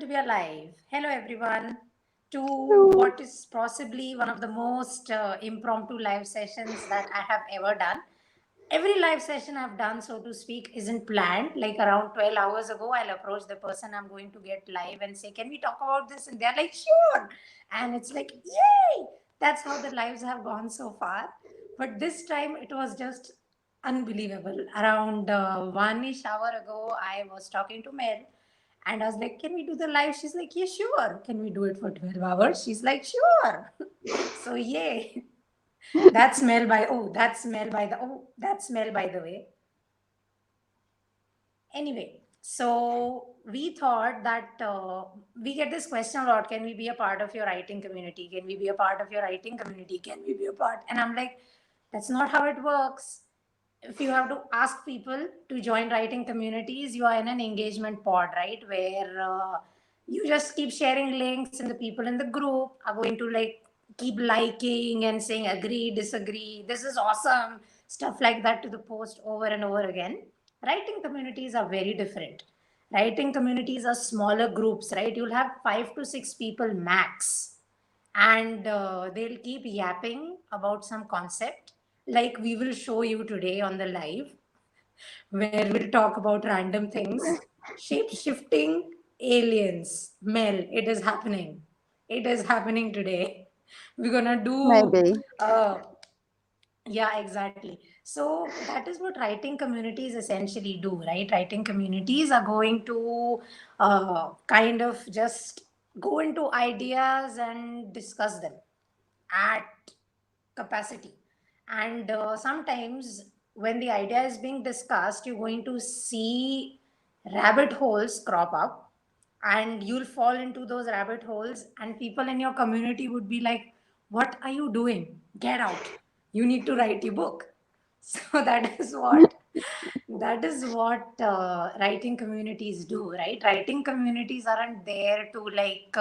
to be alive. Hello, everyone, to Hello. what is possibly one of the most impromptu live sessions that I have ever done. Every live session I've done, so to speak, isn't planned. Like around 12 hours ago, I'll approach the person I'm going to get live and say, "Can we talk about this?" And they're like, "Sure." And it's like, "Yay!" That's how the lives have gone so far. But this time it was just unbelievable. Around one-ish hour ago, I was talking to Mel and I was like, "Can we do the live?" She's like, "Yeah, sure." "Can we do it for 12 hours?" She's like, "Sure." So, yay. That's Mel by the way. Anyway, so we thought that we get this question a lot. Can we be a part of your writing community? Can we be a part of your writing community? Can we be a part? And I'm like, that's not how it works. If you have to ask people to join writing communities, you are in an engagement pod, right? Where you just keep sharing links, and the people in the group are going to like keep liking and saying agree, disagree, this is awesome, stuff like that to the post over and over again. Writing communities are very different. Writing communities are smaller groups, right? You'll have 5 to 6 people max, and they'll keep yapping about some concept like we will show you today on the live, where we'll talk about random things. Shape shifting aliens. Mel, it is happening. It is happening today. We're gonna do Maybe. uh, yeah, exactly. So that is what writing communities essentially do, right? Writing communities are going to kind of just go into ideas and discuss them at capacity. And sometimes when the idea is being discussed, you're going to see rabbit holes crop up, and you'll fall into those rabbit holes, and people in your community would be like, "What are you doing? Get out. You need to write your book." So that is what writing communities do, right? Writing communities aren't there to like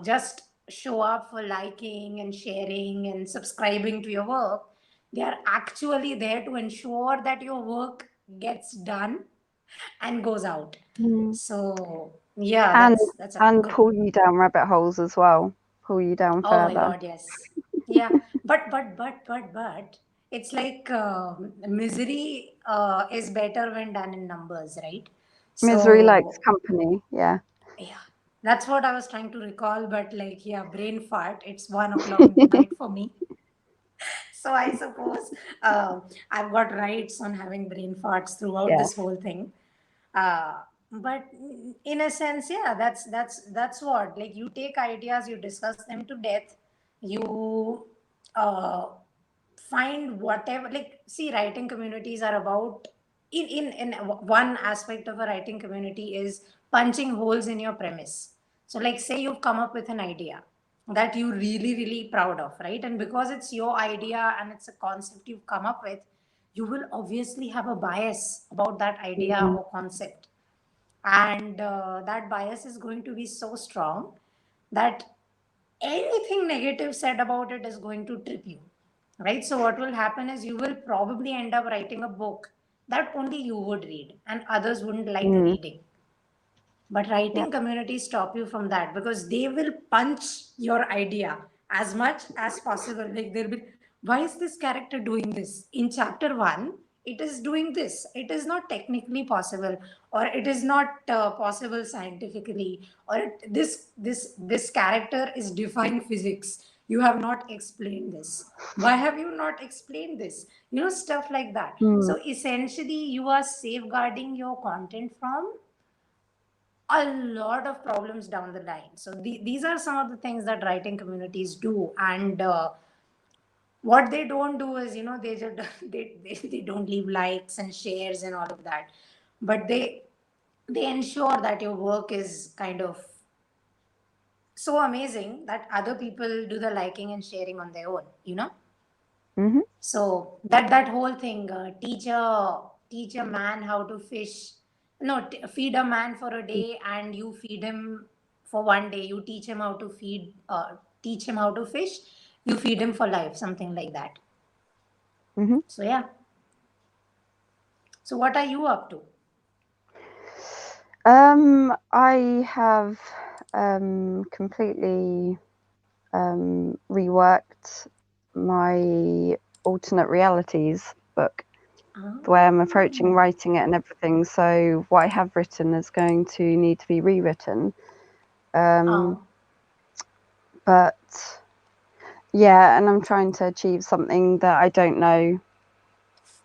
just show up for liking and sharing and subscribing to your work. They are actually there to ensure that your work gets done and goes out. Mm. So yeah, And that's a good. pull you down rabbit holes as well. Pull you down Oh my further. God, yes. Yeah, but it's like misery is better when done in numbers, right? Misery likes So company. Yeah. yeah, that's what I was trying to recall, but like, yeah, brain fart. It's 1 o'clock midnight for me. So I suppose I've got rights on having brain farts throughout Yeah. this whole thing. But in a sense, yeah, that's what, like, you take ideas, you discuss them to death, you uh, find whatever, like, see, writing communities are about, in one aspect of a writing community is punching holes in your premise. So like, say you've come up with an idea that you really proud of, right? And because it's your idea and it's a concept you've come up with, you will obviously have a bias about that idea Mm. or concept. And that bias is going to be so strong that anything negative said about it is going to trip you, right? So what will happen is you will probably end up writing a book that only you would read and others wouldn't like Mm. reading. But Yeah. writing communities stop you from that because they will punch your idea as much as possible. Like, they'll be, "Why is this character doing this? In chapter one, it is doing this. It is not technically possible, or it is not possible scientifically, or this character is defying physics. You have not explained this. Why have you not explained this?" Stuff like that. Mm. So essentially, you are safeguarding your content from a lot of problems down the line. So these are some of the things that writing communities do, and what they don't do is, they just they don't leave likes and shares and all of that, but they ensure that your work is kind of so amazing that other people do the liking and sharing on their own. Mhm. So that whole thing, teach a man how to fish. No, feed a man for a day, and you feed him for one day. You teach him how to teach him how to fish. You feed him for life, something like that. Mhm. So yeah. So what are you up to? I have completely reworked my alternate realities book, the way I'm approaching writing it and everything. So what I have written is going to need to be rewritten. Oh, But yeah, and I'm trying to achieve something that I don't know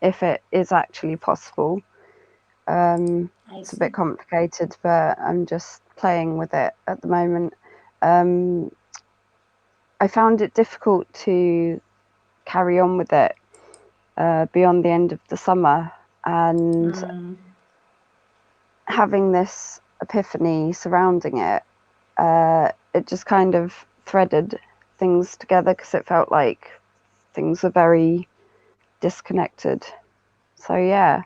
if it is actually possible. I It's a see. bit complicated, but I'm just playing with it at the moment. Um, I found it difficult to carry on with it beyond the end of the summer, and having this epiphany surrounding it, it just kind of threaded things together because it felt like things were very disconnected. So yeah,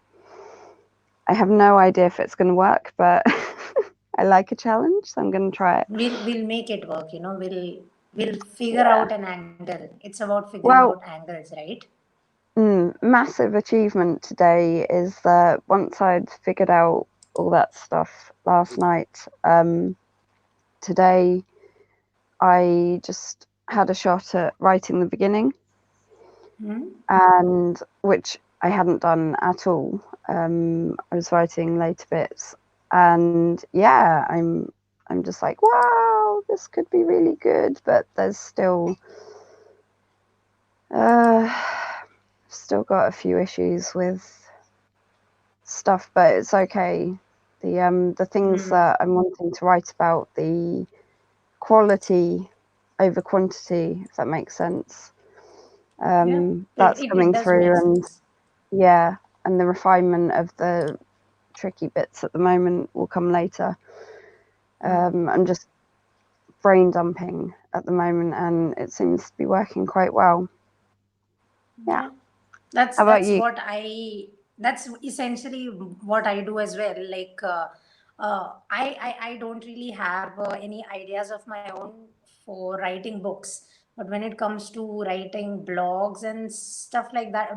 I have no idea if it's going to work, but I like a challenge, so I'm going to try it. We'll make it work, you know, we'll figure Yeah. out an angle. It's about figuring Well, out angles, right? massive achievement today is that once I'd figured out all that stuff last night, today I just had a shot at writing the beginning, and which I hadn't done at all. I was writing later bits, and yeah, I'm just like, wow, this could be really good, but there's still still got a few issues with stuff, but it's okay. The things that I'm wanting to write about, the quality over quantity, if that makes sense. Yeah, That's it coming does make through, and sense. yeah, and the refinement of the tricky bits at the moment will come later. I'm just brain dumping at the moment, and it seems to be working quite well. Yeah. That's How about that's you? what I that's essentially what I do as well. Like I don't really have any ideas of my own for writing books, but when it comes to writing blogs and stuff like that,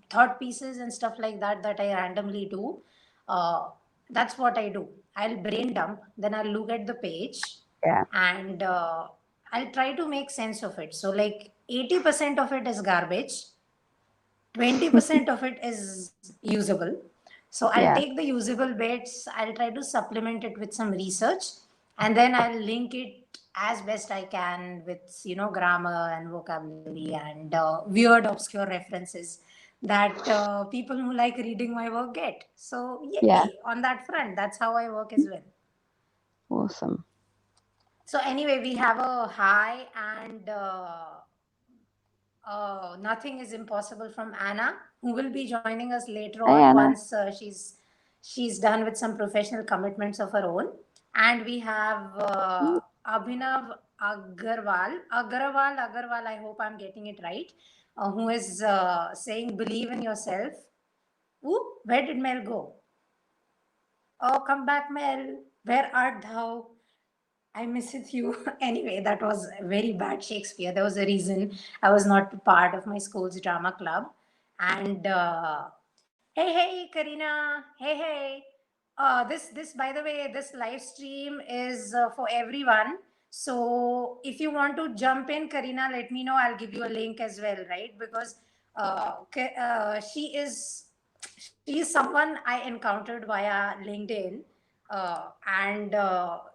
thought pieces and stuff like that that I randomly do, uh, that's what I do. I'll brain dump, then I'll look at the page, Yeah. and I'll try to make sense of it. So like 80% of it is garbage, 20% of it is usable. So I'll Yeah. take the usable bits, I'll try to supplement it with some research, and then I'll link it as best I can with, you know, grammar and vocabulary and weird obscure references that people who like reading my work get. So Yeah. yay, on that front, that's how I work as well. Awesome. So anyway, we have a hi and nothing is impossible from Anna, who will be joining us later Hey, on Anna. once she's done with some professional commitments of her own. And we have Abhinav Agarwal. I hope I'm getting it right. Who is saying, "Believe in yourself." Ooh, where did Mel go? Oh, come back, Mel. Where art thou? I miss it you. Anyway, that was very bad Shakespeare. There was a reason I was not part of my school's drama club. And hey, hey, Karina. Hey, hey. This, by the way, this live stream is for everyone. So if you want to jump in, Karina, let me know. I'll give you a link as well, right? Because she is someone I encountered via LinkedIn, and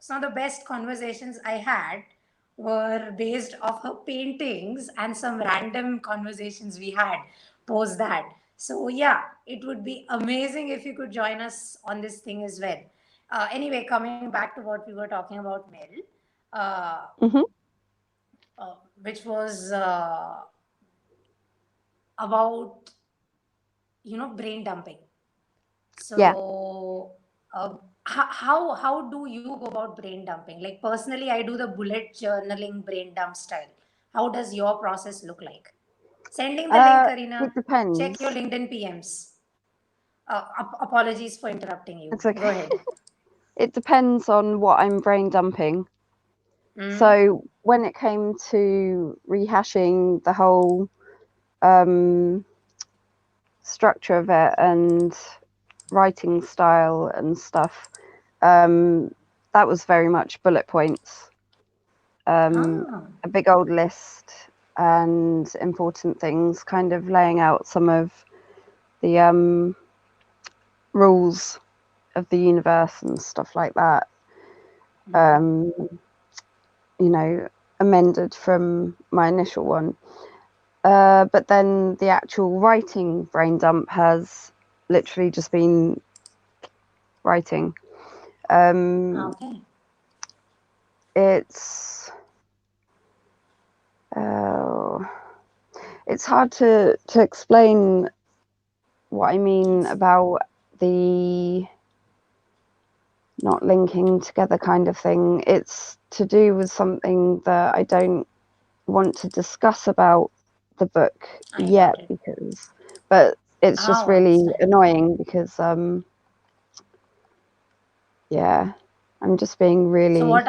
some of the best conversations I had were based off her paintings and some random conversations we had post that. So yeah, it would be amazing if you could join us on this thing as well. Anyway, coming back to what we were talking about, Mel, uh, Mm-hmm. which was about, you know, brain dumping. Yeah. So, how do you go about brain dumping? Like personally, I do the bullet journaling brain dump style. How does your process look like? Sending the link, It Karina. Check your depends. LinkedIn PMs. Apologies for interrupting you. It's okay. Go ahead. It depends on what I'm brain dumping. Mm. So when it came to rehashing the whole um, structure of it and writing style and stuff, That was very much bullet points, Ah, a big old list and important things, kind of laying out some of the rules of the universe and stuff like that. Amended from my initial one. But then the actual writing brain dump has literally just been writing. okay. It's hard to explain what I mean about the not linking together kind of thing. It's to do with something that I don't want to discuss about the book I yet, got it. but it's just Oh, I really understand. annoying because I'm just being So really what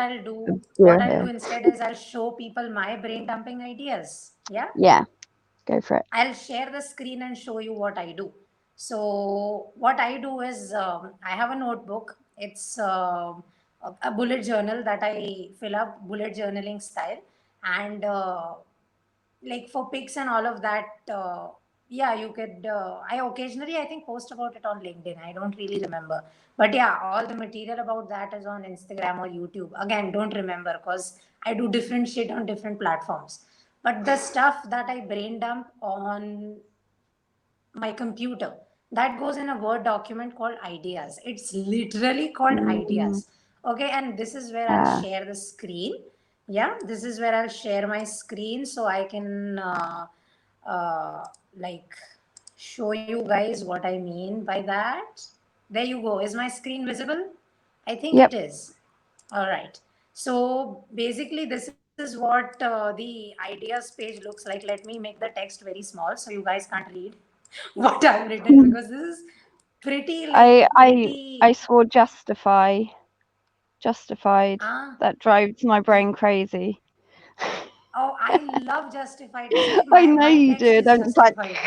obscure I'll do here. instead is I'll show people my brain dumping ideas. Yeah. Yeah, go for it. I'll share the screen and show you what I do. So what I do is I have a notebook. It's a bullet journal that I fill up bullet journaling style, and like for pics and all of that. Yeah, you could. I occasionally I think post about it on LinkedIn. I don't really remember, but yeah, all the material about that is on Instagram or YouTube. Again, don't remember because I do different shit on different platforms. But the stuff that I brain dump on my computer, that goes in a Word document called ideas. It's literally called Mm, ideas. Okay, and this is where I'll yeah. share the screen. Yeah, this is where I'll share my screen so I can uh, like show you guys what I mean by that. There you go. Is my screen visible? I think it Yep. is. All right. So basically, this is what the ideas page looks like. Let me make the text very small so you guys can't read what I've written because this is pretty I like I I pretty. saw Justified. Ah, That drives my brain crazy. oh, I love Justified. See, I my know my you text did. is I'm just like, Justified.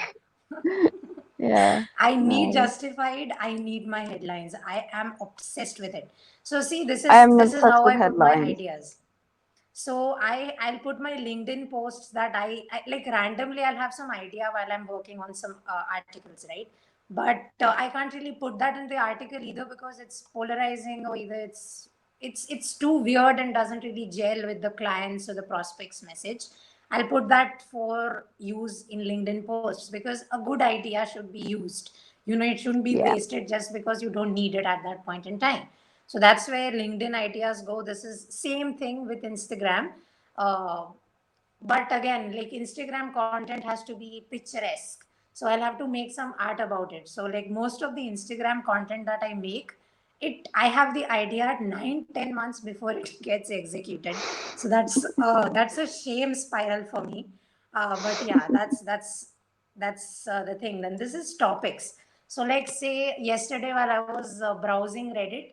yeah, I need no. Justified. I need my headlines. I am obsessed with it. So see, this I is am this is obsessed how with I put my headlines. ideas. So I'll put my LinkedIn posts that I like randomly. I'll have some idea while I'm working on some articles, right? But I can't really put that in the article either because it's polarizing or either it's too weird and doesn't really gel with the clients or the prospects message. I'll put that for use in LinkedIn posts because a good idea should be used. It shouldn't be Yeah. wasted just because you don't need it at that point in time. So that's where LinkedIn ideas go. This is same thing with Instagram. Uh, but again, like Instagram content has to be picturesque. So I'll have to make some art about it. So like most of the Instagram content that I make, I have the idea at 9-10 months before it gets executed. So that's a shame spiral for me. But yeah, that's the thing. Then this is topics. So like say yesterday while I was browsing Reddit,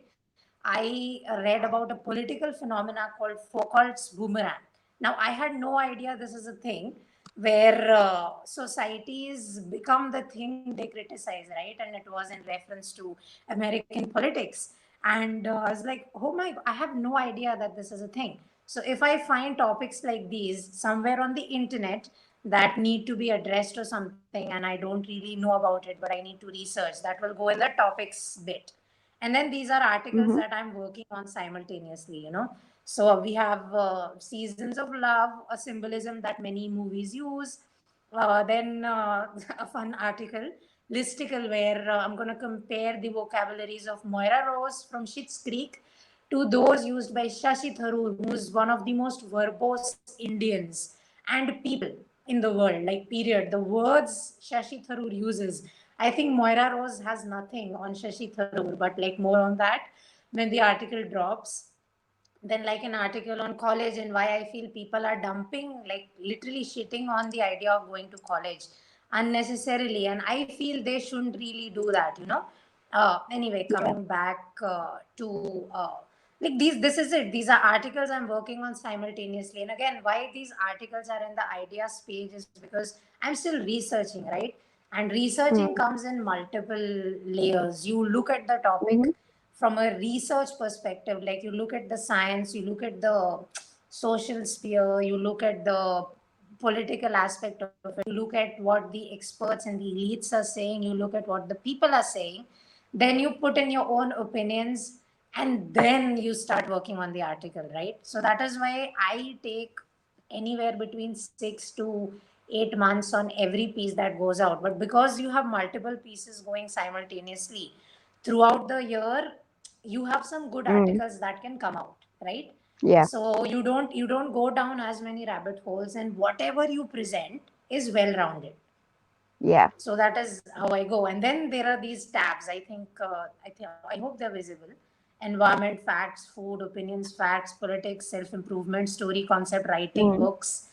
I read about a political phenomena called Foucault's boomerang. Now, I had no idea this is a thing where societies become the thing they criticize, right? And it was in reference to American politics. And I was like, oh my, I have no idea that this is a thing. So if I find topics like these somewhere on the internet that need to be addressed or something, and I don't really know about it, but I need to research, that will go in the topics bit. And then these are articles Hmm. that I'm working on simultaneously. So we have Seasons of Love, a symbolism that many movies use. Then a fun article, listicle, where I'm going to compare the vocabularies of Moira Rose from Schitt's Creek to those used by Shashi Tharoor, who's one of the most verbose Indians and people in the world, like period. The words Shashi Tharoor uses, I think Moira Rose has nothing on Shashi Tharoor, but like more on that when the article drops. Then like an article on college and why I feel people are dumping, like literally shitting on the idea of going to college unnecessarily, and I feel they shouldn't really do that. Anyway, Yeah. coming back to like this is it. These are articles I'm working on simultaneously, and again, why these articles are in the ideas page is because I'm still researching, right? And researching Mm-hmm. comes in multiple layers. You look at the topic, from a research perspective, like you look at the science, you look at the social sphere, you look at the political aspect of it, you look at what the experts and the elites are saying, you look at what the people are saying, then you put in your own opinions, and then you start working on the article, right? So that is why I take anywhere between 6 to 8 months on every piece that goes out. But because you have multiple pieces going simultaneously throughout the year, you have some good articles that can come out, right? Yeah. So you don't go down as many rabbit holes, and whatever you present is well rounded. Yeah. So that is how I go. And then there are these tabs. I hope they're visible. Environment, facts, food, opinions, facts, politics, self-improvement, story, concept, writing, books,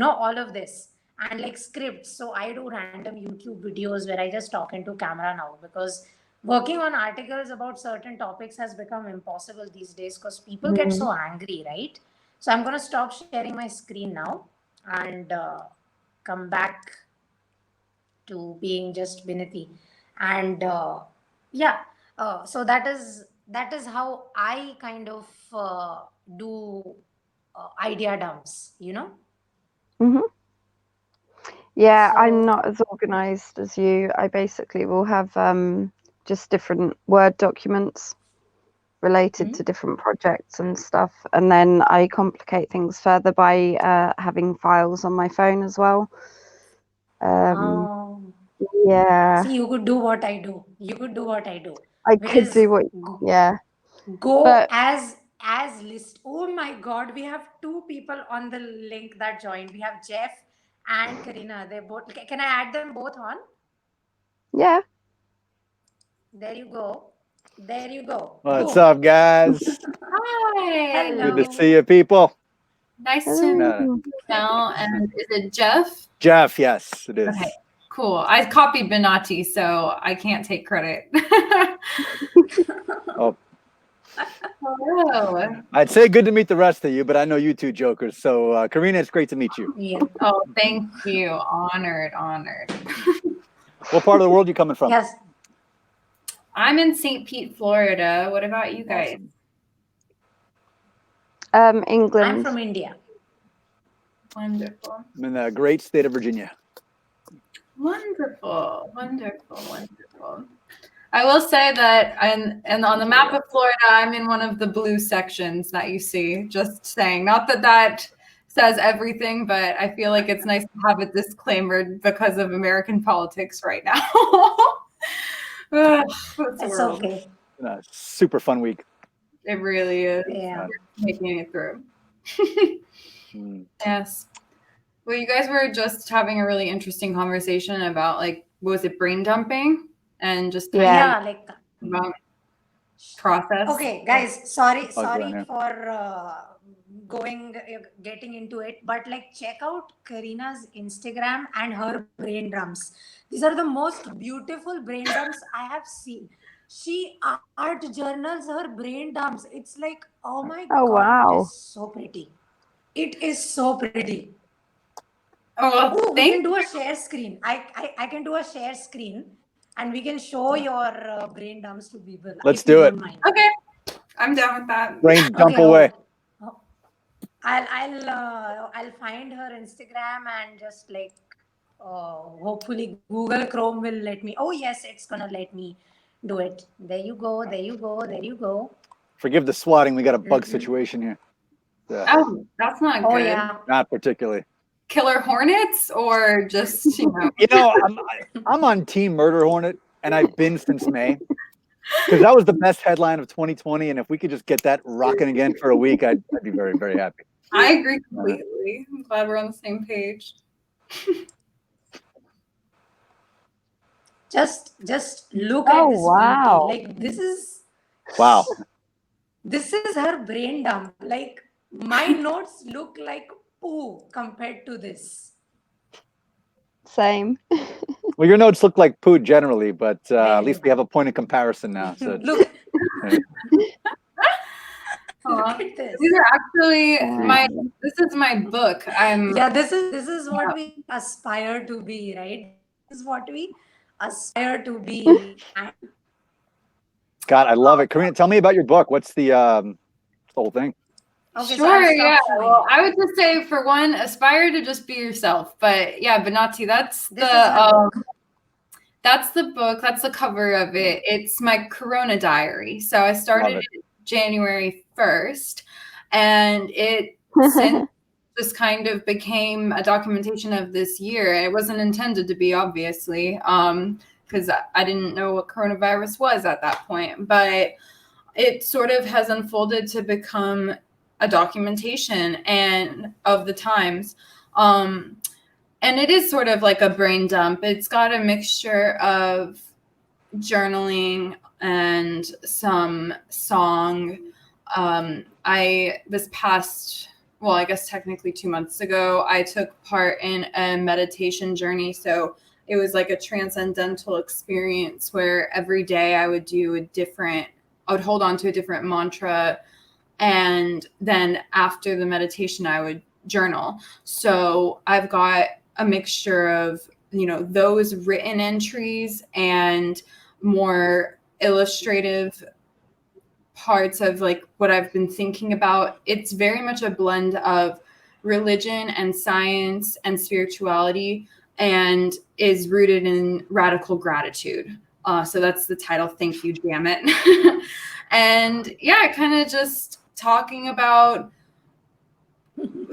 all of this. And like scripts. So I do random YouTube videos where I just talk into camera now, because working on articles about certain topics has become impossible these days because people get so angry, right? So I'm going to stop sharing my screen now and come back to being just Binati. And yeah, so that is how I kind of do idea dumps. hmm Yeah, I'm So not as organized as you. I basically will have just different Word documents related to different projects and stuff. And then I complicate things further by having files on my phone as well. um, Yeah, see, you could do what I do. You could do what I do, I could because do what, yeah. go But as list. Oh my God, we have two people on the link that joined. We have Jeff and Karina. They both. Can I add them both on? yeah, There you go. There you go. What's Boom. up, guys? Hi. Hello. Good to see you, people. Nice to meet No, you, Mel. And is it Jeff? Jeff, yes, it is. Okay, cool. I copied Benatti, so I can't take credit. Oh, Hello. I'd say good to meet the rest of you, but I know you two jokers. So, Karina, it's great to meet you. Yeah. Oh, thank you. Honored. What part of the world you coming from? Yes. I'm in St. Pete, Florida. What about you guys? England. I'm from India. Wonderful. I'm in the great state of Virginia. Wonderful. I will say that and on the map of Florida, I'm in one of the blue sections that you see. Just saying, not that that says everything, but I feel like it's nice to have a disclaimer because of American politics right now. It's okay. Super fun week. It really is. Yeah. Making it through. Mm. Yes. Well, you guys were just having a really interesting conversation about, like, was it brain dumping and just kind Yeah, like of about process. okay, guys, sorry go on, yeah. for getting into it, but like check out Karina's Instagram and her brain drums. These are the most beautiful brain drums I have seen. She art journals her brain dumps. It's like, oh my Oh, God, wow. it is so pretty. It is so pretty. Oh, Oh, we thank can do a share screen. I can do a share screen, and we can show your brain dumps to people. Let's if you do it. don't mind. Okay, I'm down with that. Brain dump Okay, away. I'll find her Instagram and just like hopefully Google Chrome will let me. Oh yes, it's gonna let me do it. There you go. There you go. There you go. Forgive the swatting. We got a bug situation here. Oh, that's not Oh good. yeah. Not particularly. Killer hornets or just, you know. You know, I'm on Team Murder Hornet, and I've been since May. Because that was the best headline of 2020, and if we could just get that rocking again for a week, I'd be very, very happy. I agree completely. I'm glad we're on the same page. Just look Oh, at this wow. beauty. Like Wow. this is her brain dump. Like my notes look like poo compared to this. Same. Well, your notes look like poo generally, but at least we have a point of comparison now. So Look. Look Aw. at this. These are actually this is my book. Yeah, this is what we aspire to be, right? This is what we aspire to be. Scott, I love it. Karina, tell me about your book. What's the whole thing? Okay, so Sure, I'll stop yeah. showing. Well, I would just say, for one, aspire to just be yourself. But yeah, Benatti, that's This is her book. that's the book. That's the cover of it. It's my Corona diary. So I started Love it January 1st, and it since just kind of became a documentation of this year. It wasn't intended to be, obviously, because I didn't know what coronavirus was at that point. But it sort of has unfolded to become a documentation and of the times. And it is sort of like a brain dump. It's got a mixture of journaling and some song. This past, well, I guess technically 2 months ago, I took part in a meditation journey. So it was like a transcendental experience where every day I would hold on to a different mantra. And then after the meditation, I would journal. So I've got a mixture of, those written entries and more illustrative parts of like what I've been thinking about. It's very much a blend of religion and science and spirituality, and is rooted in radical gratitude. So that's the title. Thank you, damn it. And yeah, kind of just talking about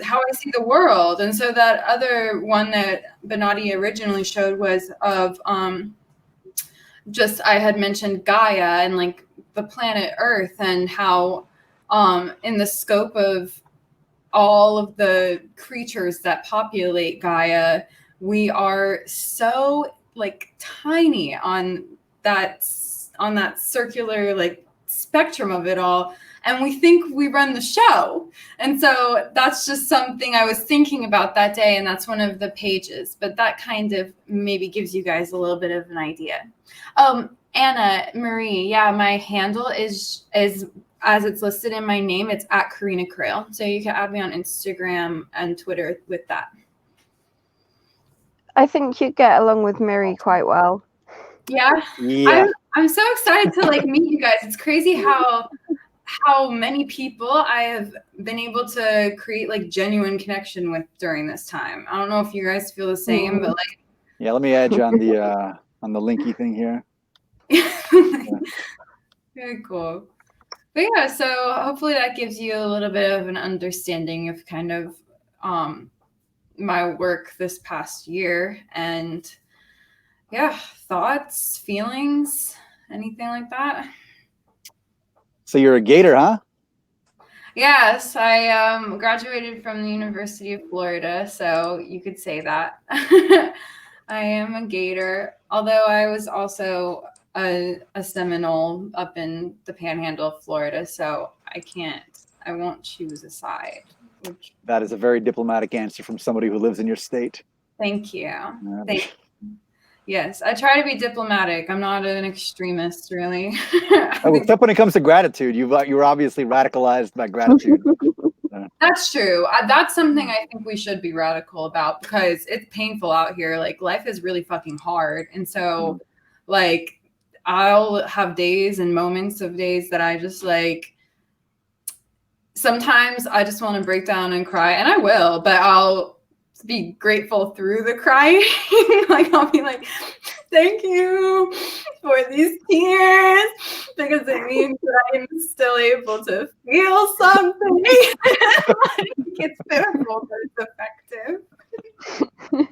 how I see the world. And so that other one that Benatti originally showed was of just, I had mentioned Gaia and like the planet Earth, and how in the scope of all of the creatures that populate Gaia, we are so like tiny on that circular like spectrum of it all, and we think we run the show. And so that's just something I was thinking about that day, and that's one of the pages. But that kind of maybe gives you guys a little bit of an idea. Anna Marie, yeah, my handle is as it's listed in my name. It's at Karina Krail. So you can add me on Instagram and Twitter with that. I think you get along with Miri quite well. Yeah. Yeah. I'm so excited to like meet you guys. It's crazy how many people I have been able to create like genuine connection with during this time. I don't know if you guys feel the same, but like, Yeah, let me add you on the linky thing here. very cool. But yeah, so hopefully that gives you a little bit of an understanding of kind of my work this past year, and yeah, thoughts, feelings, anything like that. So you're a Gator, huh? Yes, I graduated from the University of Florida, so you could say that. I am a Gator, although I was also a Seminole up in the Panhandle of Florida, so I won't choose a side. That is a very diplomatic answer from somebody who lives in your state. Thank you. Thank you. Yes, I try to be diplomatic. I'm not an extremist, really. Except when it comes to gratitude, you were obviously radicalized by gratitude. That's true. That's something I think we should be radical about, because it's painful out here. Like, life is really fucking hard. And so, like, I'll have days and moments of days that I just like, sometimes I just want to break down and cry, and I will, but I'll be grateful through the crying. Like, I'll be like, thank you for these tears, because it means that I'm still able to feel something. It's pitiful, but it's effective.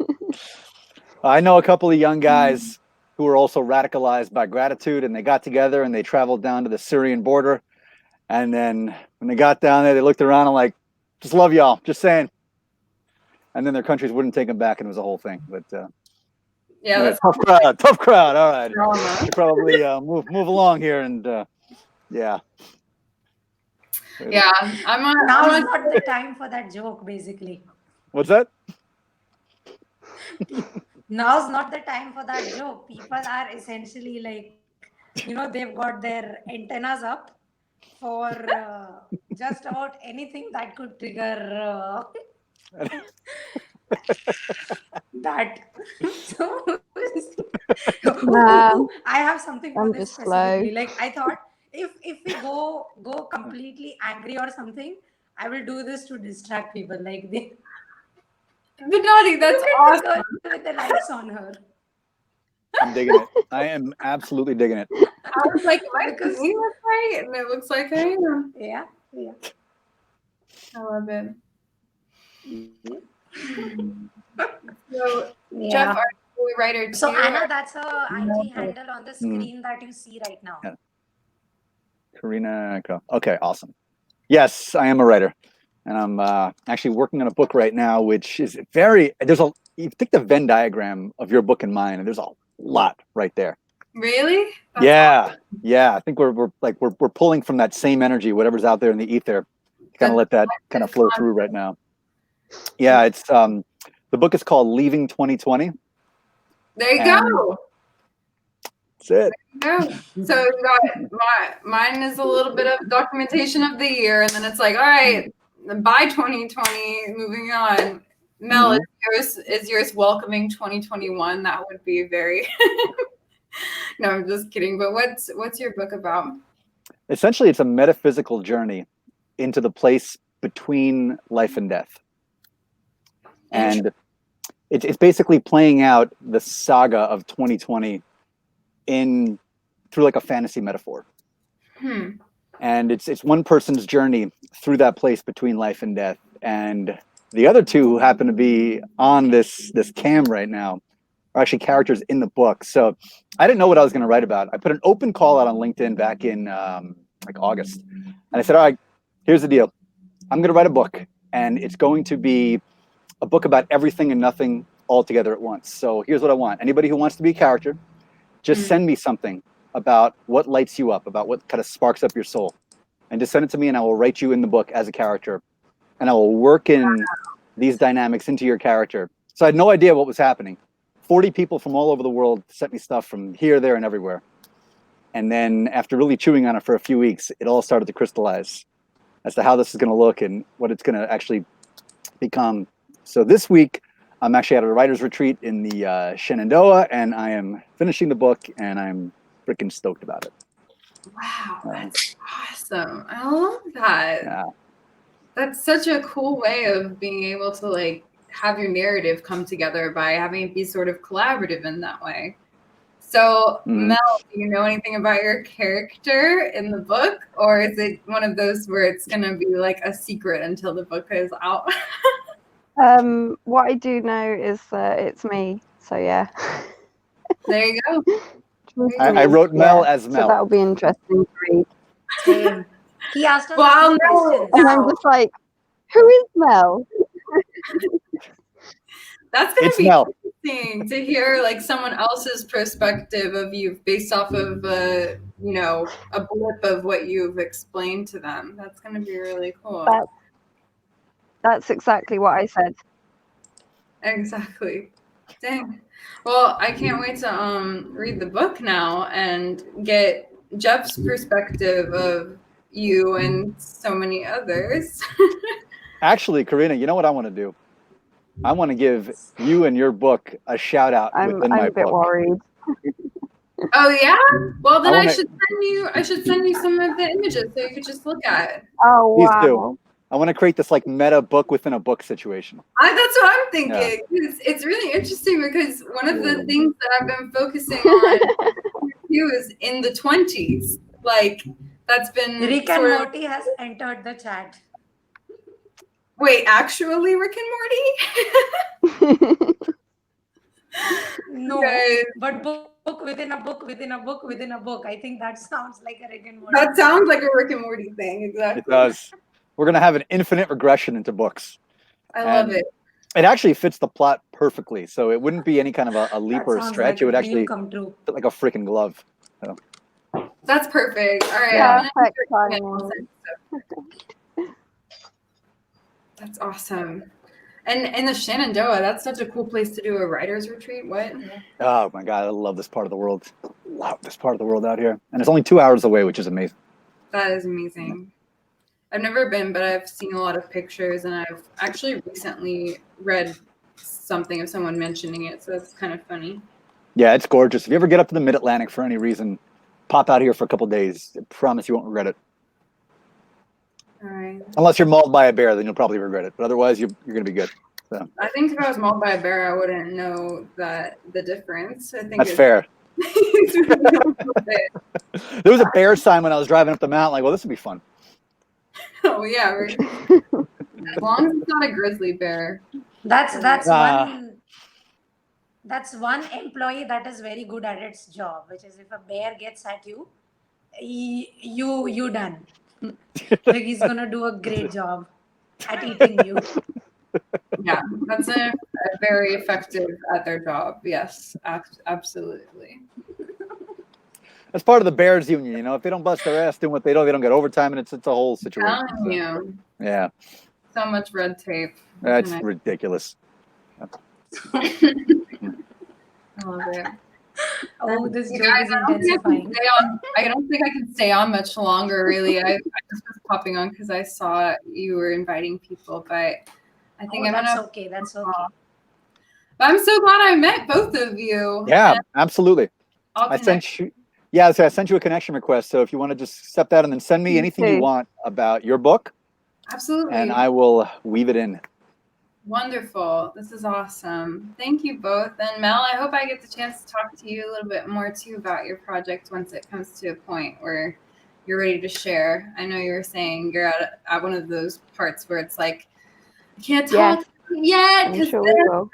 I know a couple of young guys who were also radicalized by gratitude, and they got together and they traveled down to the Syrian border. And then when they got down there, they looked around and like, just love y'all, just saying. And then their countries wouldn't take them back, and it was a whole thing. But yeah, that's tough crowd. All right, drama. you probably move along here, and yeah. Yeah, Now is not the time for that joke, basically. What's that? Now's not the time for that joke. People are essentially like, they've got their antennas up for just about anything that could trigger that. So Nah, I have something for I'm this just slow. specifically. Like, I thought if we go completely angry or something, I will do this to distract people. Like they Vinati, that's look at awesome. the girl with the lights on her. I'm digging it. I am absolutely digging it. I was like, am I Because- seeing this right? And it looks like I am. Yeah. I love it. Yeah. So, Yeah. Jeff, are you a writer too? So Anna, that's her No. IG handle on the screen that you see right now. Yeah. Karina. Okay, awesome. Yes, I am a writer, and I'm actually working on a book right now, which is you take the Venn diagram of your book and mine, and there's a lot right there. Really? That's Yeah. I think we're pulling from that same energy, whatever's out there in the ether. Kind of let that kind of flow through right now. Yeah, it's the book is called Leaving 2020. There you And- go. That's it. Yeah. So you got mine is a little bit of documentation of the year, and then it's like, all right, by 2020, moving on. Mel, is yours welcoming 2021? That would be very. No, I'm just kidding. But what's your book about? Essentially, it's a metaphysical journey into the place between life and death, and it's basically playing out the saga of 2020 through like a fantasy metaphor. And it's one person's journey through that place between life and death, and the other two who happen to be on this cam right now are actually characters in the book. So I didn't know what I was going to write about. I put an open call out on LinkedIn back in like August, and I said, all right, here's the deal. I'm going to write a book, and it's going to be a book about everything and nothing all together at once. So here's what I want. Anybody who wants to be a character, just send me something about what lights you up, about what kind of sparks up your soul, and just send it to me, and I will write you in the book as a character, and I will work in these dynamics into your character. So I had no idea what was happening. 40 people from all over the world sent me stuff from here, there, and everywhere. And then after really chewing on it for a few weeks, it all started to crystallize as to how this is going to look and what it's going to actually become. So this week, I'm actually at a writer's retreat in the Shenandoah, and I am finishing the book, and I'm freaking stoked about it. Wow, that's awesome. I love that. Yeah. That's such a cool way of being able to like have your narrative come together by having it be sort of collaborative in that way. So, Mel, do you know anything about your character in the book, or is it one of those where it's going to be like a secret until the book is out? What I do know is that it's me. So yeah. There you go. I wrote Mel as Mel. So that'll be interesting to read. Same. He asked us Well, a few no. questions. And I'm just like, who is Mel? That's going It's to be Mel. interesting to hear like someone else's perspective of you based off of a blip of what you've explained to them. That's going to be really cool. That's exactly what I said. Exactly. Dang. Well, I can't wait to read the book now and get Jeff's perspective of you and so many others. Actually, Karina, you know what I want to do? I want to give you and your book a shout out I'm within my a bit book. worried. Oh yeah? Well then I I should send you some of the images so you could just look at it. Oh Please wow. do. I want to create this like meta book within a book situation. That's what I'm thinking. It's really interesting because one of the things that I've been focusing on too is in the 20s. Like that's been Rick and sort of- Morty has entered the chat. Wait, actually Rick and Morty? No, Guys, but book within a book within a book within a book. I think that sounds like a Rick and Morty. that sounds like a Rick and Morty thing, exactly. It does. We're going to have an infinite regression into books. I love it. It actually fits the plot perfectly. So it wouldn't be any kind of a leap That or a sounds stretch. like It would a actually dream come true. fit like a freaking glove. That's perfect. All right. Yeah, I'm perfect gonna- timing. That's That's awesome. And in the Shenandoah, that's such a cool place to do a writer's retreat. What? Oh my God, I love this part of the world. Love this part of the world out here. And it's only 2 hours away, which is amazing. That is amazing. I've never been, but I've seen a lot of pictures, and I've actually recently read something of someone mentioning it, so that's kind of funny. Yeah, it's gorgeous. If you ever get up to the Mid-Atlantic for any reason, pop out here for a couple days. I promise you won't regret it. All right. Unless you're mauled by a bear, then you'll probably regret it. But otherwise, you're going to be good. So I think if I was mauled by a bear, I wouldn't know the difference. I think that's fair. it's really a little bit. There was a bear sign when I was driving up the mountain. Like, well, this would be fun. Oh yeah, right. As long as it's not a grizzly bear. That's Ah. one employee that is very good at its job, which is if a bear gets at you, you done. Like he's gonna do a great job at eating you. Yeah, that's a very effective at their job. Yes, absolutely. That's part of the Bears union. You know, if they don't bust their ass doing what they don't get overtime, and it's a whole situation. Telling you, Yeah, so much red tape. that's And ridiculous. I love it. Oh, this You joke guys, is I don't think I can intensifying. stay on. I don't think I can stay on much longer. Really, I just was popping on because I saw you were inviting people, but I think Oh, I'm that's gonna. okay. That's okay. But I'm so glad I met both of you. Yeah, And absolutely. I'll I connect. sent you. Yeah, so I sent you a connection request. So if you want to just accept that and then send me Me anything you too. want about your book, Absolutely. and I will weave it in. Wonderful. This is awesome. Thank you both. And Mel, I hope I get the chance to talk to you a little bit more too about your project once it comes to a point where you're ready to share. I know you were saying you're at one of those parts where it's like, I can't talk yet. I'm 'cause sure we will.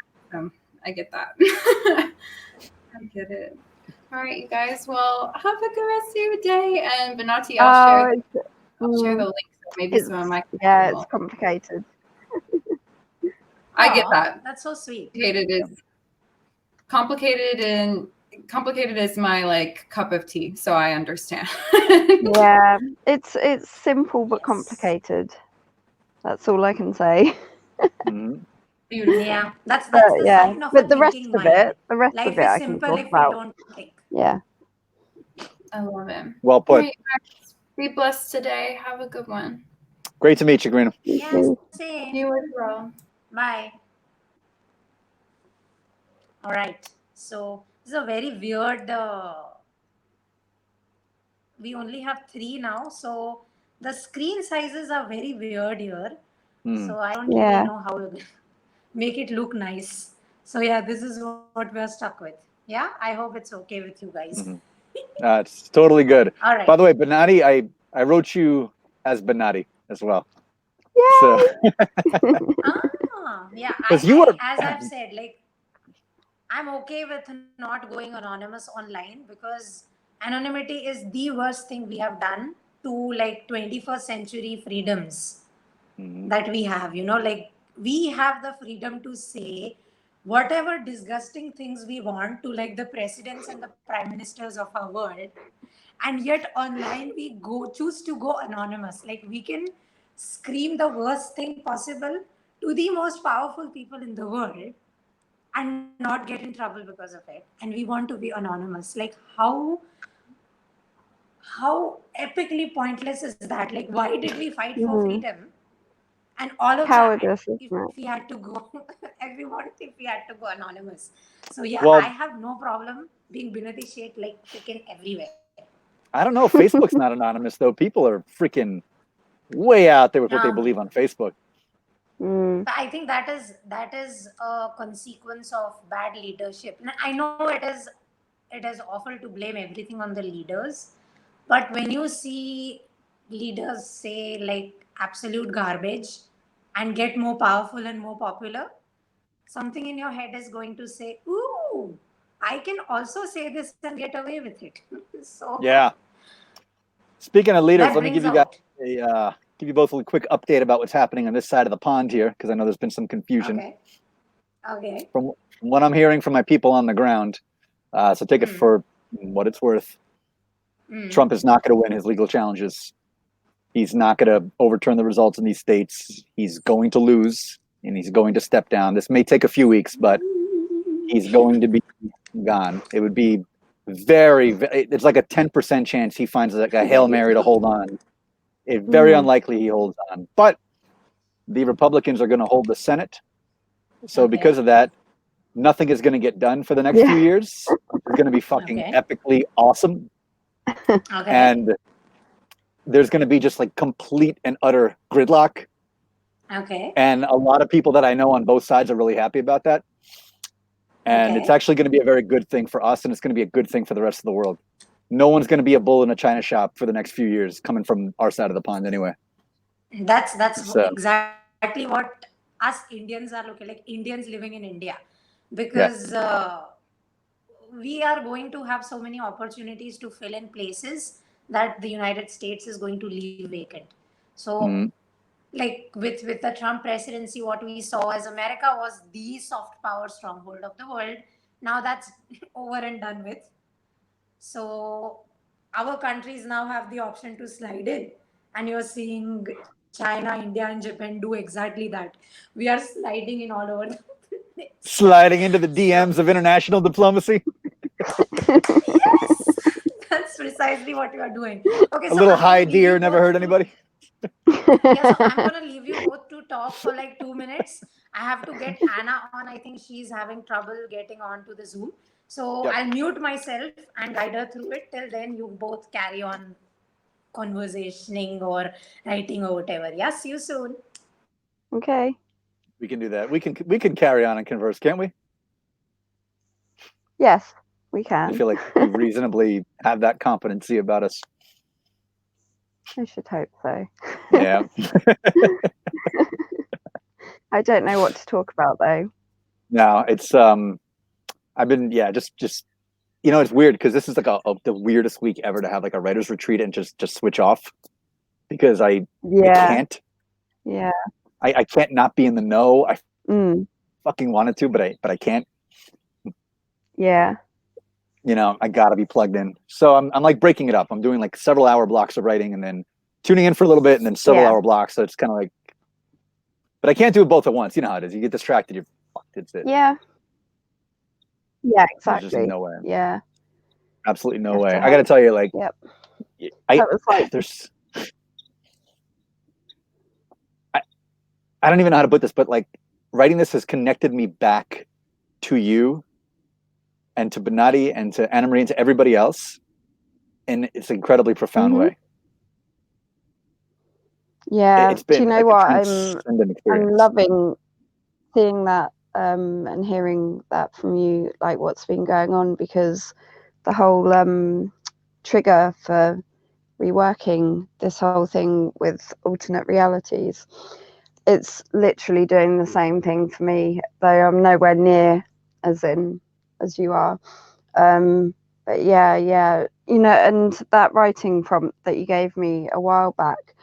I get that. I get it. All right, you guys. Well, have a good rest of your day. And Benati, I'll share the link. So maybe some of my Yeah, it's complicated. I get Aw, that. That's so sweet. Complicated is my like cup of tea, so I understand. Yeah, it's simple but Yes. complicated. That's all I can say. Mhm. Beautiful. Yeah, that's But the yeah, sign of but a the rest thinking of mind. it, Life I is can simple talk if we about. don't think. Yeah. I love it. Well put. All right, guys, be blessed today. Have a good one. Great to meet you, Green. Yeah, too. same. You as well. Bye. All right. So this is a very weird. We only have 3 now, so the screen sizes are very weird here. Hmm. So I don't Yeah. really know how to make it look nice. So yeah, this is what we're stuck with. Yeah, I hope it's okay with you guys. Mhm. It's totally good. All right. By the way, Benati, I wrote you as Benati as well. Yay! So Yeah, 'Cause you were- as I've said, like, I'm okay with not going anonymous online because anonymity is the worst thing we have done to like 21st century freedoms Mhm. that we have. You know, like we have the freedom to say whatever disgusting things we want to like the presidents and the prime ministers of our world, and yet online we choose to go anonymous. Like we can scream the worst thing possible to the most powerful people in the world and not get in trouble because of it, and we want to be anonymous. Like how epically pointless is that? Like why did we fight for Mhm. freedom, and all of Cowardice, that isn't it? if we had to go everyone if we had to go anonymous? So yeah, Well- I have no problem being Binati Sheikh like freaking everywhere. I don't know. Facebook's not anonymous though. People are freaking way out there with what they No. believe on Facebook. Mm. But I think that is a consequence of bad leadership. Now, I know it is awful to blame everything on the leaders, but when you see leaders say like absolute garbage and get more powerful and more popular, something in your head is going to say, "Ooh, I can also say this and get away with it." So Yeah. Speaking of leaders, that let me brings give you guys out. give you both a quick update about what's happening on this side of the pond here, because I know there's been some confusion. Okay. From what I'm hearing from my people on the ground, so take it for what it's worth. Mm. Trump is not going to win his legal challenges. He's not going to overturn the results in these states. He's going to lose, and he's going to step down. This may take a few weeks, but he's going to be gone. It would be it's like a 10% chance he finds like a Hail Mary to hold on. It's very unlikely he holds on. But the Republicans are going to hold the Senate. So Okay. because of that, nothing is going to get done for the next Yeah. few years. It's going to be fucking Okay. epically awesome. Okay. and there's going to be just like complete and utter gridlock. Okay. And a lot of people that I know on both sides are really happy about that. And Okay. it's actually going to be a very good thing for us, and it's going to be a good thing for the rest of the world. No one's going to be a bull in a china shop for the next few years, coming from our side of the pond anyway. That's So- exactly what us Indians are looking like, Indians living in India, because we are going to have so many opportunities to fill in places that the United States is going to leave vacant. So Mhm. like with the Trump presidency, what we saw as America was the soft power stronghold of the world. Now that's over and done with. So our countries now have the option to slide in, and you're seeing China, India, and Japan do exactly that. We are sliding in all over the place. Sliding into the DMs of international diplomacy. Yes, that's precisely what you are doing. Okay, A so little I'm gonna high leave you deer never both hurt to- anybody. Yeah, so I'm gonna leave you both to talk for like 2 minutes. I have to get Anna on. I think she's having trouble getting onto the Zoom. So Yep. I'll mute myself and guide her through it. Till then, you both carry on conversationing or writing or whatever. Yeah, see you soon. Okay. We can do that. We can carry on and converse, can't we? Yes, we I can. feel like we reasonably have that competency about us. I should hope so. Yeah. I don't know what to talk about though. No, it's I've been just it's weird because this is like the weirdest week ever to have like a writer's retreat and just switch off because I Yeah. can't. Yeah. I can't not be in the know. I Mm. fucking wanted to, but I can't. Yeah. I gotta be plugged in. So I'm like breaking it up. I'm doing like several hour blocks of writing and then tuning in for a little bit and then several Yeah. hour blocks. So it's kind of like, but I can't do it both at once. You know how it is. You get distracted, you're fucked. It's it. Yeah. Yeah, There's just exactly. no way. Yeah. Absolutely no You have way. to I gotta have- tell you, like, Yep. I That was like there's I don't even know how to put this, but like writing this has connected me back to you and to Benatti and to Anna Marie and to everybody else in it's incredibly profound Mhm. way. yeah. It's been Do you know like what? a I'm transcendent experience. loving seeing that and hearing that from you, like what's been going on, because the whole trigger for reworking this whole thing with alternate realities, it's literally doing the same thing for me, though I'm nowhere near as you are. But yeah, and that writing prompt that you gave me a while back,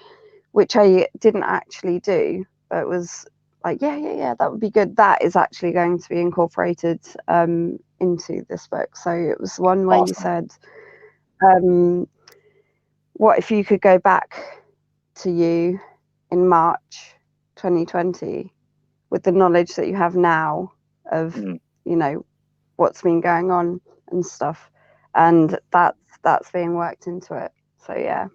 which I didn't actually do, but was like, yeah, that would be good. That is actually going to be incorporated into this book. So it was one where you Awesome. said, what if you could go back to you in March 2020 with the knowledge that you have now of Mhm. what's been going on and stuff, and that's being worked into it. So yeah,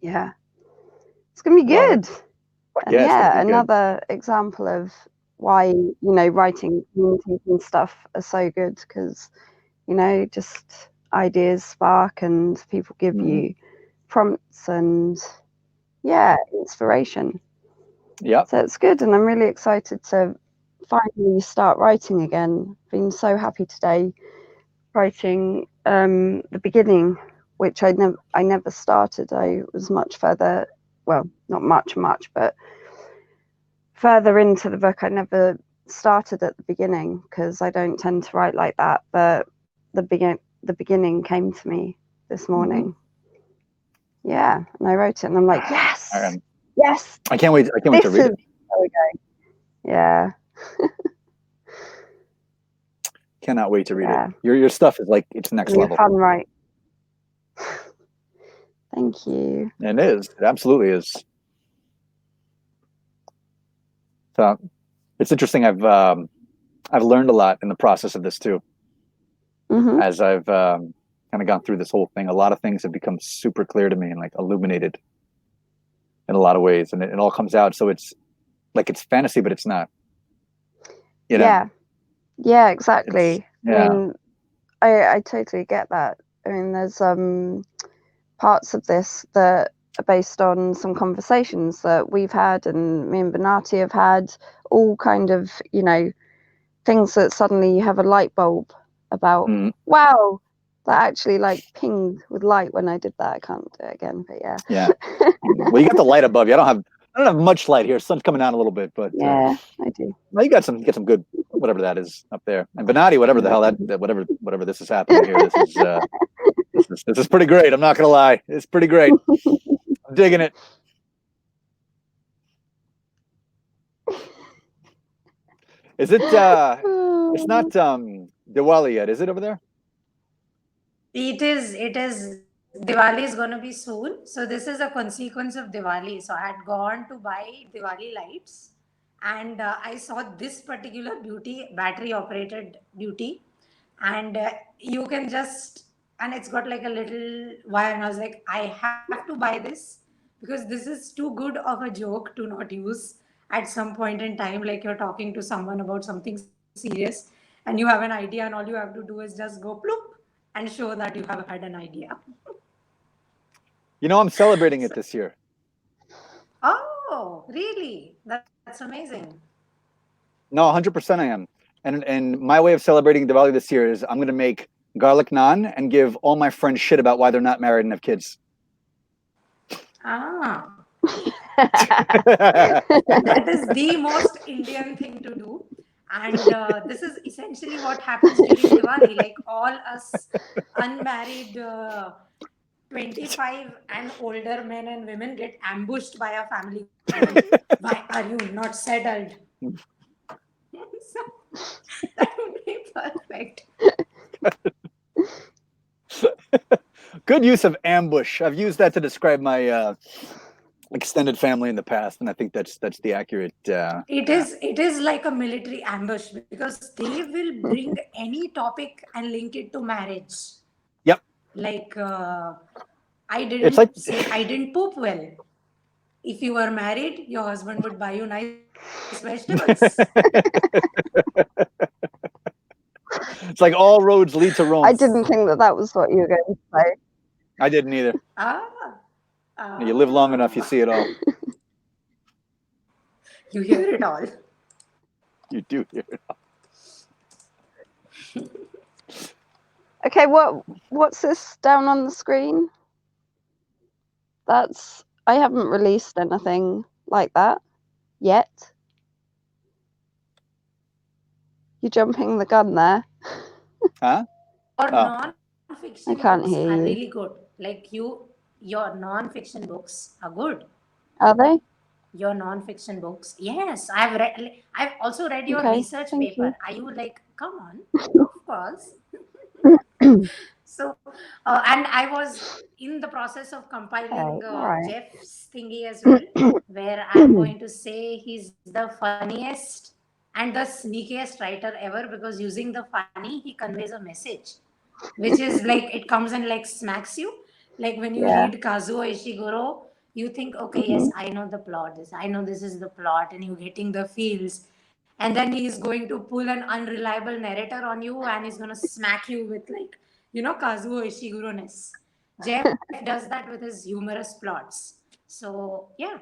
it's gonna be Love it. good. Fuck And yeah, it's gonna yeah, be good. another example of why writing communities and stuff are so good, because just ideas spark and people give Mhm. you prompts and inspiration. Yep. So it's good, and I'm really excited to finally start writing again. Been so happy today writing the beginning, which I never started. I was much further, well, not much, but further into the book. I never started at the beginning because I don't tend to write like that. But the beginning came to me this morning. Yeah, and I wrote it, and I'm like, yes, yes. I can't wait. I can't wait to read it. There we go. Yeah. Cannot wait to read Yeah. it. Your stuff is like it's next It'll be level. fun, right? Thank you. And it is. It absolutely is. So it's interesting. I've learned a lot in the process of this too. Hmm. As I've kind of gone through this whole thing, a lot of things have become super clear to me and like illuminated in a lot of ways, and it all comes out. So it's like it's fantasy, but it's not. Yeah, exactly. Yeah. I mean, I totally get that. I mean, there's parts of this that are based on some conversations that we've had and me and Benati have had, all kind of, you know, things that suddenly you have a light bulb about. Mhm. Wow, that actually like pinged with light when I did that. I can't do it again, but yeah. Yeah. Well, you got the light above you. I don't have much light here. Sun's coming out a little bit, but Yeah, I do. well, you got some good whatever that is up there. And Benati, whatever the hell that whatever this is happening here. This is pretty great. I'm not gonna lie. It's pretty great. I'm digging it. Is it it's not Diwali yet, is it over there? It is. Diwali is going to be soon. So this is a consequence of Diwali. So I had gone to buy Diwali lights and I saw this particular beauty, battery operated beauty. And you can just, and it's got like a little wire. And I was like, I have to buy this because this is too good of a joke to not use at some point in time. Like you're talking to someone about something serious and you have an idea and all you have to do is just go ploop and show that you have had an idea. You know, I'm celebrating it this year. Oh, really? That's amazing. No, 100% I am. And my way of celebrating Diwali this year is I'm going to make garlic naan and give all my friends shit about why they're not married and have kids. Ah, that is the most Indian thing to do. And this is essentially what happens during Diwali. Like all us unmarried 25 and older men and women get ambushed by a family. Why are you not settled? So, that would be perfect. Good use of ambush. I've used that to describe my extended family in the past, and I think that's the accurate. It is like a military ambush because they will bring any topic and link it to marriage. Yep. Like I It's like- didn't poop well. If you were married, your husband would buy you nice vegetables. It's like all roads lead to Rome. I didn't think that was what you were going to say. I didn't either. You live long enough, you see it all. You hear it all. You do hear it all. Okay, what's this down on the screen? I haven't released anything like that yet. You're jumping the gun there. Huh? Or non-fiction I can't books hear are you. really good. Like your non-fiction books are good. Are they? Your non-fiction books, yes, I've also read your Okay, research thank paper. you. Are you like, come on, of course. So and I was in the process of compiling Okay, all right. Jeff's thingy as well, where I'm going to say he's the funniest and the sneakiest writer ever, because using the funny he conveys a message, which is like it comes and like smacks you. Like when you Yeah. read Kazuo Ishiguro, you think, okay, yes, I know the plot. I know this is the plot, and you're getting the feels. And then he's going to pull an unreliable narrator on you, and he's going to smack you with like, Kazuo Ishiguro-ness. Jeff does that with his humorous plots. So yeah,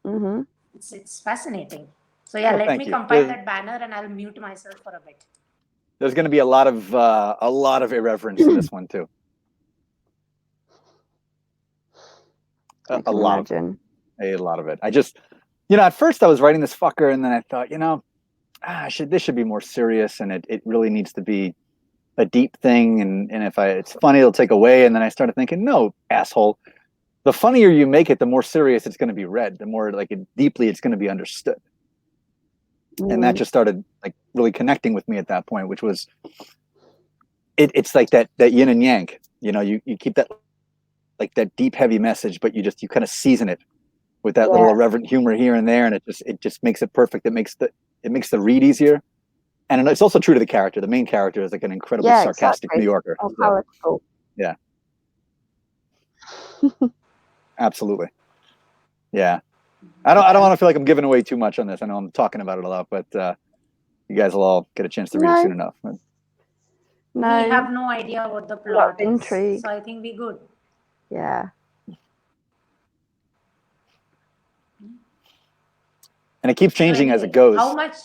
Mm-hmm. it's fascinating. So yeah, Well, let thank me you. compile that banner, and I'll mute myself for a bit. There's going to be a lot of irreverence in this one too. I A can lot of imagine. a lot of it. I just, at first I was writing this fucker, and then I thought, this should be more serious, and it really needs to be a deep thing, and if it's funny, it'll take away. And then I started thinking, no, asshole, the funnier you make it, the more serious it's going to be read, the more like deeply it's going to be understood. And that just started like really connecting with me at that point, which was it's like that yin and yang. You keep that like that deep, heavy message, but you kind of season it with that little irreverent humor here and there, and it just makes it perfect. It makes the read easier, and it's also true to the character. The main character is like an incredibly sarcastic exactly. New Yorker. Oh, So, powerful. yeah, absolutely. Yeah, I don't want to feel like I'm giving away too much on this. I know I'm talking about it a lot, but you guys will all get a chance to read it soon enough. No, we have no idea what the lot plot of is. intrigue. So I think we're good. yeah. And it keeps So changing as it anyway, goes. how much?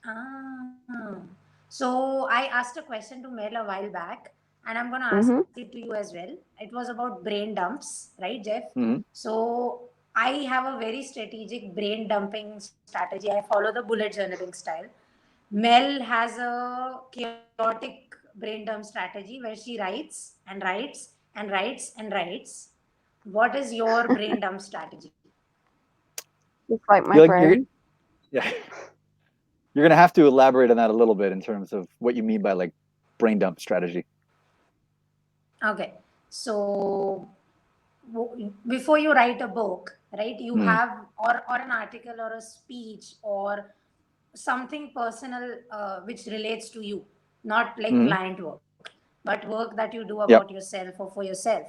Ah. So I asked a question to Mel a while back, and I'm going to ask it to you as well. It was about brain dumps, right, Jeff? So I have a very strategic brain dumping strategy. I follow the bullet journaling style. Mel has a chaotic brain dump strategy where she writes and writes and writes and writes. What is your brain dump strategy? It's like my You're brain. yeah. You're gonna have to elaborate on that a little bit in terms of what you mean by like brain dump strategy. Okay. So before you write a book, right, you have or an article or a speech or something personal which relates to you, not like client work, but work that you do about yourself or for yourself.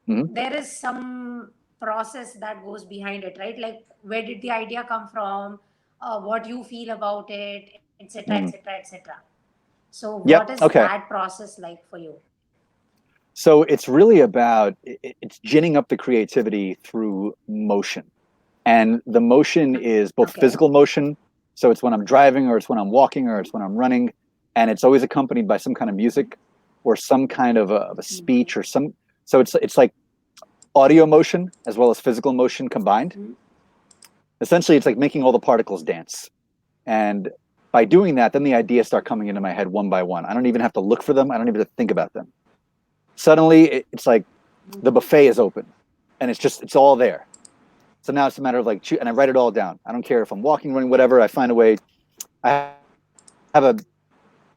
There is some process that goes behind it, right? Like, where did the idea come from? What you feel about it, etc., etc., etc. So, what is that process like for you? So it's really about it's ginning up the creativity through motion, and the motion is both physical motion. So it's when I'm driving, or it's when I'm walking, or it's when I'm running, and it's always accompanied by some kind of music or some kind of a speech or some. So it's like audio motion as well as physical motion combined. Essentially, it's like making all the particles dance, and by doing that, then the ideas start coming into my head one by one. I don't even have to look for them. I don't even have to think about them. Suddenly, it's like the buffet is open, and it's all there. So now it's a matter of like, and I write it all down. I don't care if I'm walking, running, whatever. I find a way. I have a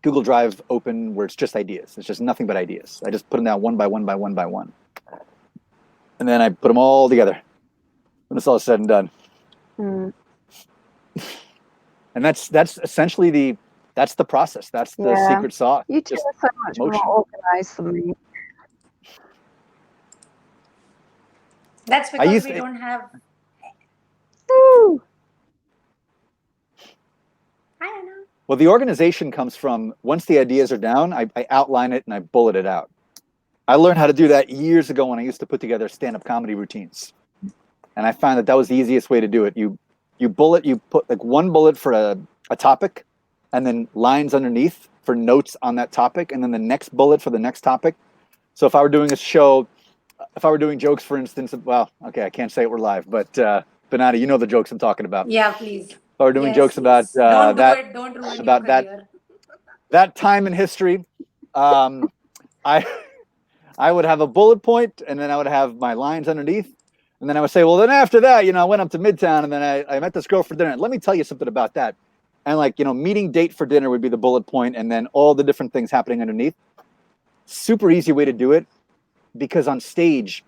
Google Drive open where it's just ideas. It's just nothing but ideas. I just put them down one by one by one by one, and then I put them all together when it's all said and done. And that's essentially the process. That's the secret sauce. You two are so much more organized than me. That's because we don't have. Woo! I don't know. Well, the organization comes from once the ideas are down, I outline it and I bullet it out. I learned how to do that years ago when I used to put together stand-up comedy routines, and I found that was the easiest way to do it. You put like one bullet for a topic, and then lines underneath for notes on that topic, and then the next bullet for the next topic. So if I were doing a show, if I were doing jokes, for instance, well, okay, I can't say it, we're live, but Banana, you know the jokes I'm talking about. Yeah, please. If I were doing jokes about don't ruin about your career. that time in history, I would have a bullet point, and then I would have my lines underneath, and then I would say, well, then after that, I went up to Midtown, and then I met this girl for dinner. Let me tell you something about that. And like, meeting date for dinner would be the bullet point, and then all the different things happening underneath. Super easy way to do it, because on stage,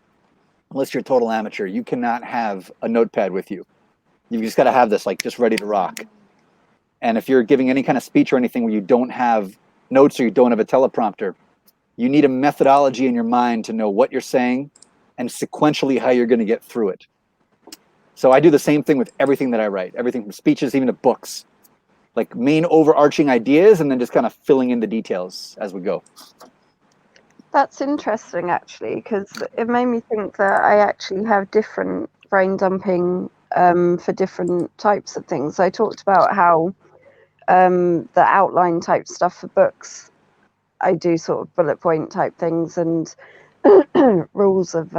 unless you're a total amateur, you cannot have a notepad with you. You've just got to have this like just ready to rock. And if you're giving any kind of speech or anything where you don't have notes or you don't have a teleprompter, you need a methodology in your mind to know what you're saying and sequentially how you're going to get through it. So I do the same thing with everything that I write, everything from speeches even to books, like main overarching ideas, and then just kind of filling in the details as we go. That's interesting, actually, because it made me think that I actually have different brain dumping for different types of things. I talked about how the outline type stuff for books, I do sort of bullet point type things and rules of,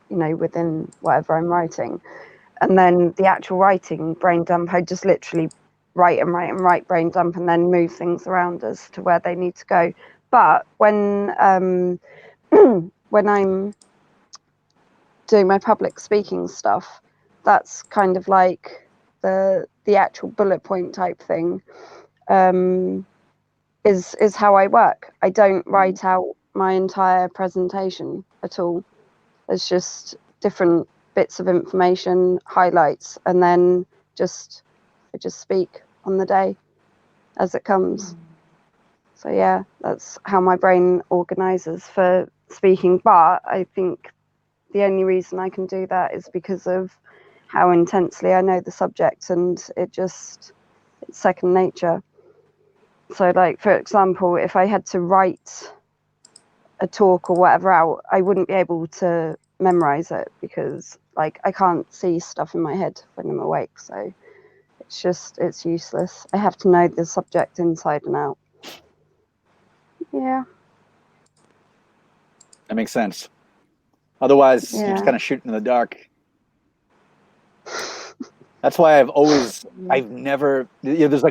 within whatever I'm writing. And then the actual writing brain dump, I just literally write and write and write brain dump and then move things around as to where they need to go. But when when I'm doing my public speaking stuff, that's kind of like the actual bullet point type thing is how I work. I don't write out my entire presentation at all. It's just different bits of information, highlights, and then I just speak on the day as it comes. So yeah, that's how my brain organizes for speaking. But I think the only reason I can do that is because of how intensely I know the subject, and it's second nature. So, like, for example, if I had to write a talk or whatever out, I wouldn't be able to memorize it because, like, I can't see stuff in my head when I'm awake. So it's useless. I have to know the subject inside and out. Yeah. That makes sense. Otherwise, you're Yeah. just kind of shooting in the dark. That's why I've never, there's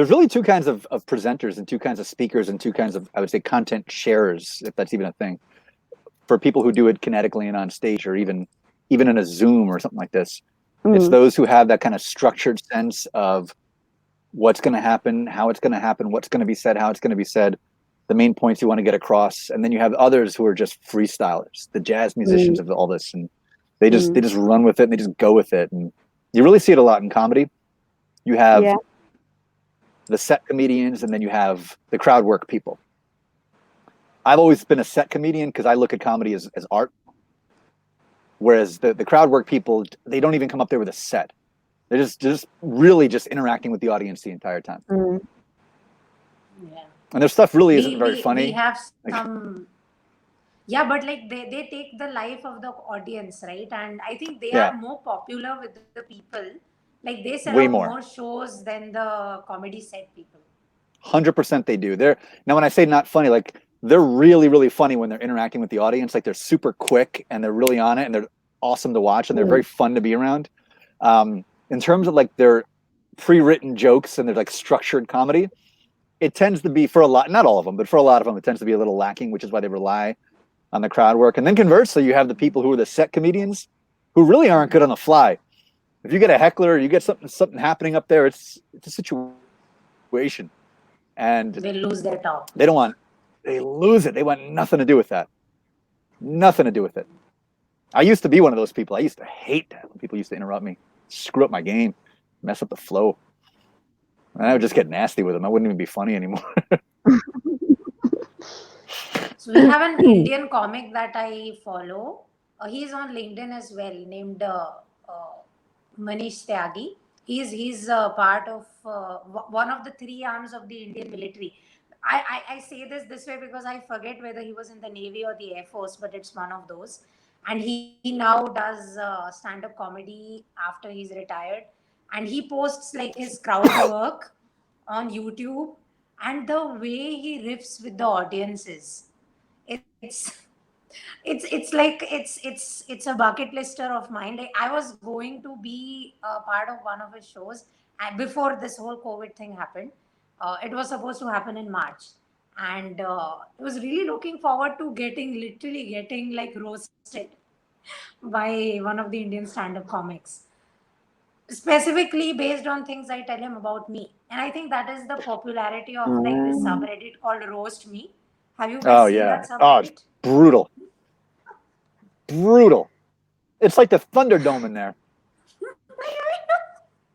really two kinds of presenters and two kinds of speakers and two kinds of, I would say, content sharers, if that's even a thing, for people who do it kinetically and on stage, or even in a Zoom or something like this. It's those who have that kind of structured sense of what's going to happen, how it's going to happen, what's going to be said, how it's going to be said, the main points you want to get across. And then you have others who are just freestylers, the jazz musicians of all this, and they just run with it and they just go with it. And you really see it a lot in comedy. You have the set comedians, and then you have the crowd work people. I've always been a set comedian because I look at comedy as art. Whereas the crowd work people, they don't even come up there with a set. They're just really just interacting with the audience the entire time. Yeah. And their stuff really isn't very funny. We have some, but like they take the life of the audience, right? And I think they are more popular with the people. Like they sell out more shows than the comedy set people. 100% they do. Now when I say not funny, like they're really, really funny when they're interacting with the audience. Like they're super quick and they're really on it and they're awesome to watch and they're very fun to be around. In terms of like their pre-written jokes and their like structured comedy, it tends to be, for a lot, not all of them, but for a lot of them, it tends to be a little lacking, which is why they rely on the crowd work. And then conversely, you have the people who are the set comedians who really aren't good on the fly. If you get a heckler, you get something happening up there, it's a situation. And they lose their top. They lose it. They want nothing to do with that. Nothing to do with it. I used to be one of those people. I used to hate that when people used to interrupt me, screw up my game, mess up the flow. And I would just get nasty with them. I wouldn't even be funny anymore. So we have an Indian comic that I follow. He's on LinkedIn as well, named Manish Tyagi. He's part of one of the three arms of the Indian military. I say this way because I forget whether he was in the Navy or the Air Force, but it's one of those. And he now does stand-up comedy after he's retired. And he posts like his crowd work on YouTube, and the way he riffs with the audiences, it's a bucket lister of mine. Like I was going to be a part of one of his shows, and before this whole COVID thing happened, it was supposed to happen in March, and I was really looking forward to literally getting like roasted by one of the Indian stand-up comics, specifically based on things I tell him about me. And I think that is the popularity of like this subreddit called Roast Me. Have you guys seen that subreddit? It's brutal. Brutal. It's like the Thunderdome in there.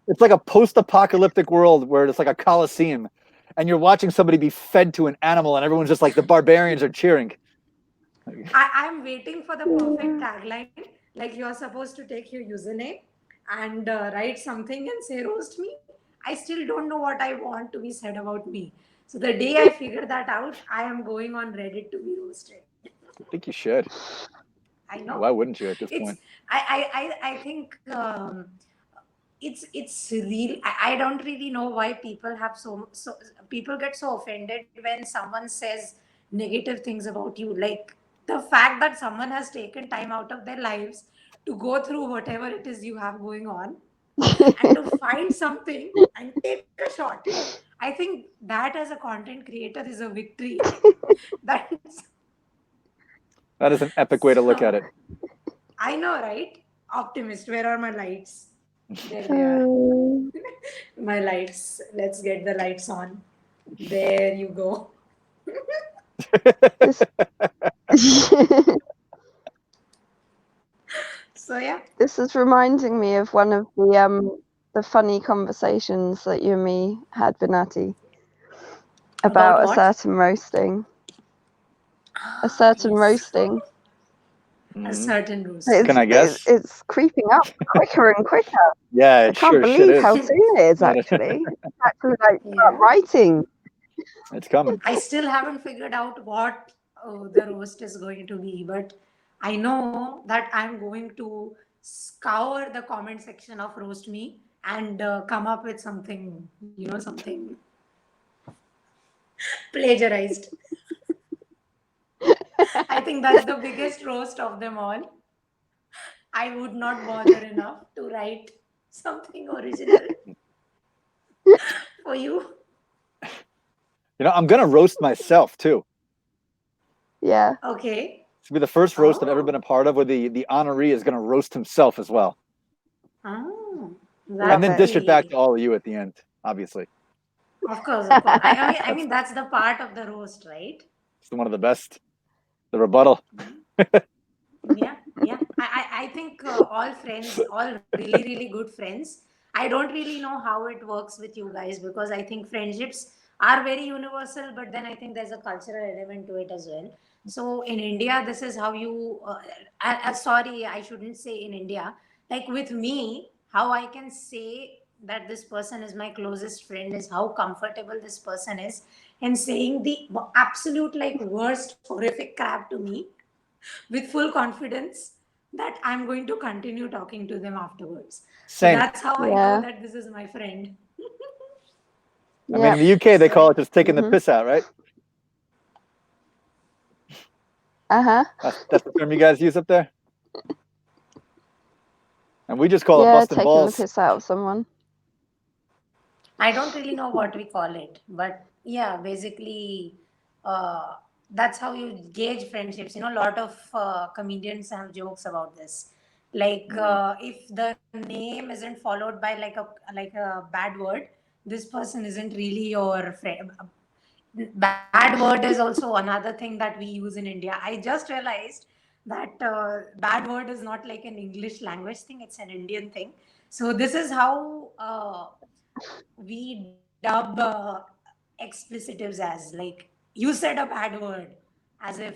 It's like a post-apocalyptic world where it's like a coliseum and you're watching somebody be fed to an animal and everyone's just like, the barbarians are cheering. I'm waiting for the perfect tagline. Like you're supposed to take your username and write something and say roast me. I still don't know what I want to be said about me. So the day I figure that out, I am going on Reddit to be roasted. I think you should. I know. Why wouldn't you at this point? I think it's real. I don't really know why people have so people get so offended when someone says negative things about you. Like the fact that someone has taken time out of their lives to go through whatever it is you have going on and to find something and take a shot. I think that as a content creator is a victory. That is an epic way to look at it. I know, right? Optimist, where are my lights? There they are. My lights. Let's get the lights on. There you go. So yeah. This is reminding me of one of the funny conversations that you and me had, Vinati, about a certain roasting. A certain roasting. A certain roasting. Can I guess? It's creeping up quicker and quicker. Yeah, I can't believe how soon it is actually. It's actually like start writing. It's coming. I still haven't figured out what the roast is going to be, but I know that I'm going to scour the comment section of Roast Me and come up with something, something plagiarized. I think that's the biggest roast of them all. I would not bother enough to write something original for you. I'm gonna roast myself too. Yeah. Okay. It's gonna be the first roast I've ever Oh. been a part of where the honoree is gonna roast himself as well. Oh, And then it. dish it back to lovely. all of you at the end, obviously. Of course, of course. I mean, that's the part of the roast, right? It's one of the best. The rebuttal. Yeah, yeah. I think all friends, all really, really good friends. I don't really know how it works with you guys because I think friendships are very universal, but then I think there's a cultural element to it as well. So in India, this is how you. Sorry, I shouldn't say in India. Like with me, how I can say that this person is my closest friend is how comfortable this person is in saying the absolute like worst horrific crap to me with full confidence that I'm going to continue talking to them afterwards. So Same. that's how I know Yeah. that this is my friend. I mean, in the UK, they call it just taking the piss out, right? That's the term you guys use up there? And we just call it busting taking balls. the piss out of someone. I don't really know what we call it, but yeah, basically, that's how you gauge friendships. A lot of comedians have jokes about this. Like, if the name isn't followed by like a bad word, this person isn't really your friend. Bad word is also another thing that we use in India. I just realized that bad word is not like an English language thing; it's an Indian thing. So this is how we dub explicitives as like you said a bad word, as if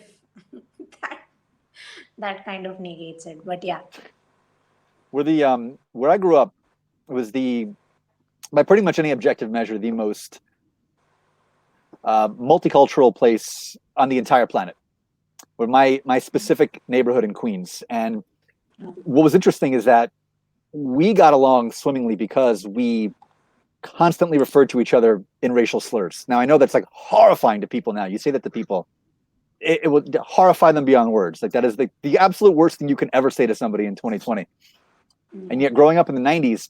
that that kind of negates it. But yeah, Where I grew up, it was by pretty much any objective measure, the most multicultural place on the entire planet. Where my specific neighborhood in Queens, and what was interesting is that we got along swimmingly because we constantly referred to each other in racial slurs. Now I know that's like horrifying to people now. You say that to people, it would horrify them beyond words. Like that is the absolute worst thing you can ever say to somebody in 2020. And yet growing up in the 90s,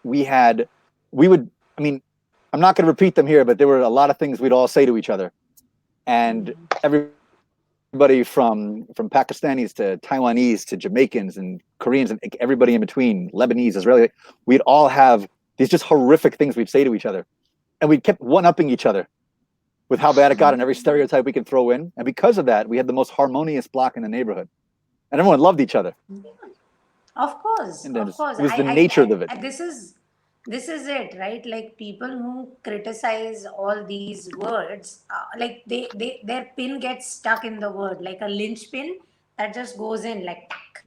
I mean, I'm not going to repeat them here, but there were a lot of things we'd all say to each other. And everybody from Pakistanis to Taiwanese to Jamaicans and Koreans and everybody in between, Lebanese, Israeli, we'd all have these just horrific things we'd say to each other. And we kept one-upping each other with how bad it got and every stereotype we could throw in. And because of that, we had the most harmonious block in the neighborhood. And everyone loved each other. of course, And then of course. it was the nature of it. This is it, right? Like people who criticize all these words, like their pin gets stuck in the word, like a lynch pin that just goes in like tack.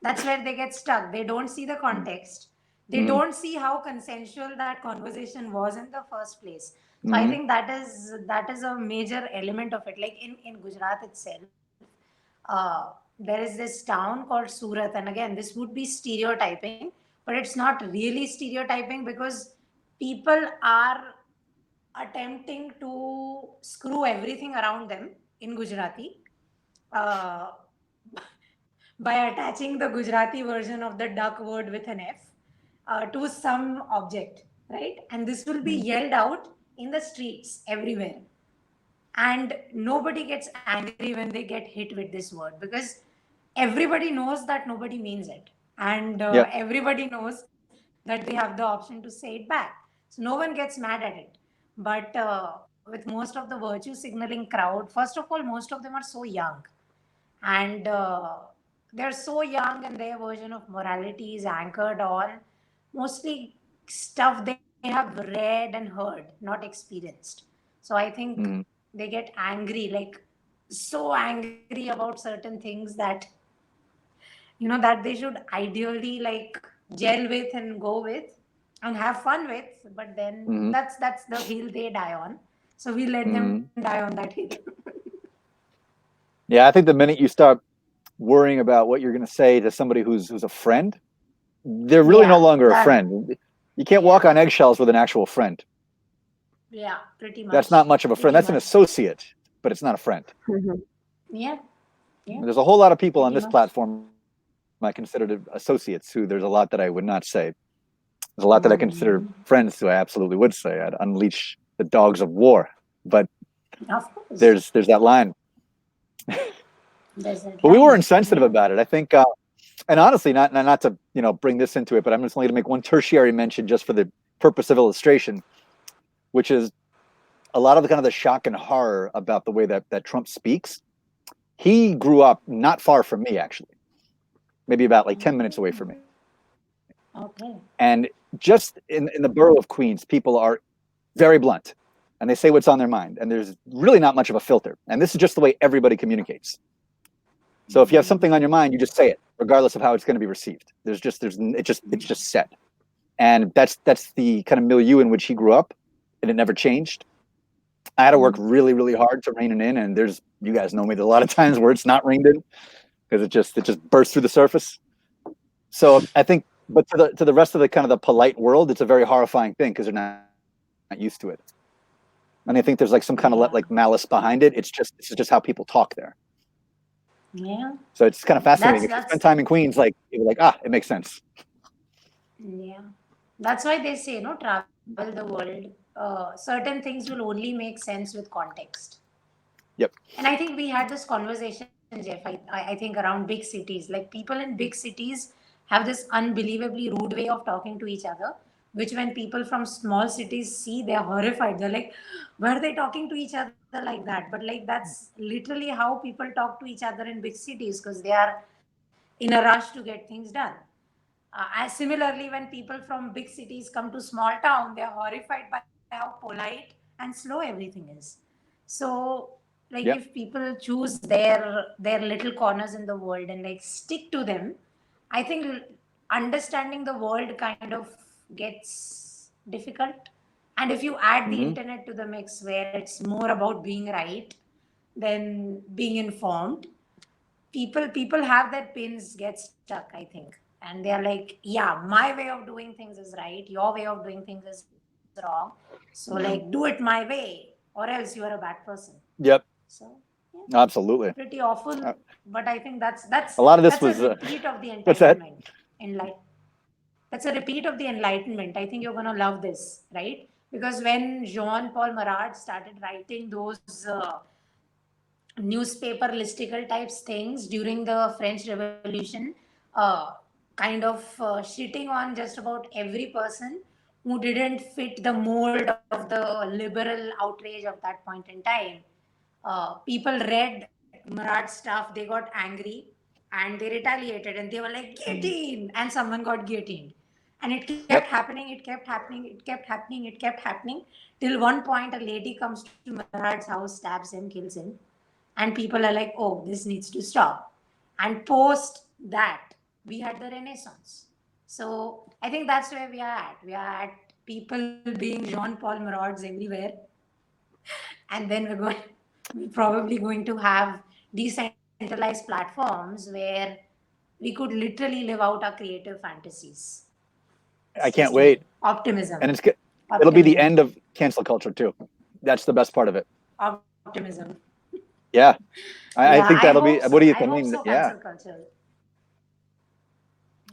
That's where they get stuck. They don't see the context. They don't see how consensual that conversation was in the first place. So I think that is a major element of it. Like in Gujarat itself, there is this town called Surat, and again, this would be stereotyping, but it's not really stereotyping because people are attempting to screw everything around them in Gujarati uh, by attaching the Gujarati version of the duck word with an F to some object, right? And this will be yelled out in the streets everywhere. And nobody gets angry when they get hit with this word because everybody knows that nobody means it. And everybody knows that they have the option to say it back. So no one gets mad at it. But with most of the virtue signaling crowd, first of all, most of them are so young. And they're so young, and their version of morality is anchored on mostly stuff they have read and heard, not experienced. So I think they get angry, like so angry about certain things that that they should ideally like gel with and go with and have fun with, but then that's the hill they die on. So we let them die on that hill. Yeah, I think the minute you start worrying about what you're going to say to somebody who's a friend, they're really no Yeah, longer a that- friend. You can't walk on eggshells with an actual friend. Yeah, pretty much. That's not much of a friend. Pretty That's an much. associate, but it's not a friend. Yeah. Yeah. There's a whole lot of people on Pretty this much. platform I consider to associates who there's a lot that I would not say. There's a lot that I consider friends who I absolutely would say. I'd unleash the dogs of war. But Of course. there's that line. There's that But we line. were insensitive Yeah. about it. I think, and honestly, not to bring this into it, but I'm just only to make one tertiary mention just for the purpose of illustration, which is a lot of the kind of the shock and horror about the way that Trump speaks. He grew up not far from me, actually, maybe about like 10 minutes away from me. Okay. And just in the borough of Queens, people are very blunt and they say what's on their mind. And there's really not much of a filter. And this is just the way everybody communicates. So if you have something on your mind, you just say it, regardless of how it's going to be received. It's just set. And that's the kind of milieu in which he grew up, and it never changed. I had to work really, really hard to rein it in. And you guys know me, there's a lot of times where it's not reined in because it just bursts through the surface. So I think, but to the rest of the kind of the polite world, it's a very horrifying thing because they're not used to it. And I think there's like some kind of like malice behind it. This is just how people talk there. Yeah. So it's kind of fascinating. If you That's- spend time in Queens, like you're like, it makes sense. Yeah. That's why they say, travel the world. Certain things will only make sense with context. Yep. And I think we had this conversation, Jeff, I think around big cities. Like people in big cities have this unbelievably rude way of talking to each other, which when people from small cities see, they're horrified. They're like, why are they talking to each other like that? But like, that's literally how people talk to each other in big cities because they are in a rush to get things done. As similarly, when people from big cities come to small town, they're horrified by how polite and slow everything is. So, like, if people choose their little corners in the world and like stick to them, I think understanding the world kind of gets difficult. And if you add the internet to the mix, where it's more about being right than being informed, people have their pins get stuck, I think. And they're like, yeah, my way of doing things is right. Your way of doing things is wrong. So like, do it my way or else you are a bad person. Yep. So yeah, Absolutely. pretty awful. But I think that's a lot of this that's was a repeat of the what's that? That's a repeat of the Enlightenment. I think you're going to love this, right? Because when Jean-Paul Marat started writing those newspaper listicle types things during the French Revolution, kind of shitting on just about every person who didn't fit the mold of the liberal outrage of that point in time. People read Marat's stuff, they got angry and they retaliated and they were like, guillotine! And someone got guillotined. And it kept happening, it kept happening, it kept happening, it kept happening. Till one point, a lady comes to Marat's house, stabs him, kills him. And people are like, oh, this needs to stop. And post that, we had the Renaissance. So I think that's where we are at. We are at people being Jean-Paul Marats everywhere. And then we're probably going to have decentralized platforms where we could literally live out our creative fantasies. I can't wait. Optimism. And it'll be the end of cancel culture too. That's the best part of it. Optimism. Yeah. I think that'll be, so. what do you I think? hope so, Yeah. cancel culture.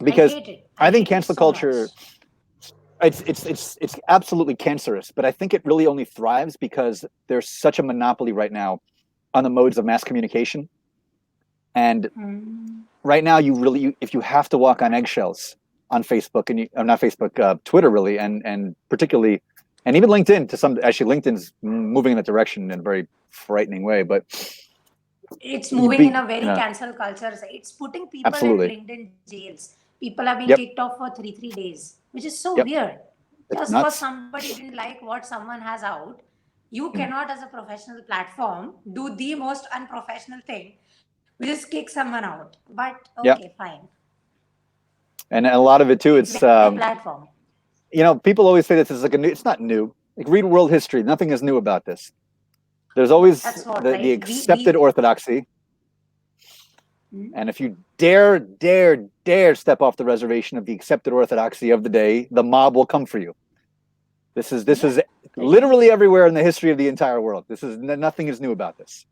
Because I hate it. I think hate it cancel so culture, much. it's absolutely cancerous, but I think it really only thrives because there's such a monopoly right now on the modes of mass communication. And right now, if you have to walk on eggshells on Facebook and not Facebook, Twitter really, and particularly, and even LinkedIn LinkedIn's moving in that direction in a very frightening way, but it's moving in a very cancel culture. It's putting people in LinkedIn jails. People are being kicked off for 3 days, which is so weird. Just because somebody didn't like what someone has out, you cannot, as a professional platform, do the most unprofessional thing, which is kick someone out. But okay, fine. And a lot of it too, it's platform. People always say this is like it's not new. Like read world history. Nothing is new about this. There's always That's what, the right? accepted orthodoxy. Hmm? And if you dare step off the reservation of the accepted orthodoxy of the day, the mob will come for you. This is literally everywhere in the history of the entire world. Nothing is new about this.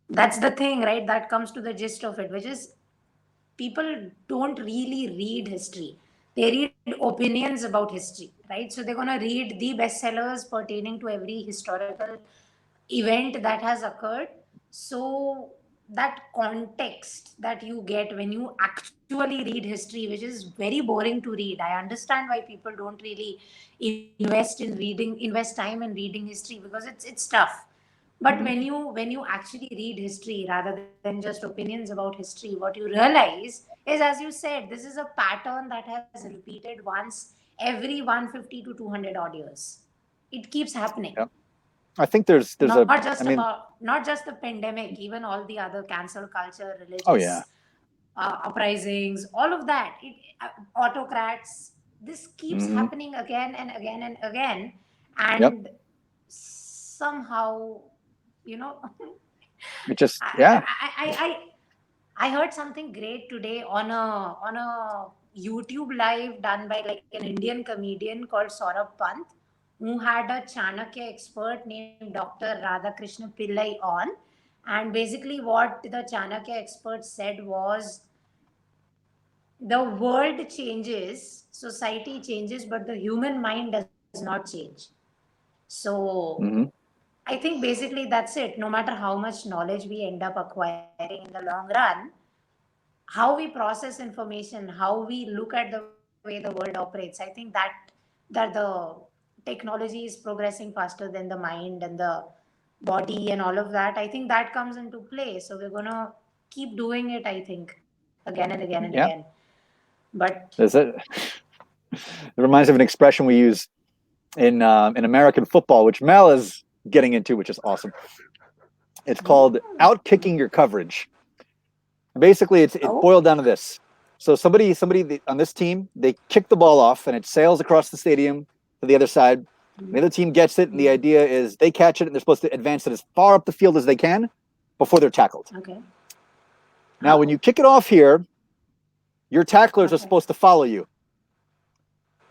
That's the thing, right? That comes to the gist of it, which is people don't really read history. They read opinions about history, right? So they're going to read the bestsellers pertaining to every historical event that has occurred. So that context that you get when you actually read history, which is very boring to read. I understand why people don't really invest time in reading history, because it's tough. But when you actually read history rather than just opinions about history, what you realize is, as you said, this is a pattern that has repeated once every 150 to 200 odd years. It keeps happening. Yep. I think there's not just the pandemic, even all the other cancel culture, religious uprisings, all of that, autocrats. This keeps happening again and again and again, and somehow, it just I heard something great today on a YouTube live done by like an Indian comedian called Saurabh Pant, who had a Chanakya expert named Dr. Radhakrishna Pillai on. And basically what the Chanakya expert said was, the world changes, society changes, but the human mind does not change. So I think basically that's it. No matter how much knowledge we end up acquiring in the long run, how we process information, how we look at the way the world operates, I think that the technology is progressing faster than the mind and the body and all of that. I think that comes into play. So we're gonna keep doing it, I think, again and again and again. But it reminds me of an expression we use in American football, which Mel is getting into, which is awesome. It's called outkicking your coverage. Basically, it's boiled down to this. So somebody on this team, they kick the ball off and it sails across the stadium to the other side. The other team gets it, and the idea is they catch it and they're supposed to advance it as far up the field as they can before they're tackled. Okay. Now, when you kick it off here, your tacklers are supposed to follow you.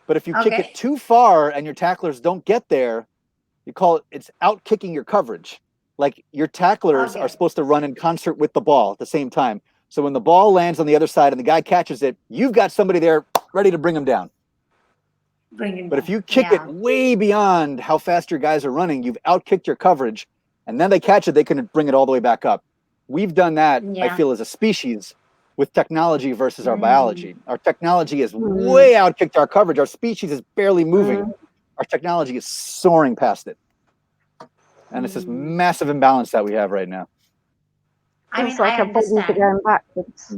But if you kick it too far and your tacklers don't get there, it's out kicking your coverage. Like your tacklers are supposed to run in concert with the ball at the same time. So when the ball lands on the other side and the guy catches it, you've got somebody there ready to bring him down. But if you kick it way beyond how fast your guys are running, you've outkicked your coverage, and then they catch it, they can bring it all the way back up. We've done that, I feel, as a species with technology versus our biology. Our technology has way outkicked our coverage. Our species is barely moving. Our technology is soaring past it. And it's this massive imbalance that we have right now. I mean, like I understand. going backwards.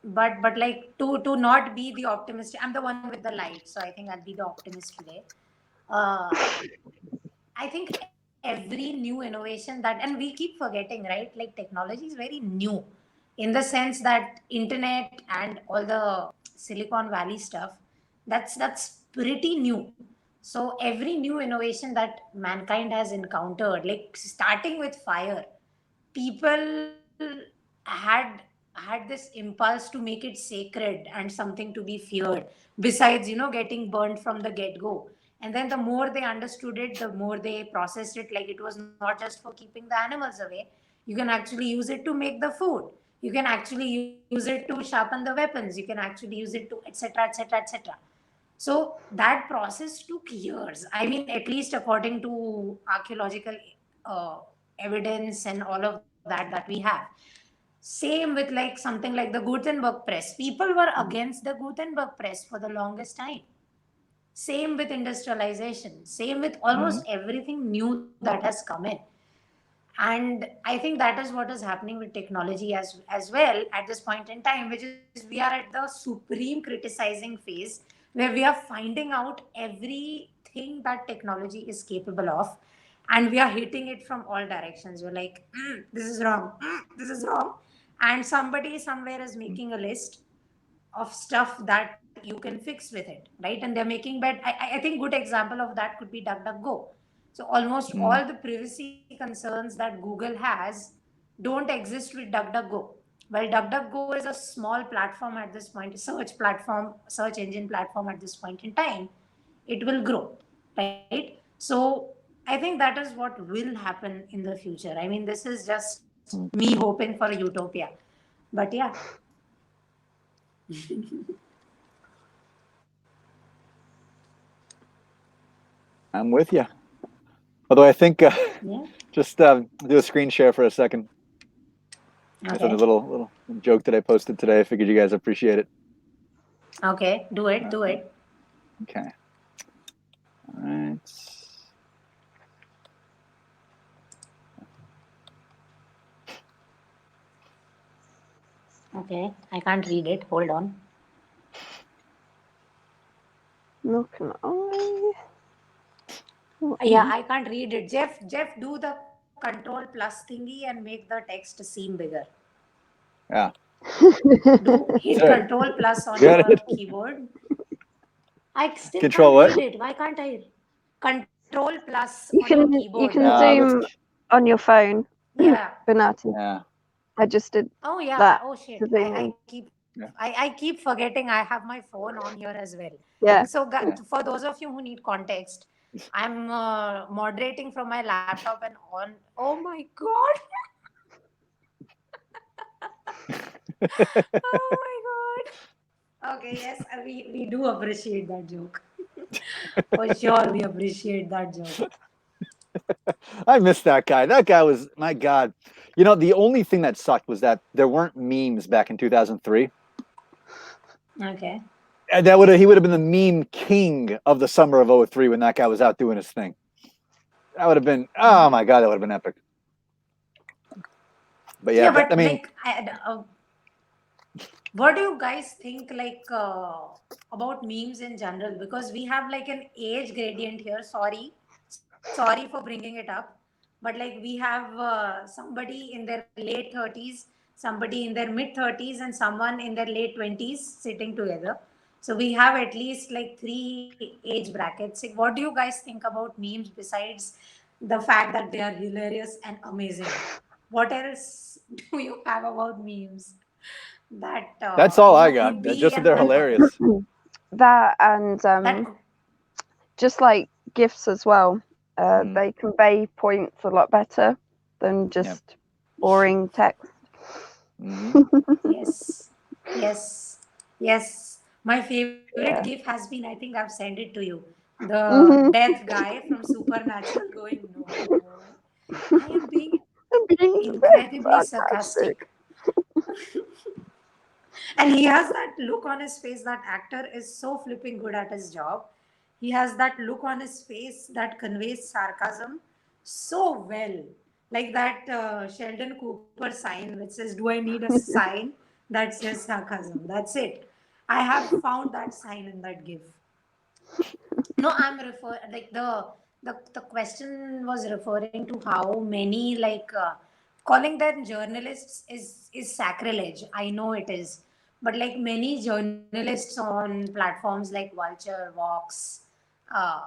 But like to not be the optimist, I'm the one with the light, so I think I'll be the optimist today. I think every new innovation and we keep forgetting, right? Like technology is very new in the sense that internet and all the Silicon Valley stuff, that's pretty new. So every new innovation that mankind has encountered, like starting with fire, people had this impulse to make it sacred and something to be feared, besides getting burned from the get-go. And then the more they understood it, the more they processed it, like it was not just for keeping the animals away. You can actually use it to make the food, you can actually use it to sharpen the weapons, you can actually use it to etc etc etc. So that process took years. I mean, at least according to archaeological evidence and all of that we have. Same with like something like the Gutenberg press. People were against the Gutenberg press for the longest time. Same with industrialization. Same with almost everything new that has come in. And I think that is what is happening with technology as well at this point in time, which is we are at the supreme criticizing phase where we are finding out everything that technology is capable of, and we are hitting it from all directions. We're like, this is wrong, this is wrong. And somebody somewhere is making a list of stuff that you can fix with it, right? And they're making bet. I think good example of that could be DuckDuckGo. So almost all the privacy concerns that Google has don't exist with DuckDuckGo. While DuckDuckGo is a small platform at this point, a search engine platform at this point in time, it will grow, right? So I think that is what will happen in the future. I mean, this is just me hoping for a utopia. But yeah. I'm with you. Although I think Yeah. just do a screen share for a second. That's a Okay. little joke that I posted today. I figured you guys appreciate it. Okay. Do it. Do it. Okay. All right. Okay. I can't read it. Hold on. Nor can I. Yeah, I can't read it. Jeff, do the control plus thingy and make the text seem bigger. Yeah. Hit Sorry. control plus on Got your it. keyboard. I still Control can't what? read it. Why can't I? Control plus You on your can keyboard. zoom on your phone, Yeah. Benati. Yeah. I just did. Oh yeah. That Oh shit. to zoom I in. keep Yeah. I keep forgetting I have my phone on here as well. Yeah. So Yeah. for those of you who need context, I'm moderating from my laptop and on. Oh my god. Oh my god. Okay, yes, we do appreciate that joke. For sure, we appreciate that joke. I missed that guy. That guy was, my God. You know, the only thing that sucked was that there weren't memes back in 2003. Okay. And he would have been the meme king of the summer of 03 when that guy was out doing his thing. That would have been, oh my God, that would have been epic. But yeah, But I mean, what do you guys think about memes in general? Because we have like an age gradient here. Sorry for bringing it up, but like we have somebody in their late 30s, somebody in their mid 30s, and someone in their late 20s sitting together. So we have at least like 3 age brackets. Like, what do you guys think about memes besides the fact that they are hilarious and amazing? What else do you have about memes that that's all I could got. be Just that an they're algorithm? hilarious. That and That just like GIFs as well. They convey points a lot better than just boring text. Yes. My favorite Yeah. GIF has been, I think I've sent it to you. The death guy from Supernatural going, no, I am being incredibly sarcastic. And he has that look on his face. That actor is so flipping good at his job. He has that look on his face that conveys sarcasm so well. Like that Sheldon Cooper sign which says, "Do I need a sign that says sarcasm?" That's it. I have found that sign in that GIF. No, I'm referring like the question was referring to how many calling them journalists is sacrilege. I know it is, but like many journalists on platforms like Vulture, Vox, uh,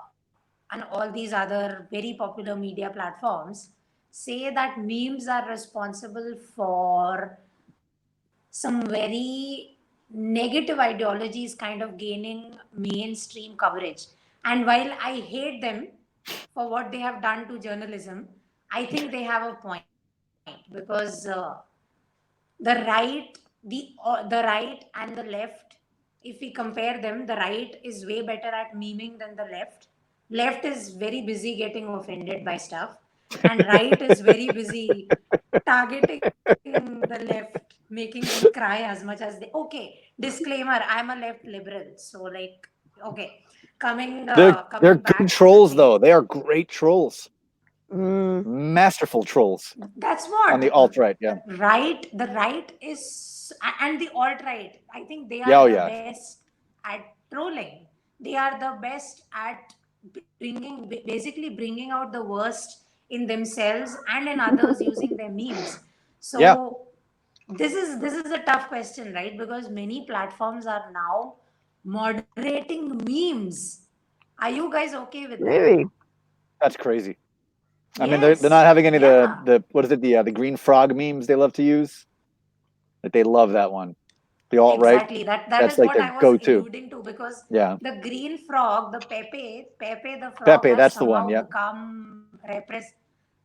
and all these other very popular media platforms say that memes are responsible for some very negative ideologies kind of gaining mainstream coverage. And while I hate them for what they have done to journalism, I think they have a point because the right, the right and the left, if we compare them, the right is way better at memeing than the left. Left is very busy getting offended by stuff, and right is very busy targeting the left, making them cry as much as they. Okay, disclaimer: I'm a left liberal, so like, okay, coming They're back good to the trolls, thing. though. They are great trolls. Mm. Masterful trolls. That's what On the alt-right, yeah. The right is, and the alt-right. I think they are Yeah, oh, the yeah. best at trolling. They are the best at basically bringing out the worst in themselves and in others using their memes. So Yeah. this is a tough question, right? Because many platforms are now moderating memes. Are you guys okay with that? Really? That's crazy. I mean, Yes. they're not having any of Yeah. the what is it, the green frog memes they love to use? Like they love that one. The alt-right, Exactly. That that's is like what their I was go-to. alluding to, because Yeah. the green frog, the Pepe the frog Pepe, has that's the one. somehow Yeah. become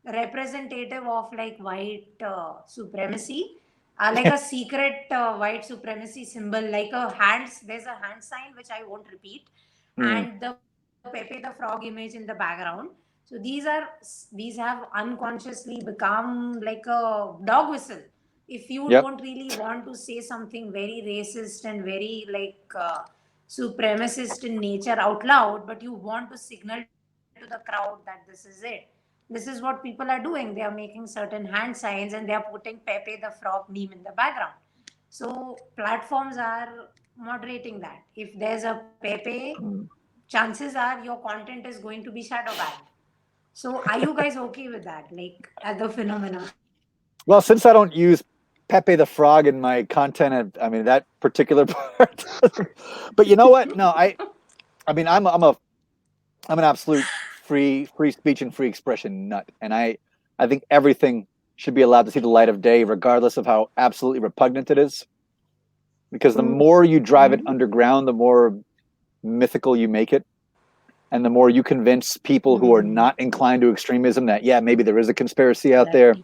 representative of like white supremacy, like a secret white supremacy symbol, like a hands. There's a hand sign which I won't repeat, Mhm. and the Pepe the frog image in the background. So these have unconsciously become like a dog whistle. If you Yep. don't really want to say something very racist and very like supremacist in nature out loud, but you want to signal to the crowd that this is it. This is what people are doing. They are making certain hand signs and they are putting Pepe the frog meme in the background. So platforms are moderating that. If there's a Pepe, Mm. chances are your content is going to be shadow banned. So are you guys okay with that? Like as the phenomena? Well, since I don't use Pepe the Frog in my content, I mean that particular part. But you know what? No, I mean I'm an absolute free speech and free expression nut, and I think everything should be allowed to see the light of day, regardless of how absolutely repugnant it is. Because the more you drive it underground, the more mythical you make it, and the more you convince people who are not inclined to extremism that yeah, maybe there is a conspiracy out there,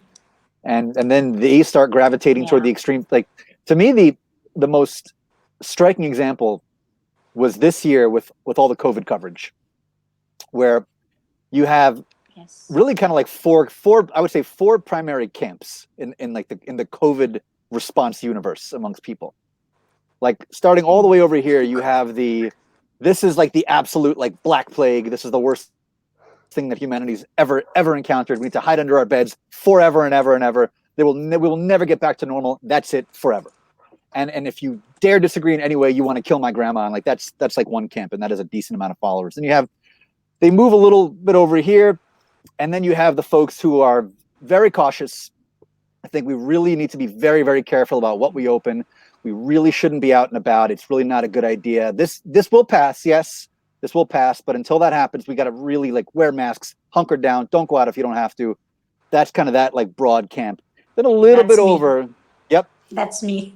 and then they start gravitating toward the extreme. Like to me, the most striking example was this year with all the COVID coverage, where you have really kind of like four I would say four primary camps in like in the COVID response universe amongst people. Like starting all the way over here, you have this is like the absolute like black plague. This is the worst thing that humanity's ever encountered. We need to hide under our beds forever and ever and ever. We will never get back to normal. That's it forever. And if you dare disagree in any way, you want to kill my grandma. And like that's like one camp, and that is a decent amount of followers. And they move a little bit over here, and then you have the folks who are very cautious. I think we really need to be very, very careful about what we open. We really shouldn't be out and about. It's really not a good idea. This will pass, yes. This will pass, but until that happens, we got to really like wear masks, hunker down, don't go out if you don't have to. That's kind of that like broad camp. Then a little bit over. Yep. That's me.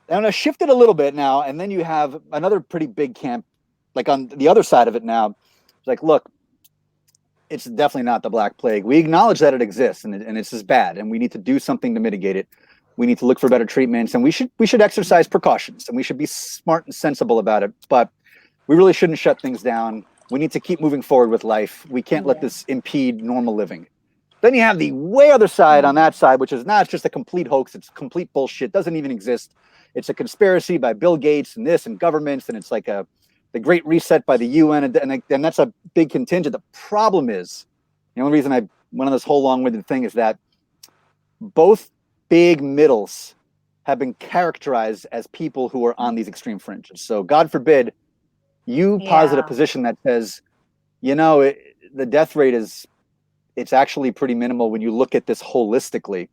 I'm gonna shift it a little bit now, and then you have another pretty big camp, like on the other side of it now. It's like, look, it's definitely not the Black Plague. We acknowledge that it exists and it's as bad, and we need to do something to mitigate it. We need to look for better treatments, and we should exercise precautions, and we should be smart and sensible about it. But we really shouldn't shut things down. We need to keep moving forward with life. We can't let this impede normal living. Then you have the way other side on that side, which is not just a complete hoax. It's complete bullshit. Doesn't even exist. It's a conspiracy by Bill Gates and this and governments, and it's like the Great Reset by the UN, and that's a big contingent. The problem is, the only reason I went on this whole long-winded thing is that both big middles have been characterized as people who are on these extreme fringes. So God forbid you posit a position that says, you know, the death rate it's actually pretty minimal when you look at this holistically.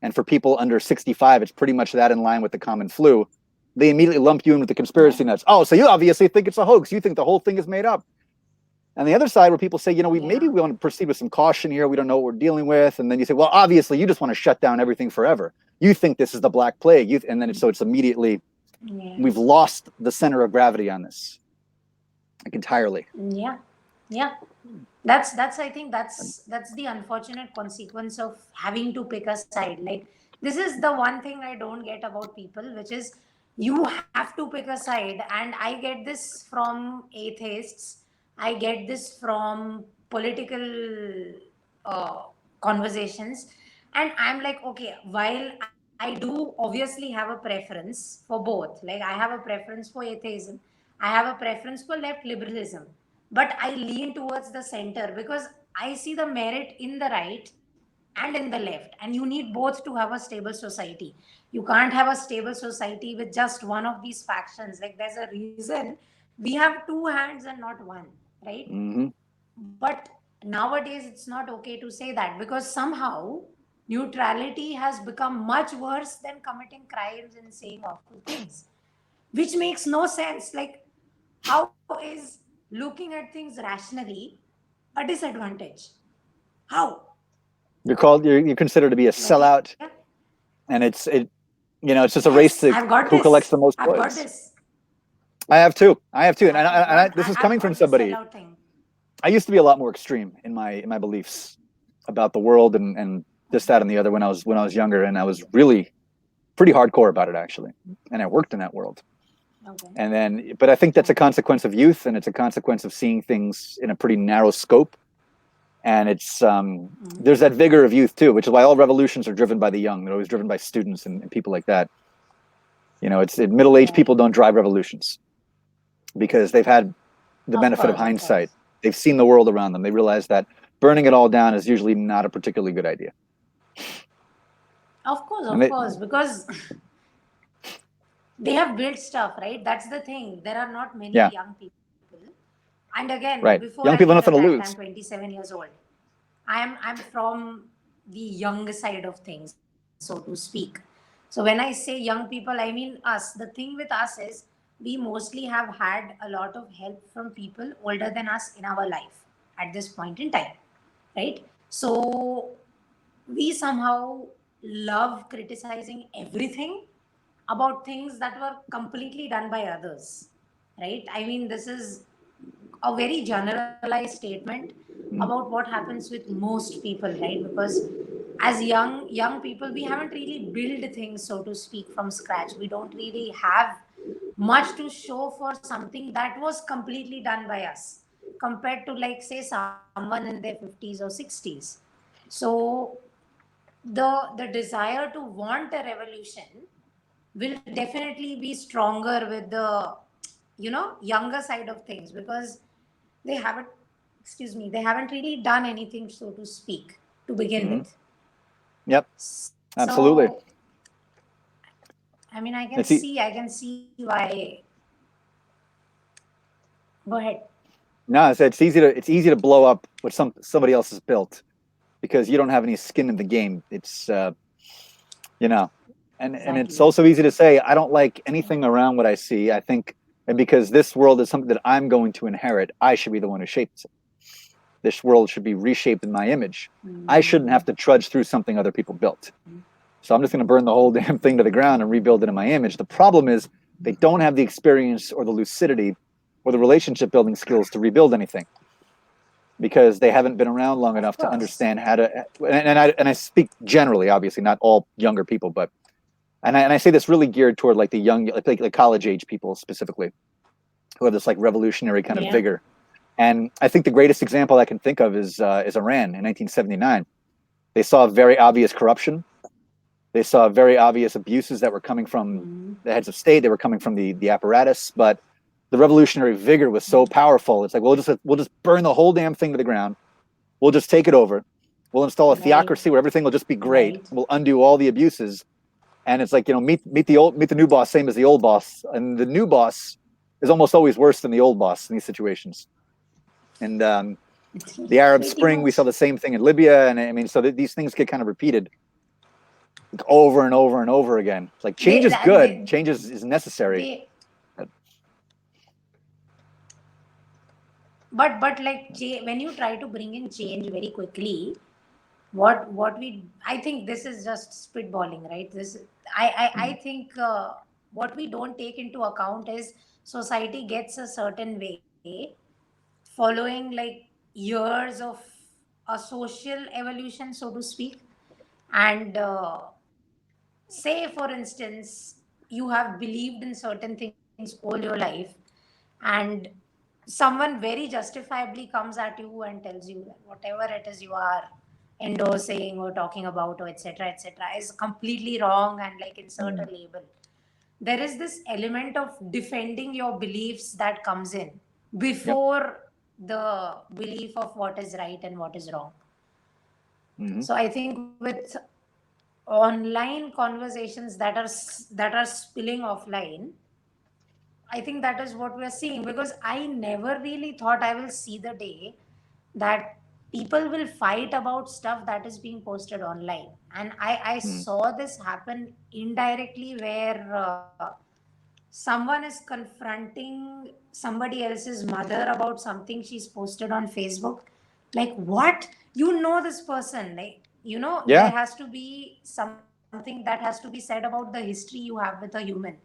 And for people under 65, it's pretty much that in line with the common flu. They immediately lump you in with the conspiracy nuts. Oh, so you obviously think it's a hoax. You think the whole thing is made up. And the other side where people say, you know, maybe we want to proceed with some caution here. We don't know what we're dealing with. And then you say, well, obviously you just want to shut down everything forever. You think this is the Black Plague. And then it's immediately, we've lost the center of gravity on this. Like entirely. Yeah. That's I think that's the unfortunate consequence of having to pick a side. Like this is the one thing I don't get about people, which is you have to pick a side. And I get this from atheists. I get this from political conversations. And I'm like, okay, while I do obviously have a preference for both, like I have a preference for atheism, I have a preference for left liberalism, but I lean towards the center because I see the merit in the right and in the left, and you need both to have a stable society. You can't have a stable society with just one of these factions. Like there's a reason we have two hands and not one, right? Mm-hmm. But nowadays it's not okay to say that, because somehow neutrality has become much worse than committing crimes and saying awful things, which makes no sense. Like, how is looking at things rationally a disadvantage? How? You're considered to be a sellout, Yeah. and it's just a race to I've got who collects this. the most I've got points. this. I have too. And, this is I've coming got from this somebody. sellout thing. I used to be a lot more extreme in my beliefs about the world and this, that, and the other when I was younger, and I was really pretty hardcore about it actually, and I worked in that world. Okay. And then, but I think that's a consequence of youth, and it's a consequence of seeing things in a pretty narrow scope. And it's there's that vigor of youth too, which is why all revolutions are driven by the young. They're always driven by students and people like that. It's middle-aged Yeah. people don't drive revolutions because they've had the Of benefit of course, of hindsight. course. They've seen the world around them. They realize that burning it all down is usually not a particularly good idea. Of course, And because they have built stuff, right? That's the thing. There are not many Yeah. young people. And again, Right. before Young I people have get nothing to attacked, lose. I'm 27 years old. I'm from the young side of things, so to speak. So when I say young people, I mean us. The thing with us is we mostly have had a lot of help from people older than us in our life at this point in time, right? So we somehow love criticizing everything about things that were completely done by others, right? I mean, this is a very generalized statement about what happens with most people, right? Because as young people, we haven't really built things, so to speak, from scratch. We don't really have much to show for something that was completely done by us compared to, like, say, someone in their 50s or 60s. So the desire to want a revolution will definitely be stronger with the younger side of things, because they haven't they haven't really done anything, so to speak, to begin Mhm. with. Yep. Absolutely. So I mean, I It's can see why. Go ahead. No, it's easy to blow up what somebody else has built because you don't have any skin in the game. It's and it's Exactly. also easy to say I don't like anything around what I see. I think, and because this world is something that I'm going to inherit, I should be the one who shapes it. This world should be reshaped in my image. I shouldn't have to trudge through something other people built. So I'm just going to burn the whole damn thing to the ground and rebuild it in my image. The problem is they don't have the experience or the lucidity or the relationship building skills to rebuild anything because they haven't been around long enough to course. understand how to. And I speak generally, obviously, not all younger people, but and I say this really geared toward like the young, like college age people specifically, who have this like revolutionary kind of vigor. And I think the greatest example I can think of is Iran in 1979. They saw very obvious corruption. They saw very obvious abuses that were coming from the heads of state. They were coming from the apparatus, but the revolutionary vigor was so powerful. It's like we'll just burn the whole damn thing to the ground. We'll just take it over. We'll install a theocracy where everything will just be great. Right. We'll undo all the abuses. And it's like, meet the new boss, same as the old boss. And the new boss is almost always worse than the old boss in these situations. And the Arab Spring, we saw the same thing in Libya. And I mean, so these things get kind of repeated over and over and over again. It's like change is good. Change is necessary. But like, when you try to bring in change very quickly, I think this is just spitballing, right? I think what we don't take into account is society gets a certain way following like years of a social evolution, so to speak. And say, for instance, you have believed in certain things all your life, and someone very justifiably comes at you and tells you that whatever it is you are endorsing or talking about, or etc., is completely wrong, and like insert a label. There is this element of defending your beliefs that comes in before the belief of what is right and what is wrong. So I think with online conversations that are spilling offline, I think that is what we are seeing, because I never really thought I will see the day that people will fight about stuff that is being posted online. And I saw this happen indirectly where someone is confronting somebody else's mother about something she's posted on Facebook. Like, what? You know this person. Like, Yeah. there has to be something that has to be said about the history you have with a human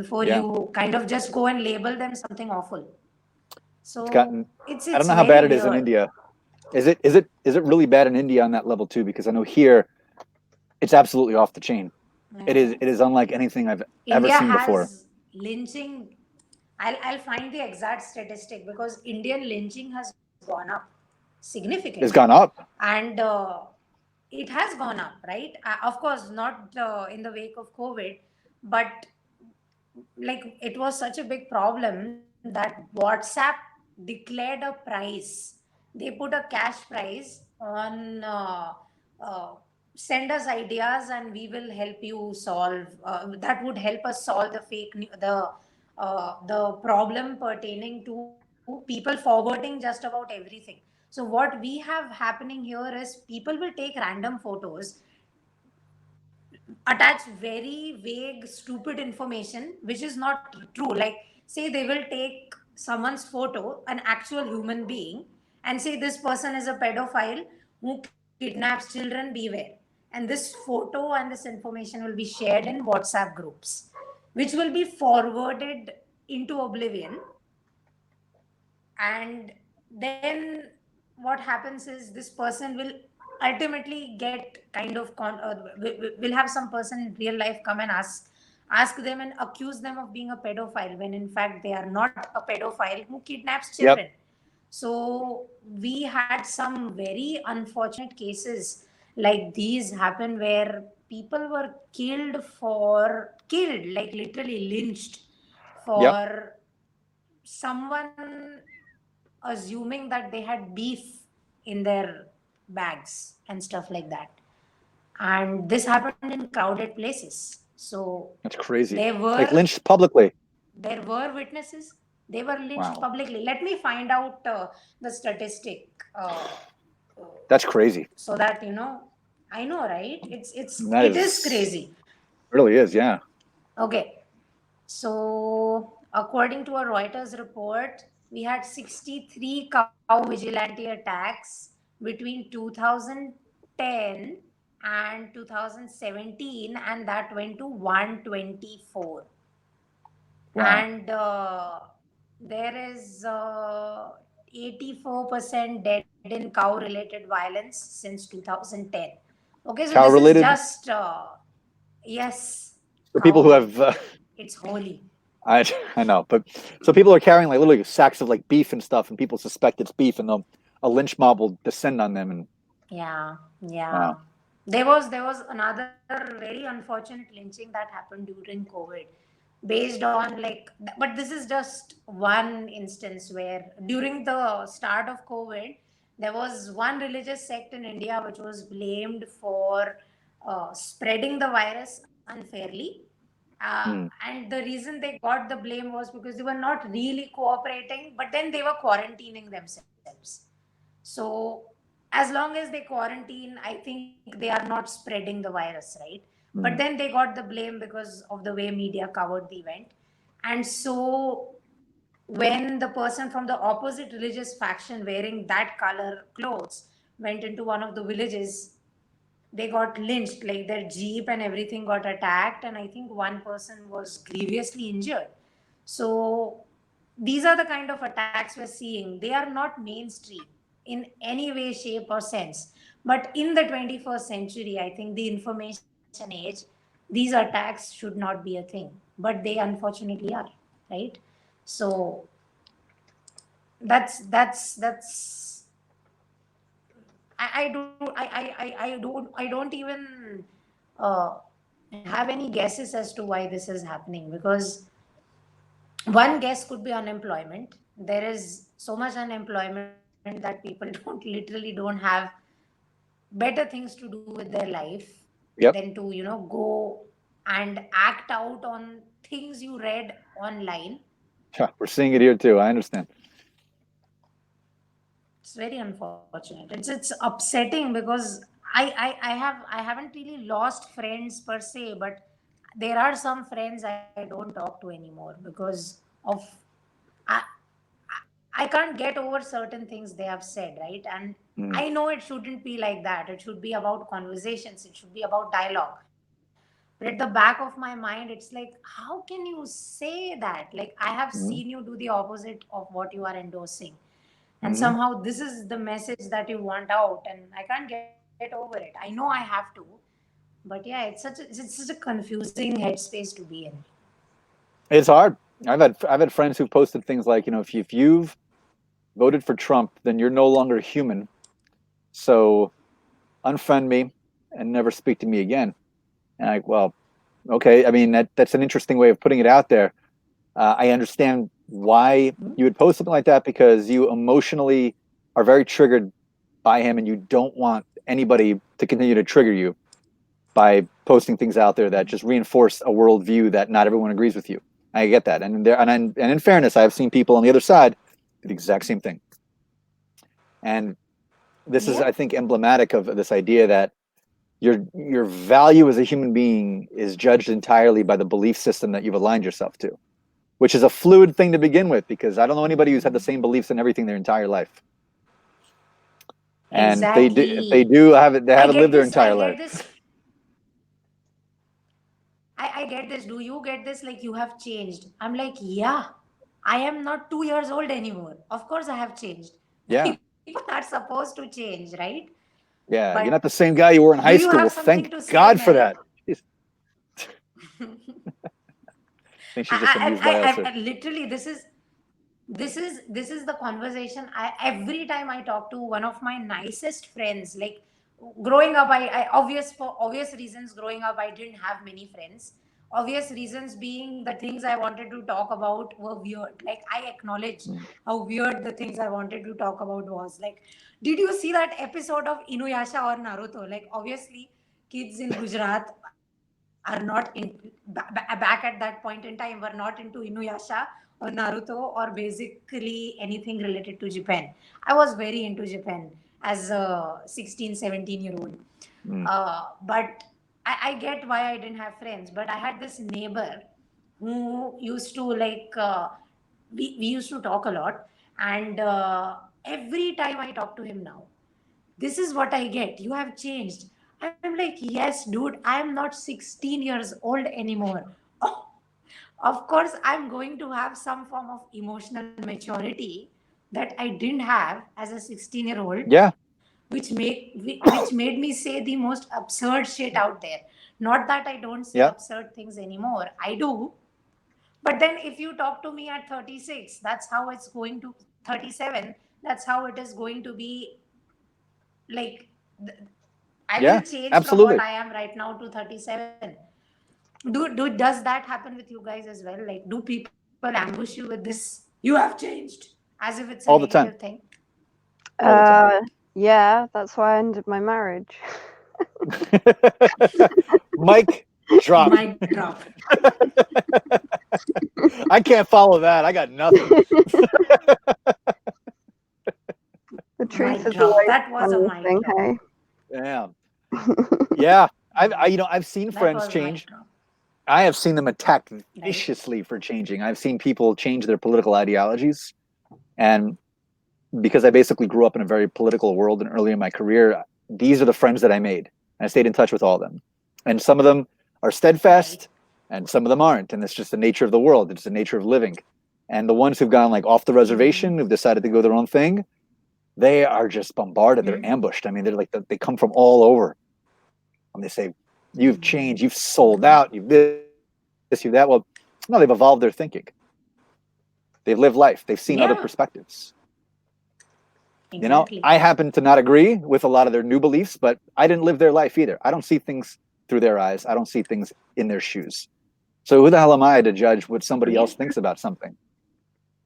before Yeah. you kind of just go and label them something awful. So it's I don't know how bad it very is in weird. India. Is it really bad in India on that level too? Because I know here it's absolutely off the chain. It is unlike anything I've ever India seen before. has lynching. I'll find the exact statistic because Indian lynching has gone up significantly. It's gone up. And it has gone up, right? Of course, not in the wake of COVID, but like it was such a big problem that WhatsApp declared a price. They put a cash price on send us ideas and we will help you solve. That would help us solve the problem pertaining to people forwarding just about everything. So what we have happening here is people will take random photos, attach very vague, stupid information, which is not true. Like, say they will take someone's photo, an actual human being, and say this person is a pedophile who kidnaps children, beware. And this photo and this information will be shared in WhatsApp groups, which will be forwarded into oblivion. And then what happens is this person will ultimately get kind of will have some person in real life come and ask them and accuse them of being a pedophile when in fact they are not a pedophile who kidnaps children. So we had some very unfortunate cases like these happen where people were killed, like literally lynched for someone assuming that they had beef in their bags and stuff like that. And this happened in crowded places. So That's crazy. There were like lynched publicly. There were witnesses. They were lynched Wow. publicly. Let me find out the statistic. That's crazy. So that I know, right? It is crazy. It really is, yeah. Okay. So, according to a Reuters report, we had 63 cow vigilante attacks between 2010 and 2017, and that went to 124. Wow. And there is 84% dead in cow-related violence since 2010. Okay, so Cow-related? this is just yes. For people who have it's holy. I know, but so people are carrying like literally sacks of like beef and stuff, and people suspect it's beef, and a lynch mob will descend on them. And yeah. Wow. There was another very unfortunate lynching that happened during COVID, based on but this is just one instance where during the start of COVID, there was one religious sect in India which was blamed for spreading the virus unfairly. And the reason they got the blame was because they were not really cooperating, but then they were quarantining themselves. So as long as they quarantine, I think they are not spreading the virus, right? But then they got the blame because of the way media covered the event. And so when the person from the opposite religious faction wearing that color clothes went into one of the villages, they got lynched, like their jeep and everything got attacked, and I think one person was grievously injured. So these are the kind of attacks we're seeing. They are not mainstream in any way, shape, or sense. But in the 21st century, I think the information age, these attacks should not be a thing. But they unfortunately are, right? So that's I don't even have any guesses as to why this is happening, because one guess could be unemployment. There is so much unemployment that people don't have better things to do with their life than to go and act out on things you read online. Yeah, we're seeing it here too. I understand. It's very unfortunate. It's upsetting because I haven't really lost friends per se, but there are some friends I don't talk to anymore because of I I can't get over certain things they have said, right? And Mm. I know it shouldn't be like that. It should be about conversations. It should be about dialogue. But at the back of my mind, it's like, how can you say that? Like, I have seen Mhm. you do the opposite of what you are endorsing. And Mhm. somehow this is the message that you want out. And I can't get over it. I know I have to. But yeah, it's such a confusing headspace to be in. It's hard. I've had friends who've posted things like, if you've voted for Trump, then you're no longer human. So unfriend me and never speak to me again. And well, okay. I mean, that's an interesting way of putting it out there. I understand why you would post something like that because you emotionally are very triggered by him and you don't want anybody to continue to trigger you by posting things out there that just reinforce a worldview that not everyone agrees with you. I get that. And in fairness, I've seen people on the other side do the exact same thing. And this is, Yeah. I think, emblematic of this idea that your value as a human being is judged entirely by the belief system that you've aligned yourself to, which is a fluid thing to begin with, because I don't know anybody who's had the same beliefs in everything their entire life. And if they do have it, they haven't lived their entire life. I get this. Do you get this? Like, you have changed. I'm like, yeah, I am not 2 years old anymore. Of course, I have changed. Yeah. People are supposed to change, right? Yeah. But You're not the same guy you were in do high you school. have something Thank to say, God for that. Mel? I think she's just amused by us. I literally, this is the conversation. Every time I talk to one of my nicest friends, like growing up, for obvious reasons, growing up, I didn't have many friends. Obvious reasons being the things I wanted to talk about were weird. Like, I acknowledge how weird the things I wanted to talk about was. Like, did you see that episode of Inuyasha or Naruto? Like, obviously, kids in Gujarat are not in back at that point in time were not into Inuyasha or Naruto or basically anything related to Japan. I was very into Japan as a 16, 17-year old. But I get why I didn't have friends. But I had this neighbor who used to we used to talk a lot. And every time I talk to him now, this is what I get. You have changed. I'm like, yes, dude, I'm not 16 years old anymore. Oh, of course, I'm going to have some form of emotional maturity that I didn't have as a 16-year-old. Yeah. Which made me say the most absurd shit out there. Not that I don't say absurd things anymore. I do. But then if you talk to me at 36, that's how it's going to 37. That's how it is going to be. Like, I will change from what I am right now to 37. Does that happen with you guys as well? Like, do people ambush you with this? You have changed, as if it's a all the negative time. thing. All the time. Yeah, that's why I ended my marriage. Mic drop. Mic drop. I can't follow that. I got nothing. The truth Mic is drop. always That was a one mic thing, drop. hey? Damn. Yeah. I've seen That friends was a mic change. drop. I have seen them attacked viciously for changing. I've seen people change their political ideologies. And because I basically grew up in a very political world and early in my career, these are the friends that I made. And I stayed in touch with all of them. And some of them are steadfast and some of them aren't. And it's just the nature of the world. It's the nature of living. And the ones who've gone like off the reservation, who've decided to go their own thing, they are just bombarded. They're ambushed. I mean, they're like, they come from all over. And they say, you've changed, you've sold out, you've this, you've that. Well, no, they've evolved their thinking. They've lived life. They've seen other perspectives. Exactly. I happen to not agree with a lot of their new beliefs, but I didn't live their life either. I don't see things through their eyes. I don't see things in their shoes. So who the hell am I to judge what somebody else thinks about something?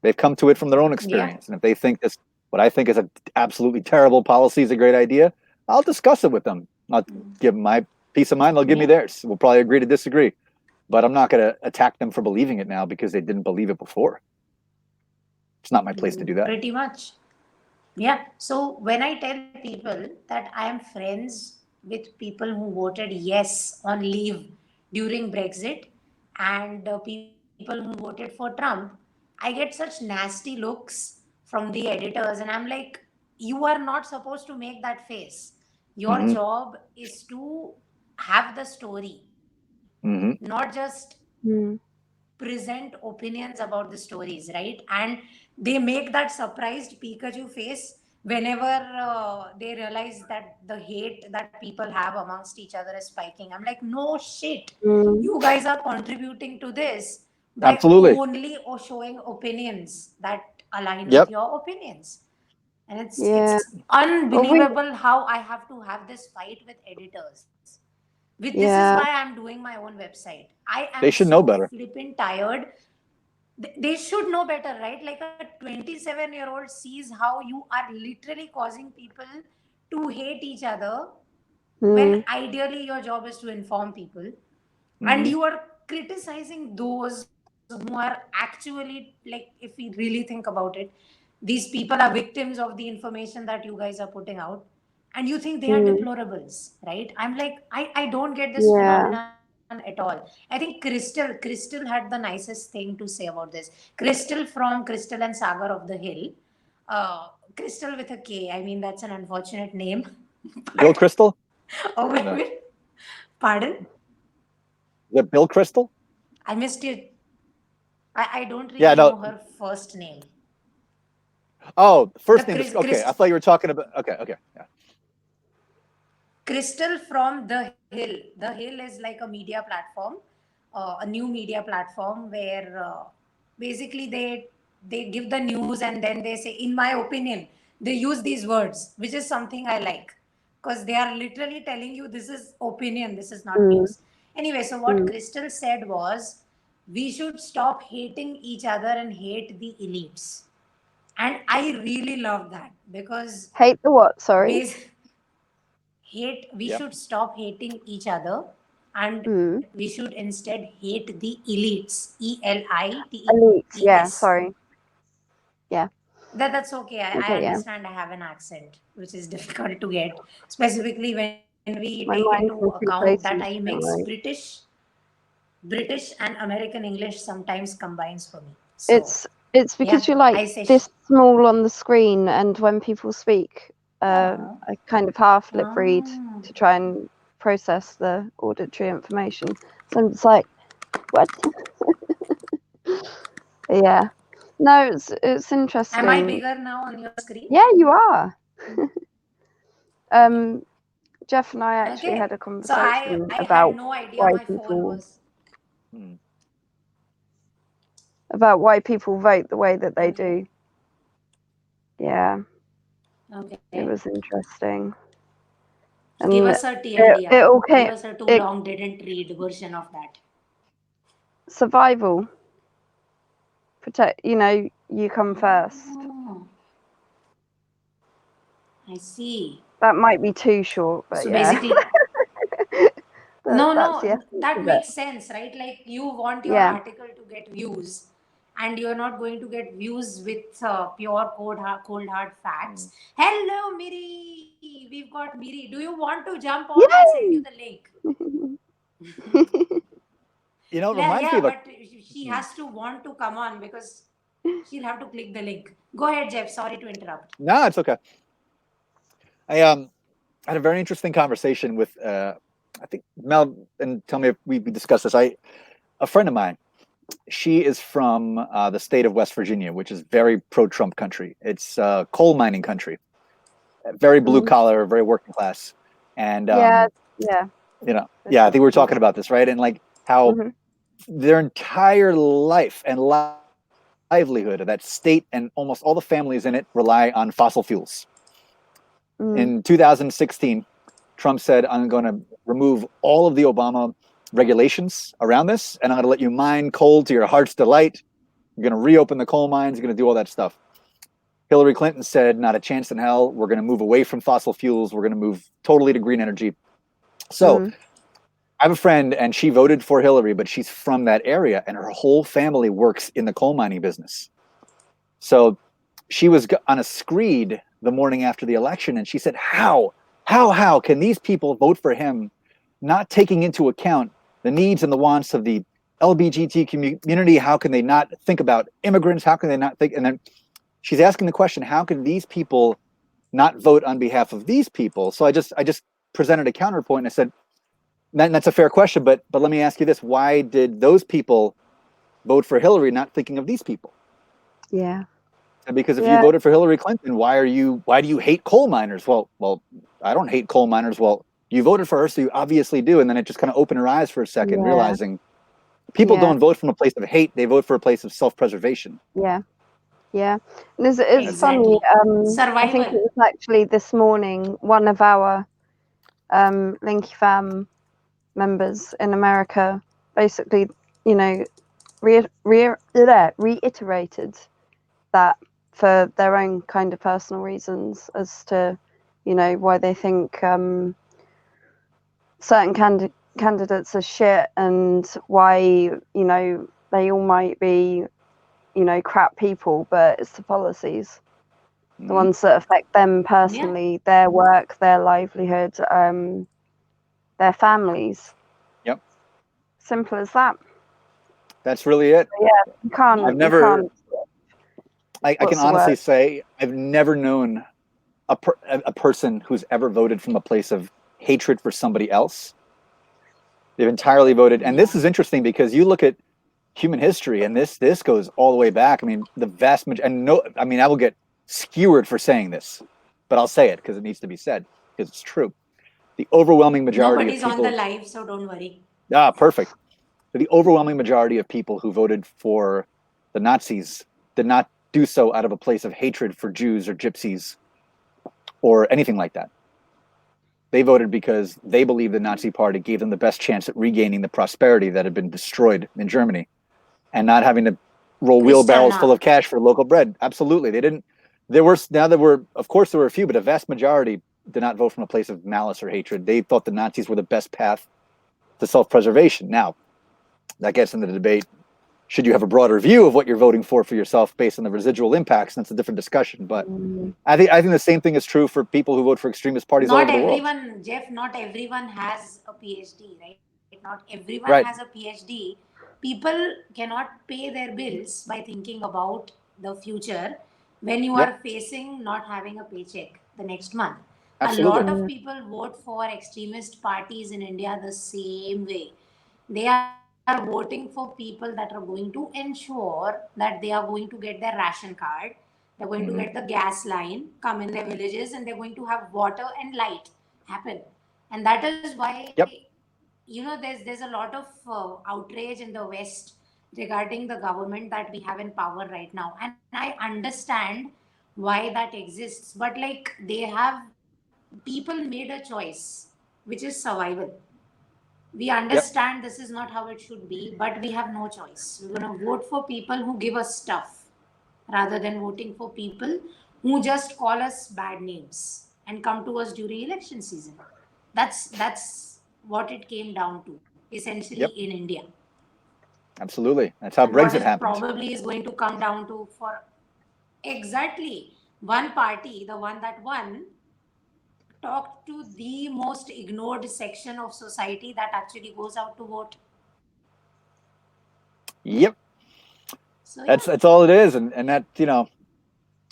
They've come to it from their own experience. And if they think this, what I think is an absolutely terrible policy is a great idea, I'll discuss it with them. I'll give them my peace of mind. They'll give me theirs. We'll probably agree to disagree. But I'm not going to attack them for believing it now because they didn't believe it before. It's not my place to do that. Pretty much. Yeah. So when I tell people that I am friends with people who voted yes on leave during Brexit and people who voted for Trump, I get such nasty looks from the editors, and I'm like, you are not supposed to make that face. Your Hmm. job is to have the story, Hmm. not just Mm. present opinions about the stories, right? And they make that surprised Pikachu face whenever they realize that the hate that people have amongst each other is spiking. I'm like, no shit. Mm. You guys are contributing to this by Absolutely. only showing opinions that align with Yep. your opinions. And Yeah. it's Well, we, unbelievable how I have to have this fight with editors. With this is why yeah. I'm doing my own website. I am They should know so better. flipping tired. They should know better, right? Like a 27-year-old sees how you are literally causing people to hate each other when Mm. ideally your job is to inform people, and Hmm. you are criticizing those who are actually, like, if we really think about it, these people are victims of the information that you guys are putting out, and you think they are Mm. deplorables, right? I'm like, I don't get this Yeah. phenomenon at all. I think Crystal had the nicest thing to say about this. Crystal from Crystal and Sagar of the Hill, Crystal with a K, I mean, that's an unfortunate name. Bill But Crystal? oh wait, No. wait. Pardon? Is it Bill Crystal? I missed it. I don't Yeah, really no. know her first name. Oh, The first name is okay. I thought you were talking about okay. Yeah. Crystal from The Hill. The Hill is like a media platform, a new media platform where basically they give the news and then they say, in my opinion, they use these words, which is something I like, because they are literally telling you this is opinion, this is not Mm. news. Anyway, so what Mm. Crystal said was, we should stop hating each other and hate the elites. And I really love that because Hate the what? Sorry. base hate we Yeah. should stop hating each other, and Mm. we should instead hate the elites, Elites. Yeah. elites. Sorry. Yeah. That's okay. I Okay. Yeah. understand I have an accent which is difficult to get, specifically when we take My into mind's in two account that I places. mix Don't worry. British and American English sometimes combines for me. So It's yeah, because you're I like say this small on the screen, and when people speak, oh, I kind of half lip read oh. to try and process the auditory information. So I'm just like, what? Yeah. No, it's Am I interesting. bigger now on your screen? Yeah, you are. Jeff and I actually had a Okay. So I conversation I had about no idea why my phone people was Hmm. vote the way that they okay. do. Yeah, Okay. it was interesting. So give And us a TLDR. it all Give came, us a too it long didn't read version of that. survival, protect, you come first. Oh, I see. That might be too short, but So yeah. basically, no, That's the no, essence that of it. makes sense, right? Like you want your Yeah. article to get views, and you're not going to get views with pure cold hard facts. Hello, Miri. We've got Miri. Do you want to jump on? I'll send you the link. You know, it Yeah, reminds me yeah, of a. but she has to want to come on because she'll have to click the link. Go ahead, Jeff. Sorry to interrupt. No, it's okay. I had a very interesting conversation with I think Mel, and tell me if we discussed this. A friend of mine, she is from the state of West Virginia, which is very pro-Trump country. It's coal mining country, very blue collar, very working class, and Yeah. I think we were talking about this, right? And like how Mhm. their entire life and livelihood of that state and almost all the families in it rely on fossil fuels. Mm. In 2016, Trump said, I'm going to remove all of the Obama regulations around this, and I'm going to let you mine coal to your heart's delight. You're going to reopen the coal mines. You're going to do all that stuff. Hillary Clinton said, not a chance in hell. We're going to move away from fossil fuels. We're going to move totally to green energy. So I have a friend, and she voted for Hillary, but she's from that area, and her whole family works in the coal mining business. So she was on a screed the morning after the election, and she said, how can these people vote for him, not taking into account the needs and the wants of the LGBT community? How can they not think about immigrants? How can they not think? And then she's asking the question, how can these people not vote on behalf of these people? So I just presented a counterpoint, and I said, that's a fair question, but let me ask you this: why did those people vote for Hillary, not thinking of these people? Yeah. Because if you voted for Hillary Clinton, why do you hate coal miners? Well, I don't hate coal miners. Well, you voted for her, so you obviously do. And then it just kind of opened her eyes for a second, realizing people don't vote from a place of hate; they vote for a place of self-preservation. Yeah. And it's funny. I think it was actually this morning, one of our Linky Fam members in America basically, reiterated that for their own kind of personal reasons as to, why they think certain candidates are shit, and why, they all might be, crap people, but it's the policies, the ones that affect them personally, their work, their livelihood, their families. Yep. Simple as that. That's really it. So, yeah, you can't. I can honestly say I've never known a person who's ever voted from a place of hatred for somebody else. They've entirely voted, and this is interesting because you look at human history, and this goes all the way back. I mean, the vast majority. I will get skewered for saying this, but I'll say it because it needs to be said because it's true. The overwhelming majority Nobody's of people on the live, so don't worry. Perfect. The overwhelming majority of people who voted for the Nazis did not do so out of a place of hatred for Jews or gypsies or anything like that. They voted because they believed the Nazi Party gave them the best chance at regaining the prosperity that had been destroyed in Germany and not having to roll wheelbarrows full of cash for local bread. Absolutely. They didn't. Of course, there were a few, but a vast majority did not vote from a place of malice or hatred. They thought the Nazis were the best path to self-preservation. Now, that gets into the debate. Should you have a broader view of what you're voting for yourself based on the residual impacts? That's a different discussion. But I think the same thing is true for people who vote for extremist parties all over the world. Jeff, not everyone has a PhD, right? Not everyone has a PhD. People cannot pay their bills by thinking about the future when you are facing not having a paycheck the next month. Absolutely. A lot of people vote for extremist parties in India the same way. They are voting for people that are going to ensure that they are going to get their ration card, they're going to get the gas line, come in their villages, and they're going to have water and light happen. And that is why, there's a lot of outrage in the West regarding the government that we have in power right now. And I understand why that exists. But people made a choice, which is survival. We understand this is not how it should be, but we have no choice. We're going to vote for people who give us stuff rather than voting for people who just call us bad names and come to us during election season. That's what it came down to, essentially, in India. Absolutely. That's how Brexit happened. Probably is going to come down to for exactly one party, the one that won, talked to the most ignored section of society that actually goes out to vote. Yep. So, that's all it is. And that,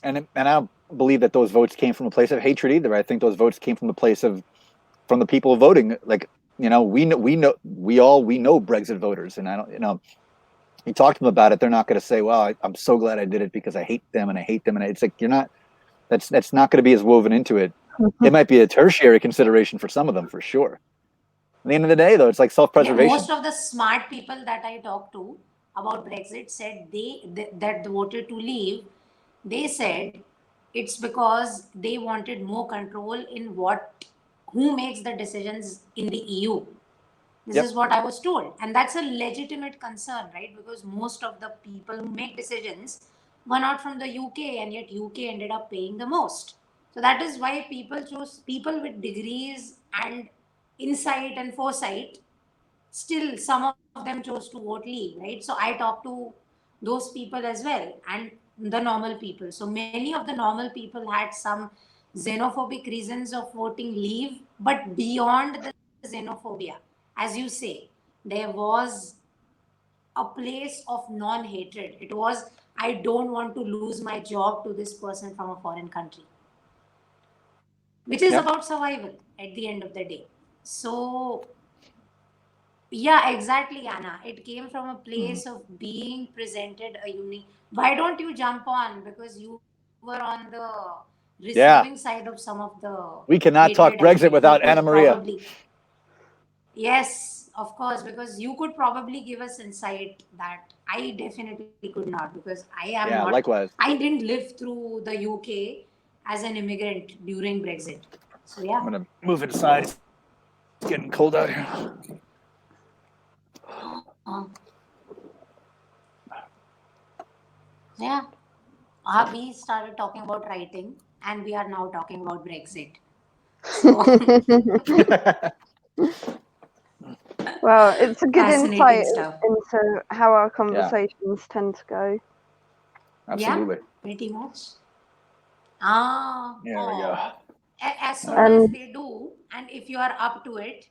and I don't believe that those votes came from a place of hatred either. I think those votes came from the place from the people voting. Like, we know Brexit voters, and I don't, you talk to them about it, they're not going to say, well, I'm so glad I did it because I hate them and I hate them. And it's like, that's not going to be as woven into it. It might be a tertiary consideration for some of them, for sure. At the end of the day, though, it's like self-preservation. Most of the smart people that I talked to about Brexit said that voted to leave. They said it's because they wanted more control in who makes the decisions in the EU. This is what I was told. And that's a legitimate concern, right? Because most of the people who make decisions were not from the UK, and yet UK ended up paying the most. So that is why people with degrees and insight and foresight. Still, some of them chose to vote leave, right? So I talked to those people as well. And the normal people. So many of the normal people had some xenophobic reasons of voting leave, but beyond the xenophobia, as you say, there was a place of non-hatred. It was, I don't want to lose my job to this person from a foreign country, which is Yep. about survival at the end of the day. So yeah, exactly, Anna. It came from a place of being presented a unique. Why don't you jump on? Because you were on the Yeah. receiving side of some of the We cannot talk hatred, I Brexit think without you could Anna Maria. probably. Yes, of course, because you could probably give us insight that I definitely could not, because I am Yeah, not. likewise. I didn't live through the UK as an immigrant during Brexit. So I'm yeah. gonna move it aside. It's getting cold out here. Yeah. We started talking about writing and we are now talking about Brexit. So Well, it's a good fascinating insight stuff. into how our conversations tend to go. Absolutely. Yeah, pretty much. Ah, There we go. as soon And- as they do, and if you are up to it,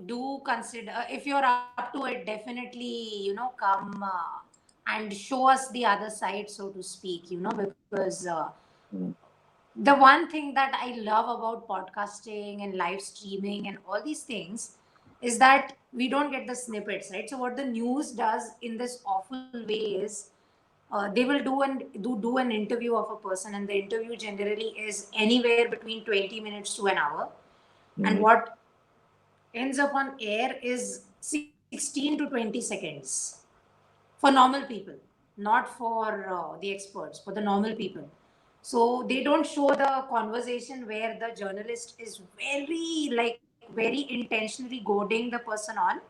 do consider, if you're up to it, definitely, come and show us the other side, so to speak, because the one thing that I love about podcasting and live streaming and all these things is that we don't get the snippets, right? So what the news does in this awful way is they will do an interview of a person, and the interview generally is anywhere between 20 minutes to an hour, and what ends up on air is 16 to 20 seconds for normal people, not for the experts, for the normal people. So they don't show the conversation where the journalist is very intentionally goading the person on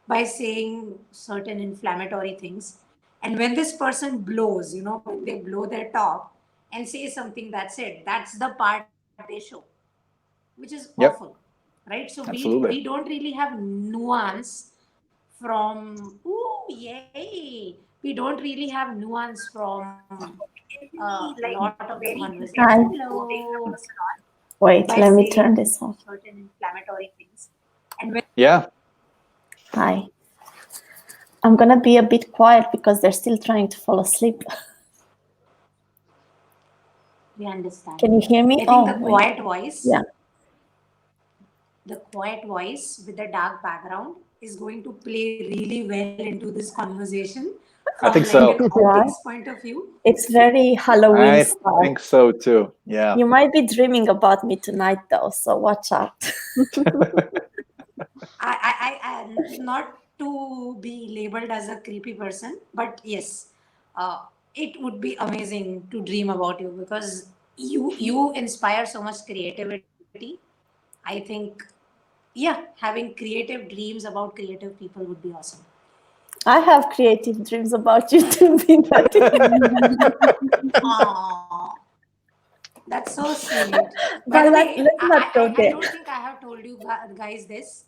by saying certain inflammatory things. And when this person blows, when they blow their top and say something, that's it. That's the part they show, which is Yep. awful, right? So Absolutely. we don't really have nuance from, ooh, yay. We don't really have nuance from a lot of the conversation. Hi. Hello. Wait, By let me saying turn this off. certain inflammatory things. And when Yeah. Hi. I'm gonna be a bit quiet because they're still trying to fall asleep. we understand. Can you hear me? I think the wait. quiet voice, Yeah. the quiet voice with the dark background is going to play really well into this conversation I from think so. an Yeah. optics point of view. It's very Halloween I style. think so too. Yeah. You might be dreaming about me tonight though, so watch out. I not to be labeled as a creepy person, but yes, it would be amazing to dream about you, because you inspire so much creativity. I think, yeah, having creative dreams about creative people would be awesome. I have creative dreams about you too, Vinay. Aww. That's so sweet. By But the let's way, not go I there. don't think I have told you guys this.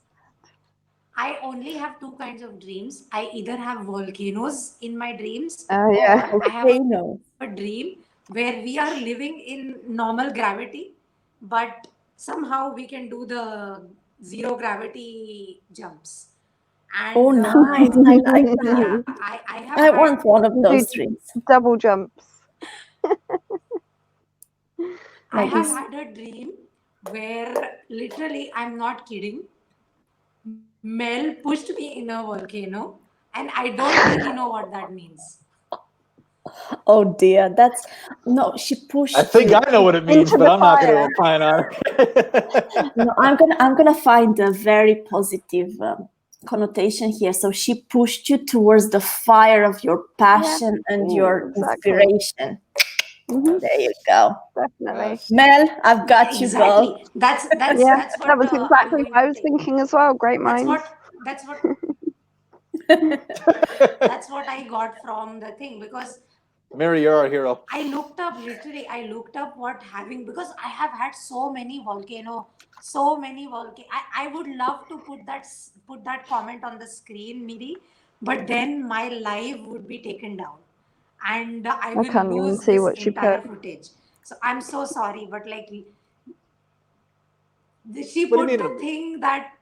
I only have two kinds of dreams. I either have volcanoes in my dreams, yeah. or I have Volcano. a dream where we are living in normal gravity, but somehow we can do the zero gravity jumps. And Oh, nice. I like that. yeah, I have I had, want one of those Dude. dreams. Double jumps. I Like have this. had a dream where literally, I'm not kidding, Mel pushed me in a volcano, and I don't really know what that means. Oh dear, that's no. She pushed. I think you. I know what it means, Into but the I'm not going fire. to opine on it. No, I'm gonna find a very positive connotation here. So she pushed you towards the fire of your passion and your exactly. inspiration. Mhm, There you go, definitely. Yes. Mel. I've got you, girl. Exactly. That's Yeah, that's what that was I'm exactly going what I to was take. thinking as well. Great That's minds. that's what I got from the thing, because Mary, you're our hero. I looked up what having, because I have had so many volcano. I would love to put that comment on the screen, Miri, but then my live would be taken down. and I I will can't even lose see this what she entire put. footage. So I'm so sorry, but like she What do put you the mean? thing that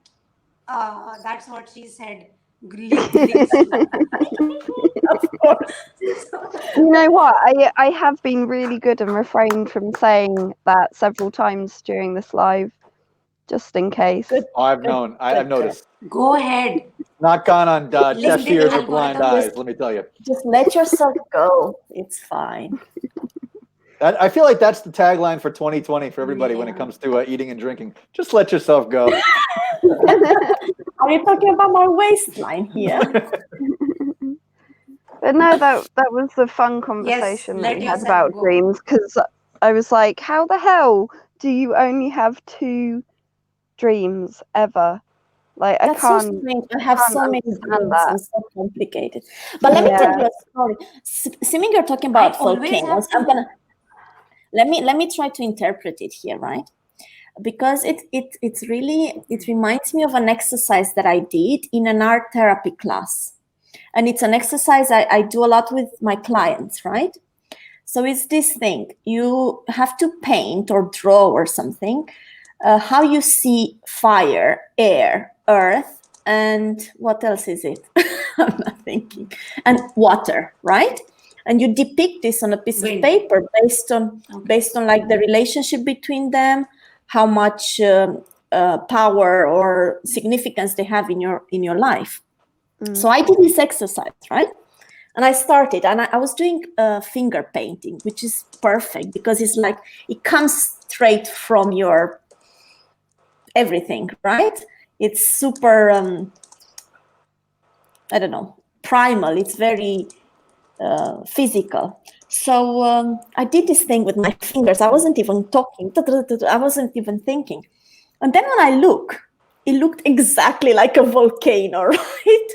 that's what she said. Links to. Of course. You know what? I have been really good and refrained from saying that several times during this live, just in case. Good. Oh, I've known. I've noticed. Go ahead. Not gone on deaf LinkedIn ears or blind algorithm. eyes. Let me tell you. Just let yourself go. It's fine. I feel like that's the tagline for 2020 for everybody when it Yeah. comes to eating and drinking. Just let yourself go. Are you talking about my waistline here? But no, that was a fun conversation that let we had yourself about go. dreams, because I was like, how the hell do you only have 2 dreams ever? Like, I That's so can't. strange. I have can't so many understand dreams that. and so complicated. But let me tell you a story. Assuming you're talking about always have volcanoes, I'm gonna let me try to interpret it here, right? Because it's really, it reminds me of an exercise that I did in an art therapy class. And it's an exercise I do a lot with my clients, right? So it's this thing, you have to paint or draw or something, how you see fire, air, earth, and what else is it? I'm not thinking. And water, right? And you depict this on a piece Wind. of paper based on like the relationship between them, how much power or significance they have in your life. So I did this exercise, right? And I started, and I was doing finger painting, which is perfect because it's like it comes straight from your everything, right? It's super, I don't know, primal. It's very physical. So I did this thing with my fingers. I wasn't even talking. I wasn't even thinking. And then when I look, it looked exactly like a volcano, right?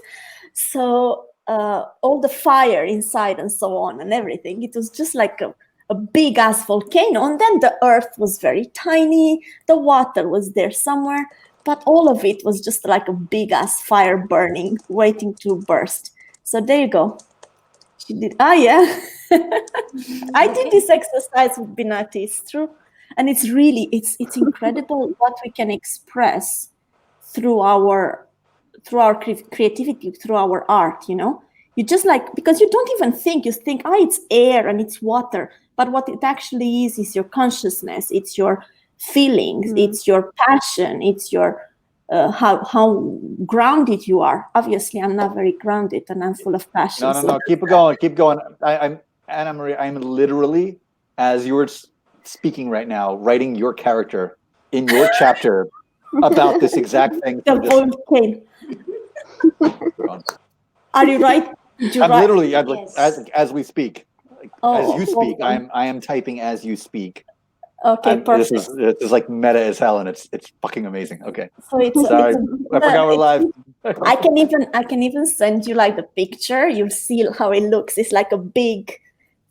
So all the fire inside and so on and everything, it was just like a big ass volcano. And then the earth was very tiny, the water was there somewhere, but all of it was just like a big ass fire burning, waiting to burst. So there you go. She did. Ah, yeah. I did this exercise with Binati. It's true. And it's really, it's incredible what we can express through our creativity, through our art, you know? You just like, because you don't even think, you think, it's air and it's water. But what it actually is your consciousness, it's your feelings, it's your passion, it's your, how grounded you are. Obviously, I'm not very grounded and I'm full of passion. No. Keep it going. Keep going. I'm Anna Marie. I'm literally, as you were speaking right now, writing your character in your chapter about this exact thing. The volcano. Are you right? I'm literally Yes. as we speak. As you speak, I am typing as you speak. Okay, perfect. This is like meta as hell, and it's fucking amazing. Okay. So it's Sorry, I forgot we're live. I can even send you like the picture. You'll see how it looks. It's like a big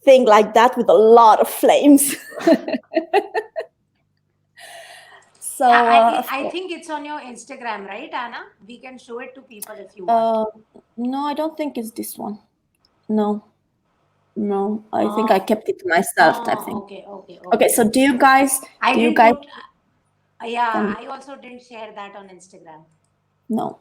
thing like that with a lot of flames. So I think it's on your Instagram, right, Anna? We can show it to people if you want. No, I don't think it's this one. No, I think I kept it to myself. I think. Okay. So do you guys? Yeah, I also didn't share that on Instagram. No,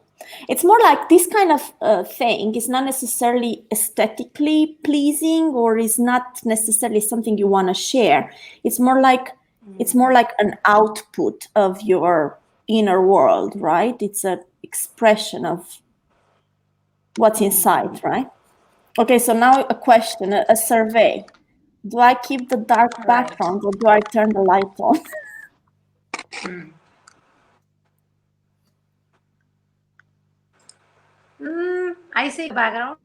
it's more like this kind of thing is not necessarily aesthetically pleasing, or is not necessarily something you want to share. It's more like an output of your inner world, right? It's an expression of what's inside, right? Okay, so now a question, a survey. Do I keep the dark background or do I turn the light on? I say background.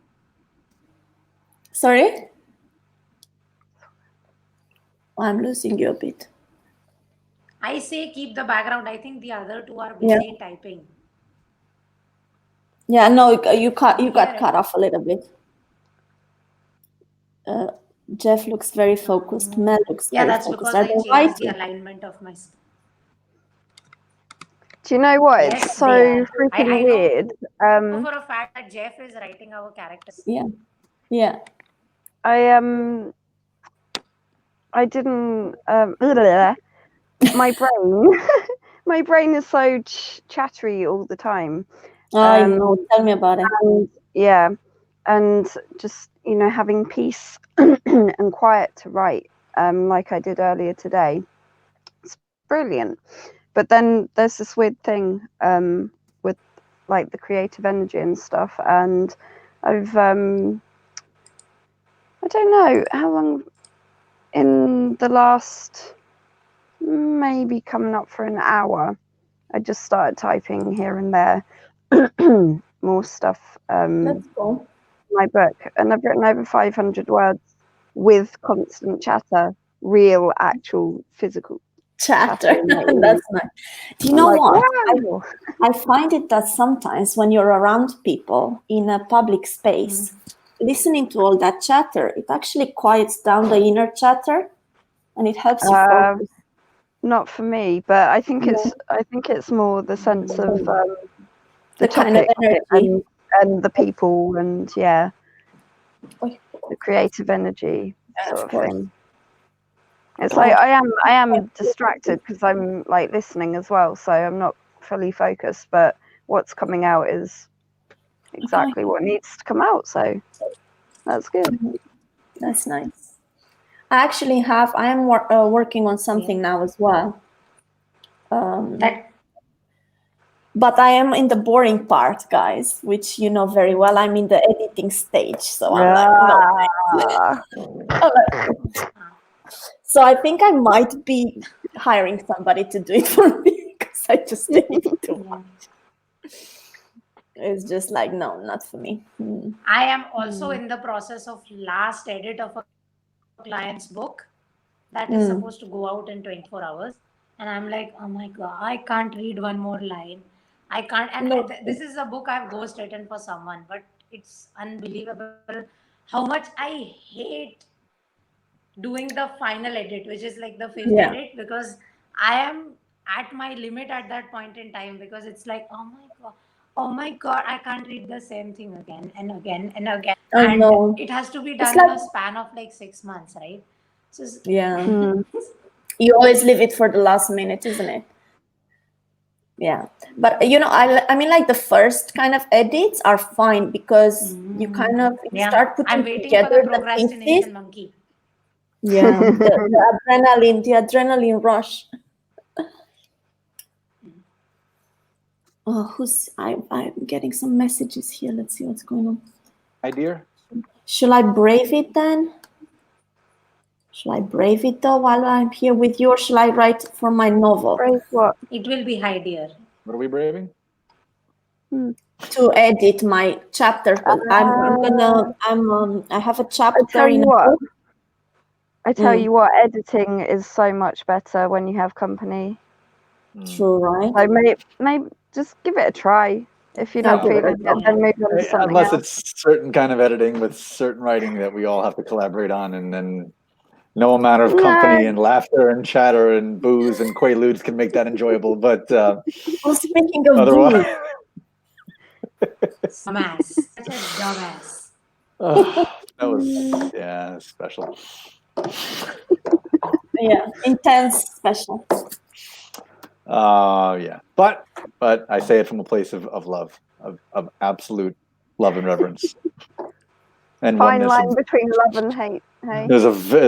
Sorry? I'm losing you a bit. I say keep the background. I think the other two are busy typing. Yeah, no, you got cut off a little bit. Jeff looks very focused. Mel looks very that's focused. because I changed the alignment of my. Do you know what? Yes, it's so they are. freaking I weird. know for a fact that Jeff is writing our characters. Yeah. I didn't. My brain, my brain is so chattery all the time. I know. Tell me about it. And yeah, and just having peace and quiet to write, like I did earlier today. It's brilliant. But then there's this weird thing with like the creative energy and stuff, and I've I don't know how long in the last maybe coming up for an hour. I just started typing here and there more stuff. That's cool. My book, and I've written over 500 words with constant chatter, real, actual, physical Chatter. That's nice. Do you know like, what? wow. I find it that sometimes when you're around people in a public space, listening to all that chatter, it actually quiets down the inner chatter, and it helps you focus. Not for me, but I think it's more the sense of The kind of topic energy. and the people, and the creative energy sort of thing. It's like I am distracted because I'm like listening as well, so I'm not fully focused, but what's coming out is exactly what needs to come out, so that's good. That's nice. I am working on something now as well. But I am in the boring part, guys, which you know very well. I'm in the editing stage, so I'm like, no. So I think I might be hiring somebody to do it for me because I just edit too much. It's just like, no, not for me. I am also in the process of last edit of a client's book that is supposed to go out in 24 hours. And I'm like, oh my God, I can't read one more line. I can't. And this is a book I've ghostwritten for someone, but it's unbelievable how much I hate doing the final edit, which is like the fifth edit, because I am at my limit at that point in time, because it's like, oh my God, I can't read the same thing again and again and again. And it has to be done in a span of like 6 months, right? So you always leave it for the last minute, isn't it? Yeah, but I mean, like the first kind of edits are fine because you kind of start putting I'm waiting together for the procrastination monkey. Yeah, the adrenaline rush. Oh, I'm getting some messages here. Let's see what's going on. Hi, dear. Shall I brave it then? Shall I brave it though while I'm here with you, or shall I write for my novel? Brave what? It will be high, dear. What are we braving? To edit my chapter. I have a chapter. I tell you what, editing is so much better when you have company. True, right? So maybe just give it a try. If you don't feel it, then move on to something Unless else. it's certain kind of editing with certain writing that we all have to collaborate on, and then no amount of company and laughter and chatter and booze and quaaludes can make that enjoyable. But speaking of otherwise, Dumbass. Such a dumbass. that was special. Yeah, intense, special. Yeah, but I say it from a place of love, of absolute love and reverence. And fine line between love and hate. Hey? There's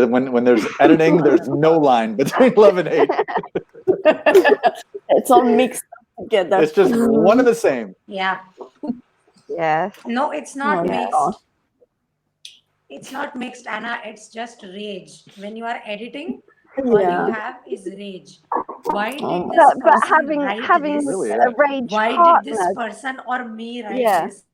when there's editing, there's no line between love and hate. It's all mixed together. It's just one and the same. Yeah. Yeah. No, it's not mixed. It's not mixed, Anna. It's just rage. When you are editing, all you have is rage. Why did this person write this? Really, a rage Why partner. did this person or me write this?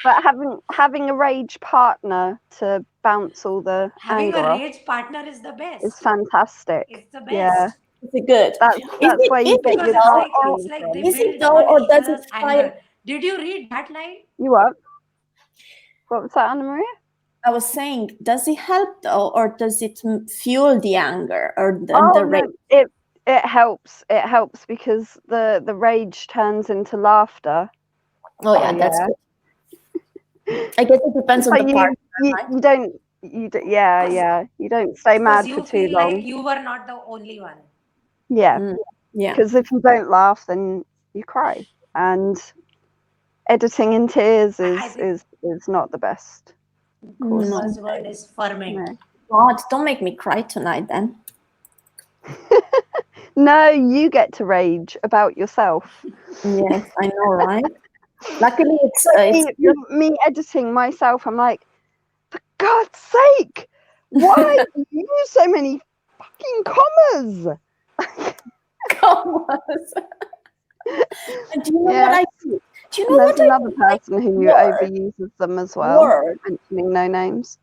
But having a rage partner to bounce all the having anger a rage partner is the best. It's fantastic. It's the best. Yeah. Is it good? That's why you get your it's like they build on or does each it other's anger. Did you read that line? You what? What was that, Anna Maria? I was saying, does it help though, or does it fuel the anger or the rage? No, it helps. It helps because the rage turns into laughter. Oh yeah, that's good. I guess it depends on But the part. you don't stay mad Because for you too feel long. like you were not the only one. Yeah, Yeah. because if you don't laugh, then you cry, and editing in tears I think is not the best. course. No. first word is ferment. No. God, don't make me cry tonight then. No, you get to rage about yourself. Yes, I know, right? Luckily, it's Me editing myself, I'm like, for God's sake, why do you use so many fucking commas? commas. And do you know Yeah. what I do? Do you know There's what another I do? person who Word. overuses them as well, Word. mentioning no names.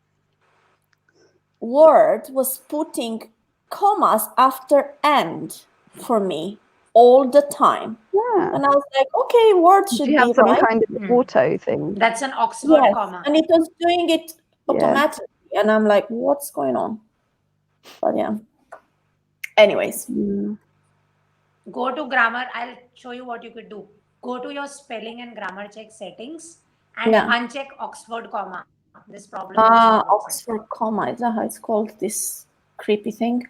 Word was putting commas after and for me all the time. Yeah. And I was like, okay, Word Did should you be have some right. kind of auto thing? That's an Oxford Yes, comma. and it was doing it Yeah. automatically. And I'm like, what's going on? But yeah. Anyways. Mm. Go to grammar. I'll show you what you could do. Go to your spelling and grammar check settings and Yeah. uncheck Oxford comma. This problem. will solve itself. Oxford comma. Is that how it's called? This creepy thing?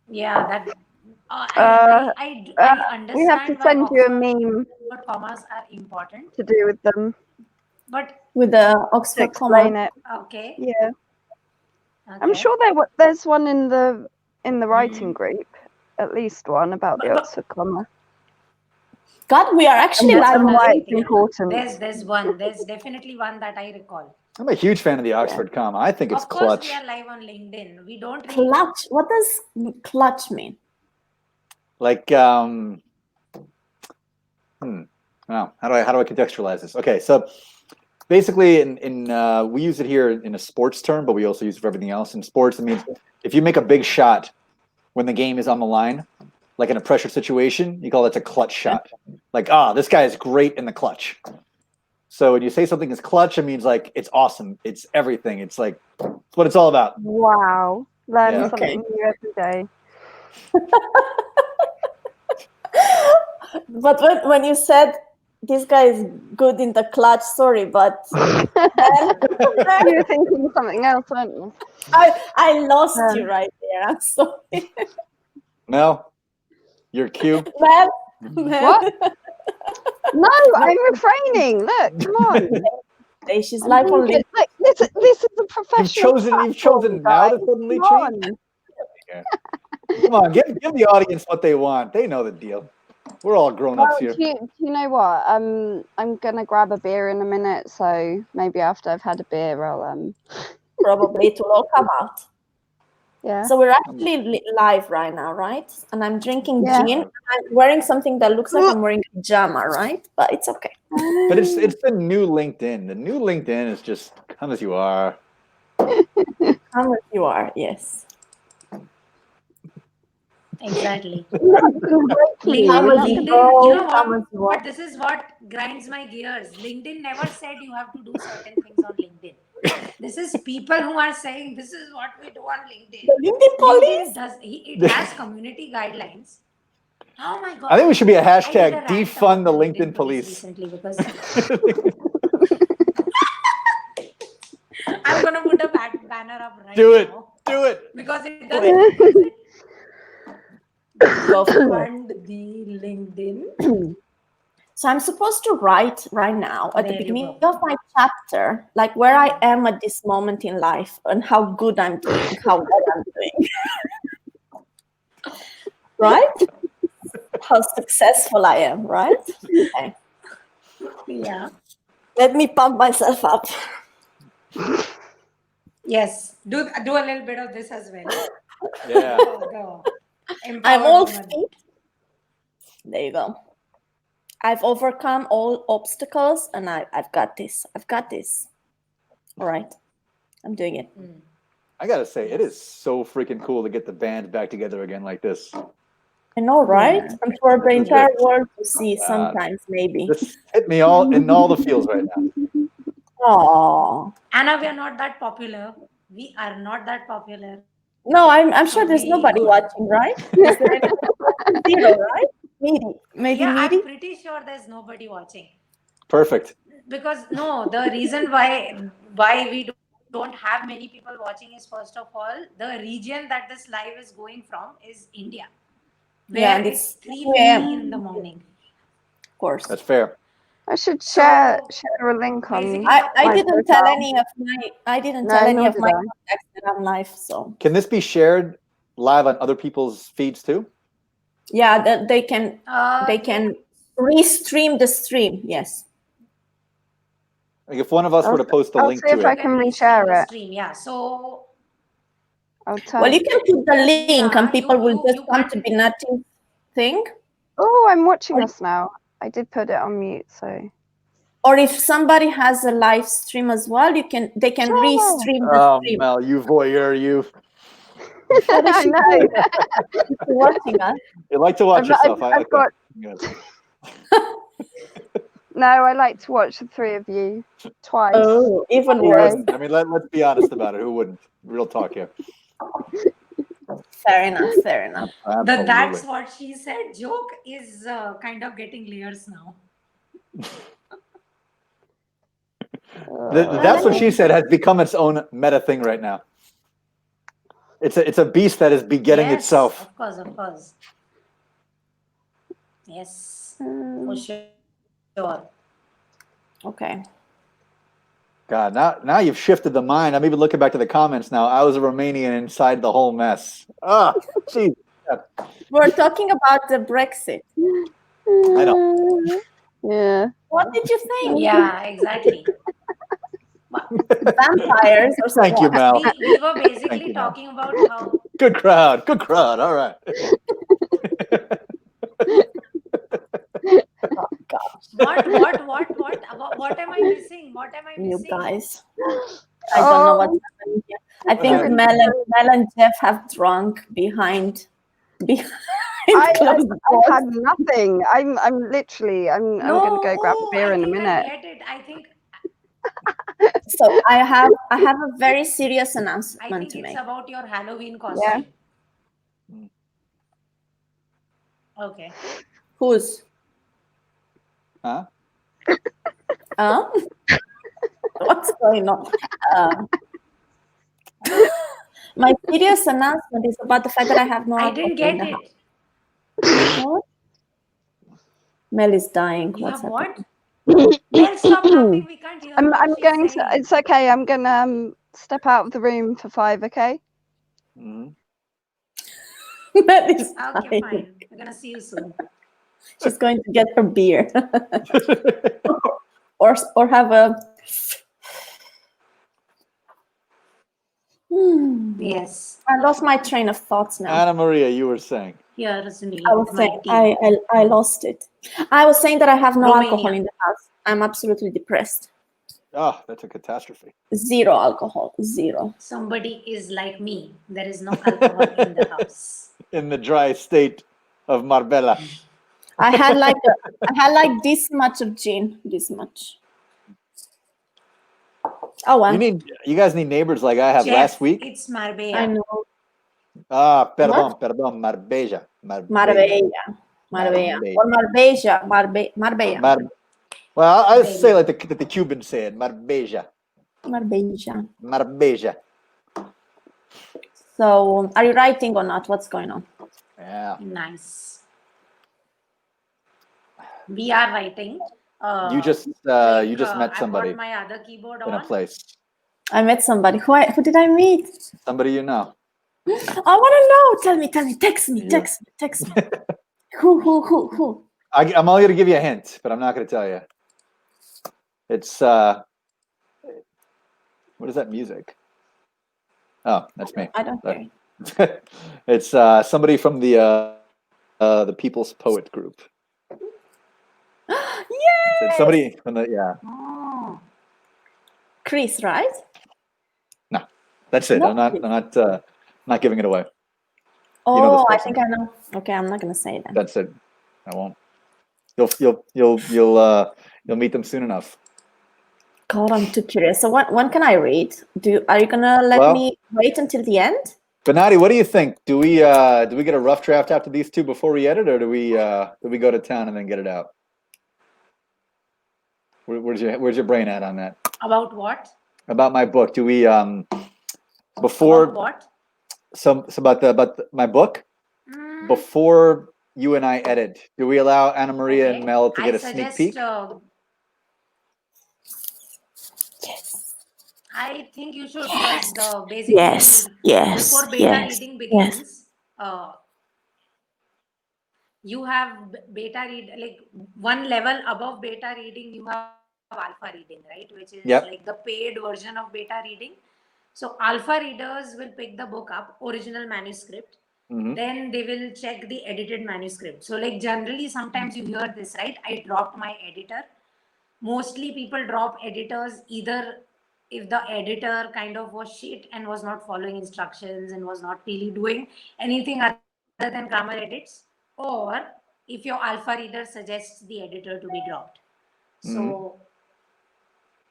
Yeah, that. I understand. We have to why send you a Oxford meme commas are important, to do with them but With the to Oxford explain comma. it. okay. Yeah, I'm Okay. sure there's one in the writing group, at least one about the But- Oxford comma. God, we are actually And that's live And on why another it's thing. important. There's one. There's definitely one that I recall. I'm a huge fan of the Oxford comma. I think it's Of course, clutch. we are live on LinkedIn. We don't read. clutch. What does clutch mean? Like, wow, how do I contextualize this? Okay, so basically, we use it here in a sports term, but we also use it for everything else. In sports, it means if you make a big shot when the game is on the line, like in a pressure situation, you call it a clutch shot. Like, this guy is great in the clutch. So when you say something is clutch, it means like it's awesome. It's everything. It's like it's what it's all about. Wow, learn Yeah. something new every day. But when you said this guy is good in the clutch, sorry, but You were thinking something else, weren't you? I lost you right there. I'm sorry. Mel, your cue. Mel, What? No, I'm refraining. Look, come on. Hey, she's I'm live on thinking, LinkedIn. look, this is a professional. You've chosen now to guys. suddenly Come change. on. Come on, give the audience what they want. They know the deal. We're all grown ups Well, here. do you know what? I'm gonna grab a beer in a minute, so maybe after I've had a beer, I'll Probably it will all come out. yeah. So we're actually live right now, right? And I'm drinking Yeah. gin. I'm wearing something that looks like I'm wearing a pajama, right? But it's okay. But it's the new LinkedIn. The new LinkedIn is just come as you are. How much you are, yes. Exactly. LinkedIn, How much LinkedIn, you know, you know how what? much you are. But this is what grinds my gears. LinkedIn never said you have to do certain things on LinkedIn. This is people who are saying this is what we do on LinkedIn. The LinkedIn police? It has community guidelines. Oh my god! I think we should be a I did hashtag a rant defund about the LinkedIn police. recently because I'm gonna put a banner up right Do it. now Do it. because it doesn't Go for it. fund the LinkedIn. So I'm supposed to write right now at the There you beginning go. of my chapter, like where I am at this moment in life and how good I'm doing, how well I'm doing. Right? How successful I am, right? Okay. Yeah. Let me pump myself up. Yes. Do a little bit of this as well. Yeah. I'm all Empowered woman. fit. There you go. I've overcome all obstacles and I've got this. I've got this. All right. I'm doing it. I gotta say, it is so freaking cool to get the band back together again like this. I know, right? Yeah. I'm sure the This is entire good. world will see sometimes, maybe. This hit me all in all the feels right now. Oh. Anna, we are not that popular. We are not that popular. No, I'm sure there's We- nobody watching, right? Is there any- Zero, right? Maybe Yeah, Miri. I'm pretty sure there's nobody watching. Perfect. Because no, the reason why we don't have many people watching is, first of all, the region that this live is going from is India, where Yeah, and it's it's 3:50 in the morning. Of course. That's fair. I should So, share a link on. basically- I my didn't tell profile. any of my No, nor did I. contacts that I'm live. So Can this be shared live on other people's feeds too? yeah, they can uh, restream the stream. Yes. Like if one of us were to post a I'll link see if to I it, can restream reshare the it. stream. Yeah. So I'll tell. Well, you can put the link, and Yeah, people will you just come to can't- Binati thing. Oh, I'm watching us now. I did put it on mute, so. Or if somebody has a live stream as well, they can Sure. restream the oh stream. Mel, you voyeur, you I know. If you're watching us. you like to watch yourself. I I've like got. that. Yes. No, I like to watch the three of you twice. Oh, even Who worse. wouldn't? I mean, let's be honest about it. Who wouldn't? Real talk here. Fair enough. Fair enough. the "that's Absolutely. what she said" joke is kind of getting layers now. That's what she said has become its own meta thing right now. It's a beast that is begetting Yes, itself. Of course, of course. Yes, for Um, sure. Okay. God, now you've shifted the mind. I'm even looking back to the comments now. I was a Romanian inside the whole mess. Ah, jeez. We're talking about the Brexit. I know. Yeah. What did you think? Yeah, exactly. Vampires or Thank you, something? Mel. We were Thank basically you, Mel. talking about how Good crowd. Good crowd. All right. what am I missing? What am I You missing? guys. I don't know Oh. what's happening here. I think happened? Mel and Jeff have drunk behind I closed doors. had nothing. I'm literally. I'm gonna go grab a beer in a minute. I get it. I think So I have a very serious announcement to it's make. about your Halloween costume. Okay. Whose? Huh? What's going on? My serious announcement is about the fact that I have no I alcohol didn't get in the it. house. What? Mel is dying. You What's have happening? what? Mel, stop laughing. We can't hear I'm what she's going to. saying. It's okay. I'm gonna step out of the room for 5. Okay. Mhm. Mel is Okay, dying. fine. We're gonna see you soon. She's going to get her beer or have a. Yes. I lost my train of thoughts now. Anna Maria, you were saying. Here's me. I was with my saying tea. I lost it. I was saying that I have no Romania. alcohol in the house. I'm absolutely depressed. Oh, that's a catastrophe. Zero alcohol. Zero. Somebody is like me. There is no alcohol in the house. In the dry state of Marbella. I had like this much of gin. This much. Oh well. You guys need neighbors like I had Jeff, last week. It's Marbella. I know. Ah, perdón, Marbella. Marbella. Or Marbella. Well, I say like the Cubans say it, Marbella. Marbella. So, are you writing or not? What's going on? Yeah. Nice. We are writing. You just met somebody I put my other keyboard in a on. place. I met somebody. Who did I meet? Somebody you know. I want to know. Tell me. Text me. Who? I'm only gonna give you a hint, but I'm not gonna tell you. It's what is that music? Oh, that's me. I don't care. It's somebody from the People's Poet Group. It's somebody from the Oh. Chris, right? That's it. No. I'm not giving it away. Oh, know this I person. think I know. Okay, I'm not gonna say that. That's it. I won't. You'll meet them soon enough. God, I'm too curious. So when can I read? Are you gonna let Well- me wait until the end? Benatti, what do you think? Do we get a rough draft after these two before we edit, or do we go to town and then get it out? Where's your brain at on that? About what? About my book? Do we About before what? about my book? Mm, Before you and I edit, do we allow Anna Maria okay. and Mel to get I a sneak suggest, peek? Yes. I think you should Yes. first, basically, Yes. Yes. before beta Yes. reading Yes. begins, you have beta read, like one level above beta reading, you have alpha reading, right? Which is Yep. like the paid version of beta reading. So alpha readers will pick the book up, original manuscript. Mhm. Then they will check the edited manuscript. So like generally, sometimes you hear this, right? I dropped my editor. Mostly people drop editors either if the editor kind of was shit and was not following instructions and was not really doing anything other than grammar edits, or if your alpha reader suggests the editor to be dropped. So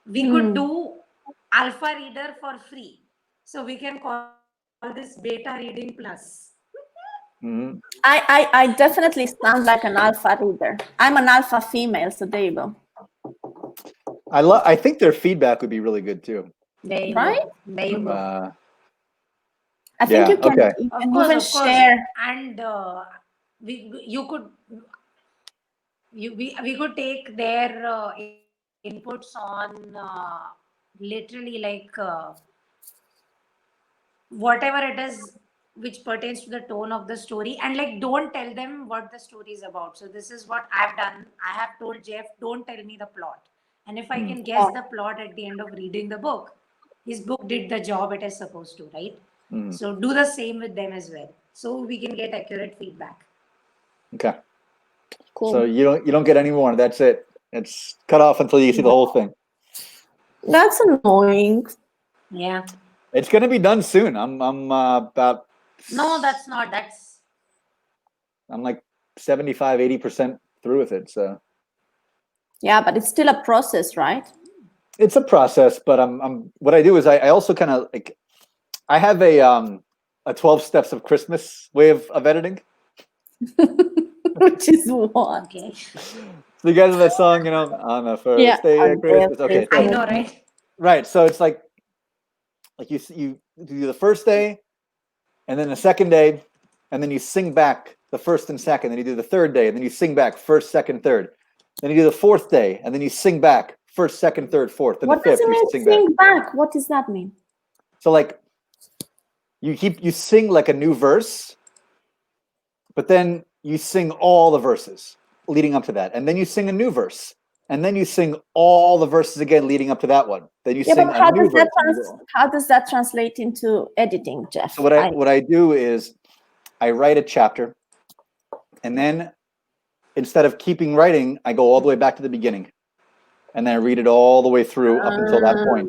we could do alpha reader for free. So we can call this beta reading plus. Mhm. I definitely sound like an alpha reader. I'm an alpha female, so there you go. I think their feedback would be really good too. There you Right? go. There you go. I think Yeah, you can, okay. you Of can course, even of course. share. And you could we could take their inputs on literally like whatever it is which pertains to the tone of the story, and like don't tell them what the story is about. So this is what I've done. I have told Jeff, don't tell me the plot, and if I can guess the plot at the end of reading the book, his book did the job it is supposed to, right? Mhm. So do the same with them as well, so we can get accurate feedback. Okay. Cool. So you don't get any more. That's it. It's cut off until you see the whole thing. That's annoying. Yeah. It's gonna be done soon. I'm about No, that's not. That's I'm like 75, 80% through with it. So Yeah, but it's still a process, right? it's a process, but I'm what I do is I also kind of like I have a 12 steps of Christmas way of editing. Which is what? okay. So you guys know that song, on the first Yeah, day on of Christmas. the Okay, first I so- know, right? right. So it's like you do the first day, and then the second day, and then you sing back the first and second. Then you do the third day, and then you sing back first, second, third. Then you do the fourth day, and then you sing back first, second, third, fourth. Then What the does fifth, it you mean sing sing back. back? What does that mean? So like you sing like a new verse, but then you sing all the verses leading up to that, and then you sing a new verse, and then you sing all the verses again leading up to that one. Then you Yeah, sing but a new verse. how does that translate into editing, Jeff? So what I do is I write a chapter, and then instead of keeping writing, I go all the way back to the beginning, and then I read it all the way through up until that point,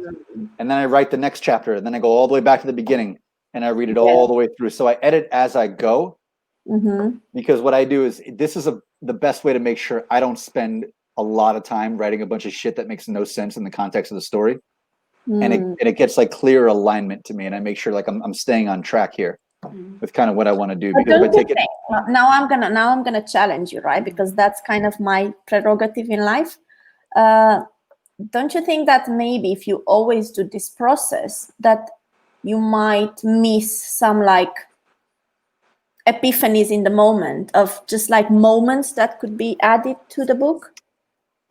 and then I write the next chapter, and then I go all the way back to the beginning, and I read it all the way through. So I edit as I go, because what I do is this is the best way to make sure I don't spend a lot of time writing a bunch of shit that makes no sense in the context of the story, and it gets like clear alignment to me, and I make sure like I'm staying on track here with kind of what I want to do. But Because if I don't you take it, think, now I'm gonna challenge you, right? Because that's kind of my prerogative in life. Don't you think that maybe if you always do this process, that you might miss some like epiphanies in the moment of just like moments that could be added to the book?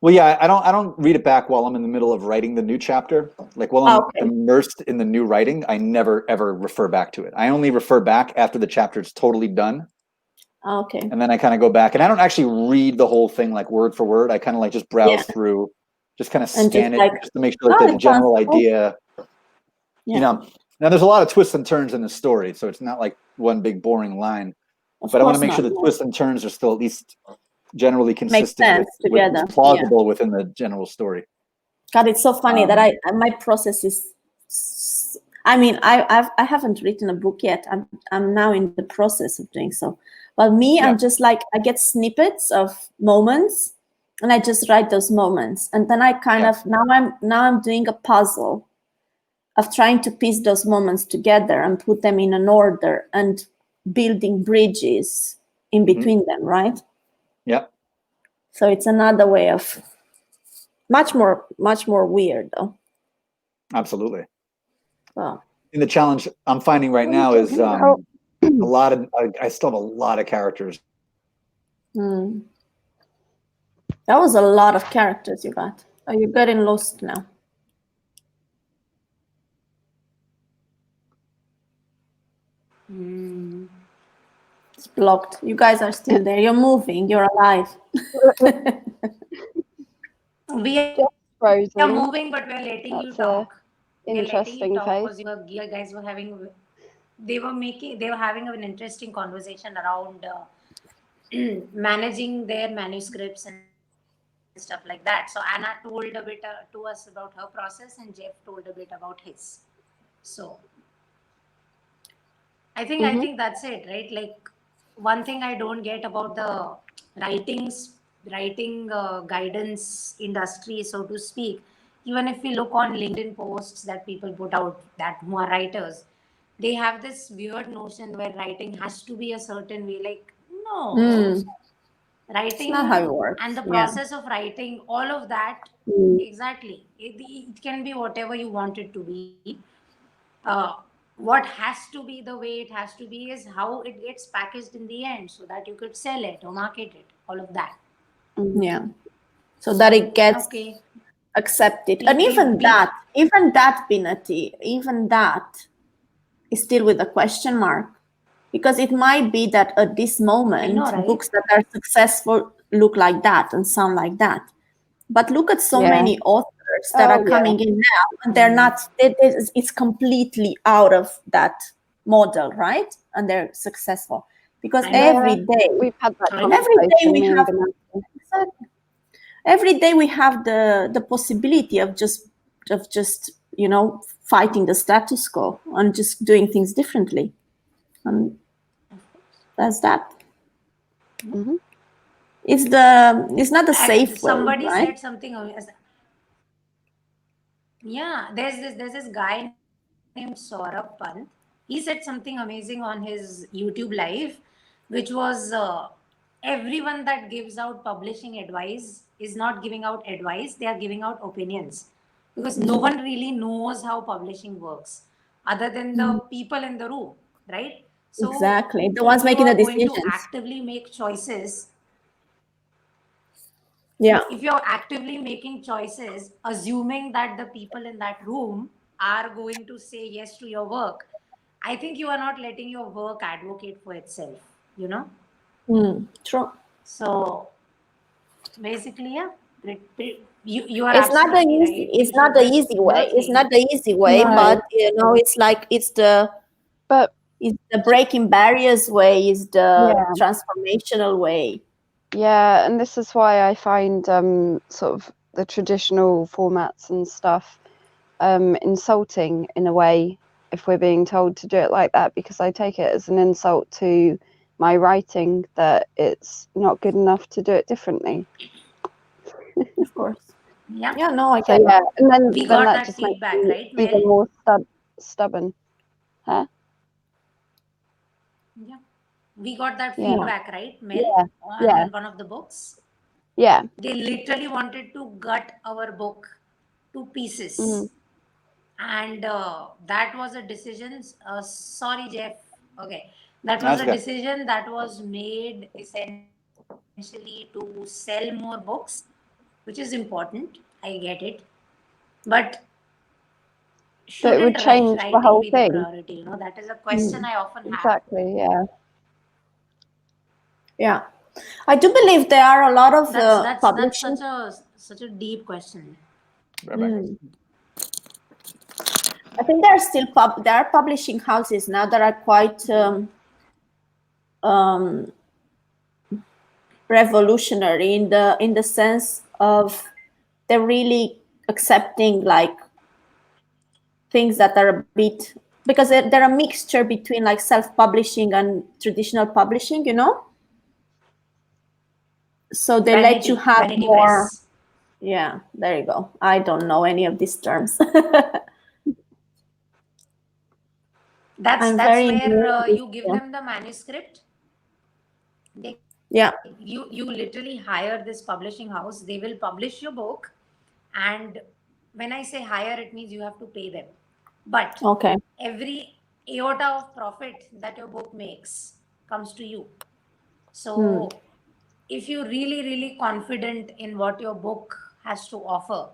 well, yeah, I don't read it back while I'm in the middle of writing the new chapter. Like while I'm Okay. immersed in the new writing, I never ever refer back to it. I only refer back after the chapter is totally done, Okay. and then I kind of go back, and I don't actually read the whole thing like word for word. I kind of like just browse through, just kind of And scan just it like, just to make sure like oh, the it general sounds cool. idea. Yeah. Now there's a lot of twists and turns in the story, so it's not like one big boring line. Of But I want to course make sure not, the yeah. twists and turns are still at least generally consistent sense with together, plausible within the general story. God, it's so funny that my process is. I mean, I haven't written a book yet. I'm now in the process of doing so. But me, I'm just like I get snippets of moments, and I just write those moments, and then I kind of now I'm doing a puzzle of trying to piece those moments together and put them in an order and building bridges in between them, right? Yeah. So it's another way of Much more weird though. Absolutely. Wow. And the challenge I'm finding right What are you now is talking about? a lot of I still have a lot of characters. Hmm. That was a lot of characters you got. Are you getting lost now? Hmm. It's blocked. You guys are still there. You're moving. You're alive. We are Just frozen. moving, but we're letting you That's a talk. We're letting you interesting talk face. because you guys were having, they were having an interesting conversation around managing their manuscripts and stuff like that. So Anna told a bit to us about her process, and Jeff told a bit about his. So I think that's it, right? Like, one thing I don't get about the writing guidance industry, so to speak. Even if we look on LinkedIn posts that people put out that who are writers, they have this weird notion where writing has to be a certain way. Like, no, It's writing not how it works. and the Yeah. process of writing, all of that, Mm. exactly. It can be whatever you want it to be. What has to be the way it has to be is how it gets packaged in the end, so that you could sell it or market it, all of that. Yeah. So that it gets Okay. accepted. And even that, Binati, even that is still with a question mark. Because it might be that at this moment, right? books that are successful look like that and sound like that. But look at so Yeah. many authors that Oh, are coming in now, and they're not, it's completely out of that model, right? And they're successful. Because I know. every day, We've had that I know. every day conversation. we Me and have, Vanessa. exactly. Every day we have the possibility of just fighting the status quo and just doing things differently, and that's that. Mhm. It's not the safe way, Somebody right? said something. Yeah, there's this guy named Saurabh Pant. He said something amazing on his YouTube live, which was everyone that gives out publishing advice is not giving out advice, they are giving out opinions. Because no one really knows how publishing works other than the people in the room, right? So Exactly. The ones if making you the are going to decisions. actively make choices, Yeah. if you're actively making choices, assuming that the people in that room are going to say yes to your work, I think you are not letting your work advocate for itself, you know? True. So basically, yeah, you are It's not the absolutely easy. right. It's You not should the just easy do way. your It's thing. not the easy way, No. but it's like it's the But breaking barriers way. Is the Yeah. transformational way. yeah, and this is why I find sort of the traditional formats and stuff insulting in a way if we're being told to do it like that, because I take it as an insult to my writing that it's not good enough to do it differently. Of course. Yeah. Yeah. No, I So get it. yeah, and then We got that that just makes feedback, me right, Mel? even more stubborn. Huh? Yeah. We got that Yeah. feedback, right, Mel? Yeah. On Yeah. one of the books. Yeah. They literally wanted to gut our book to pieces. Mhm. And that was a decision. Sorry, Jeff. Okay. That was That's a good. decision that was made essentially to sell more books, which is important. I get it. But So it would shouldn't change the writing whole be the thing. priority? You know, that is a question I often have. Exactly. Yeah. Yeah. I do believe there are a lot of That's publishing. such a deep question. Right back. I think there are still there are publishing houses now that are quite revolutionary in the sense of they're really accepting like things that are a bit, because they're a mixture between like self-publishing and traditional publishing, you know. So they let you have Vanity more. Press. Yeah, there you go. I don't know any of these terms. That's I'm very where new. you give them the manuscript. Yeah. You literally hire this publishing house. They will publish your book. And when I say hire, it means you have to pay them. But Okay. every iota of profit that your book makes comes to you. So if you're really, really confident in what your book has to offer,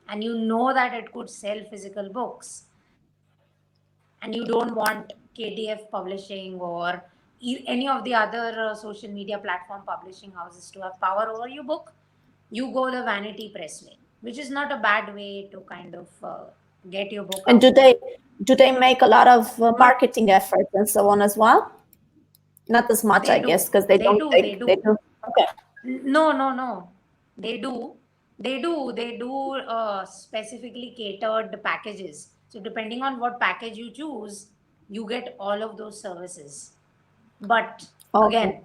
and you know that it could sell physical books, and you don't want KDF Publishing or any of the other social media platform publishing houses to have power over your book, you go the vanity press way, which is not a bad way to kind of get your book And out. do they make a lot of marketing efforts and so on as well? Not as much, They I do. guess, because they don't. They do. Okay. No. They do. They do specifically catered packages. So depending on what package you choose, you get all of those services. But again,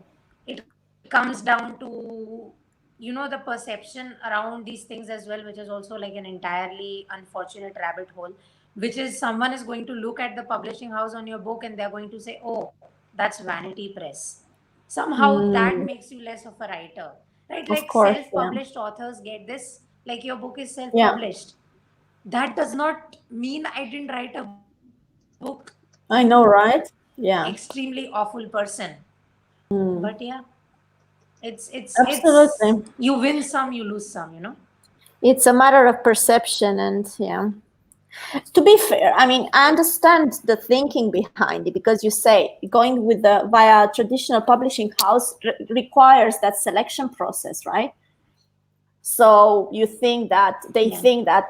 it comes down to, you know, the perception around these things as well, which is also like an entirely unfortunate rabbit hole, which is someone is going to look at the publishing house on your book and they're going to say, oh, that's vanity press. Somehow that makes you less of a writer, right? Like self-published authors get this, like your book is self-published. That does not mean I didn't write a book. I know, right? Yeah. Extremely awful person. But yeah, it's Absolutely. you win some, you lose some, you know. It's a matter of perception, and yeah. To be fair, I mean, I understand the thinking behind it, because you say going with the via traditional publishing house requires that selection process, right? So you think that they think that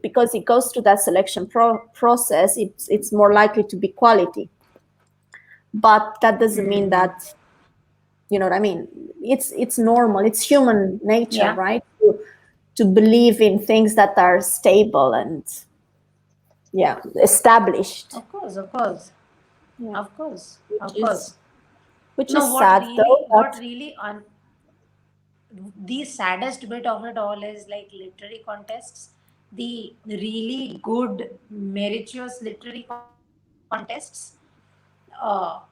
because it goes through that selection process, it's more likely to be quality. But that doesn't mean that, you know what I mean? It's normal. It's human nature, right? To believe in things that are stable and established. Of course. Yeah. Of course. Which is sad, though. What really the saddest bit of it all is like literary contests. The really good, meritorious literary contests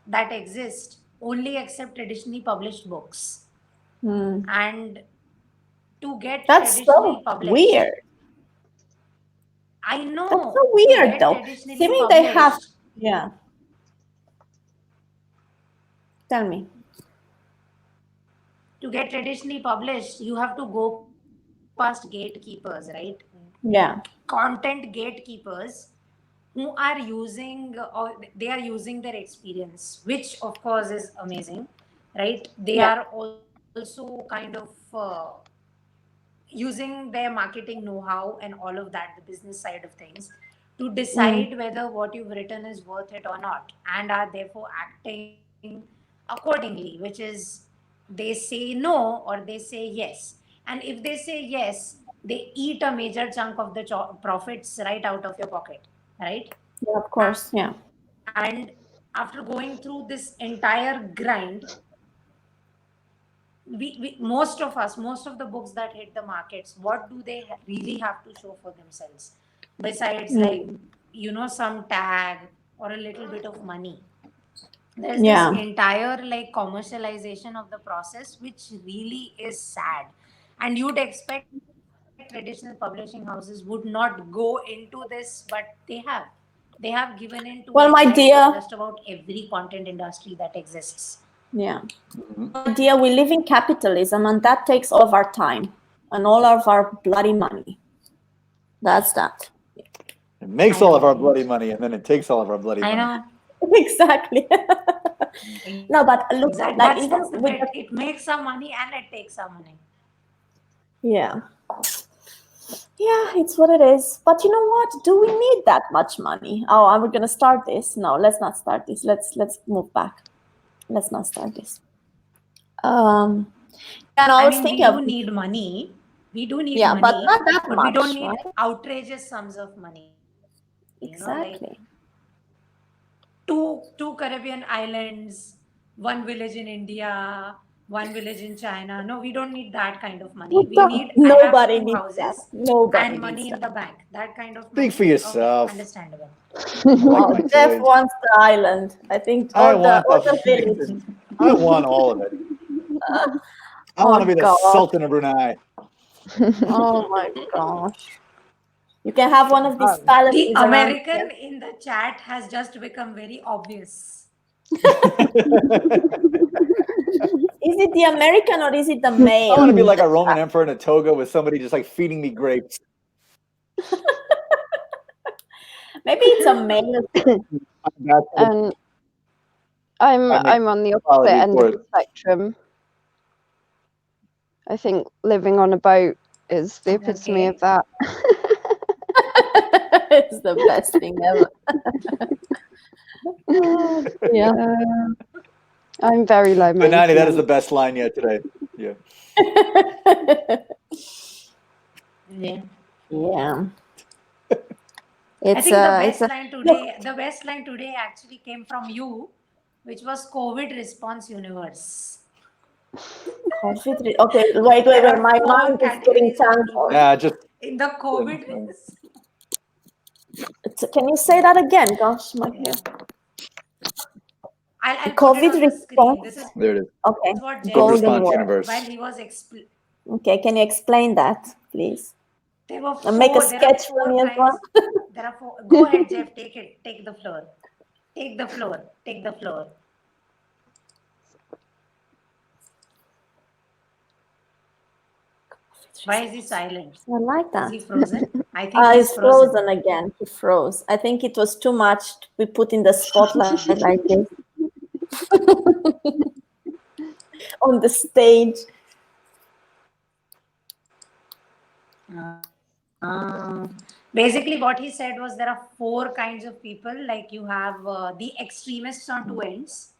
that exist only accept traditionally published books. And to get that's traditionally so published, weird. I know. That's so weird, though. Seeming they have, Tell me. To get traditionally published, you have to go past gatekeepers, right? Yeah. Content gatekeepers who are using, they are using their experience, which of course is amazing, right? They are also kind of using their marketing know-how and all of that, the business side of things, to decide whether what you've written is worth it or not, and are therefore acting accordingly, which is they say no or they say yes. And if they say yes, they eat a major chunk of the profits right out of your pocket, right? Yeah, of course. Yeah. And after going through this entire grind, we most of the books that hit the markets, what do they really have to show for themselves besides like, you know, some tag or a little bit of money? There's this entire like commercialization of the process, which really is sad. And you'd expect traditional publishing houses would not go into this, but they have given into just about every content industry that exists. Yeah. My dear, we live in capitalism, and that takes all of our time and all of our bloody money. That's that. It makes all of our bloody money, and then it takes all of our bloody money. I know. Exactly. No, but look, like even it makes some money and it takes some money. Yeah, it's what it is. But you know what? Do we need that much money? Oh, we're gonna start this. No, let's not start this. Let's move back. Let's not start this. And I was thinking, we do need money. We do need money, but not that but much. We don't need outrageous sums of money. Exactly. You know, like two Caribbean islands, one village in India, one village in China. No, we don't need that kind of money. We need nobody needs houses that. Nobody and money needs in the bank. That kind of money. Speak for yourself. Okay, understandable. Oh, Jeff wants the island. I think I all the village. I want all of it. I want to be the Sultan of Brunei. Oh my gosh. You can have one of these The palaces around American here. in the chat has just become very obvious. Is it the American or is it the I male? want to be like a Roman emperor in a toga with somebody just like feeding me grapes. Maybe it's a male. And I'm on the opposite apologies end for of the spectrum. I think living on a boat is the epitome Okay. of that. It's the best thing ever. Yeah. I'm very low But Nani, that is the maintenance. best line yet today. Yeah. Yeah. Yeah. I It's think the it's best line today, the best line today actually came from you, which was COVID response universe. COVID. Okay, wait. There are My 4 mind is getting categories of tangled. people Just in the COVID race. Can you say that again? Gosh, my head. I'll put it COVID on the screen. This is response. there it is. Okay. what Jeff Golden response word. universe. while he was Okay, can you explain that, please? there were And make a 4 there are sketch 4 for me as kinds. well. There are 4. Go ahead, Jeff. Take it. Take the floor. Take the floor. Take the floor. Why is he silent? I like Is that. he frozen? I think he's He's frozen. frozen again. He froze. I think it was too much to be put in the spotlight like this. On the stage. Basically, what he said was there are 4 kinds of people. Like you have the extremists on 2 ends,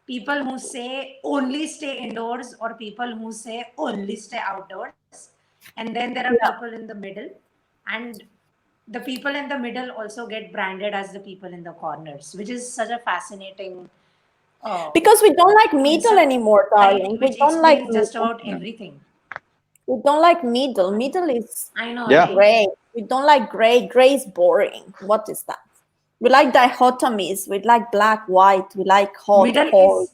people who say only stay indoors, or people who say only stay outdoors. And then there are people in the middle, and the people in the middle also get branded as the people in the corners, which is such a fascinating. Because we don't like middle concept, anymore, darling. We which don't like explains just middle. about everything. We don't like middle. Middle is I know, Yeah. right? gray. We don't like gray. Gray is boring. What is that? We like dichotomies. We like black, white. We like hot, Middle cold. is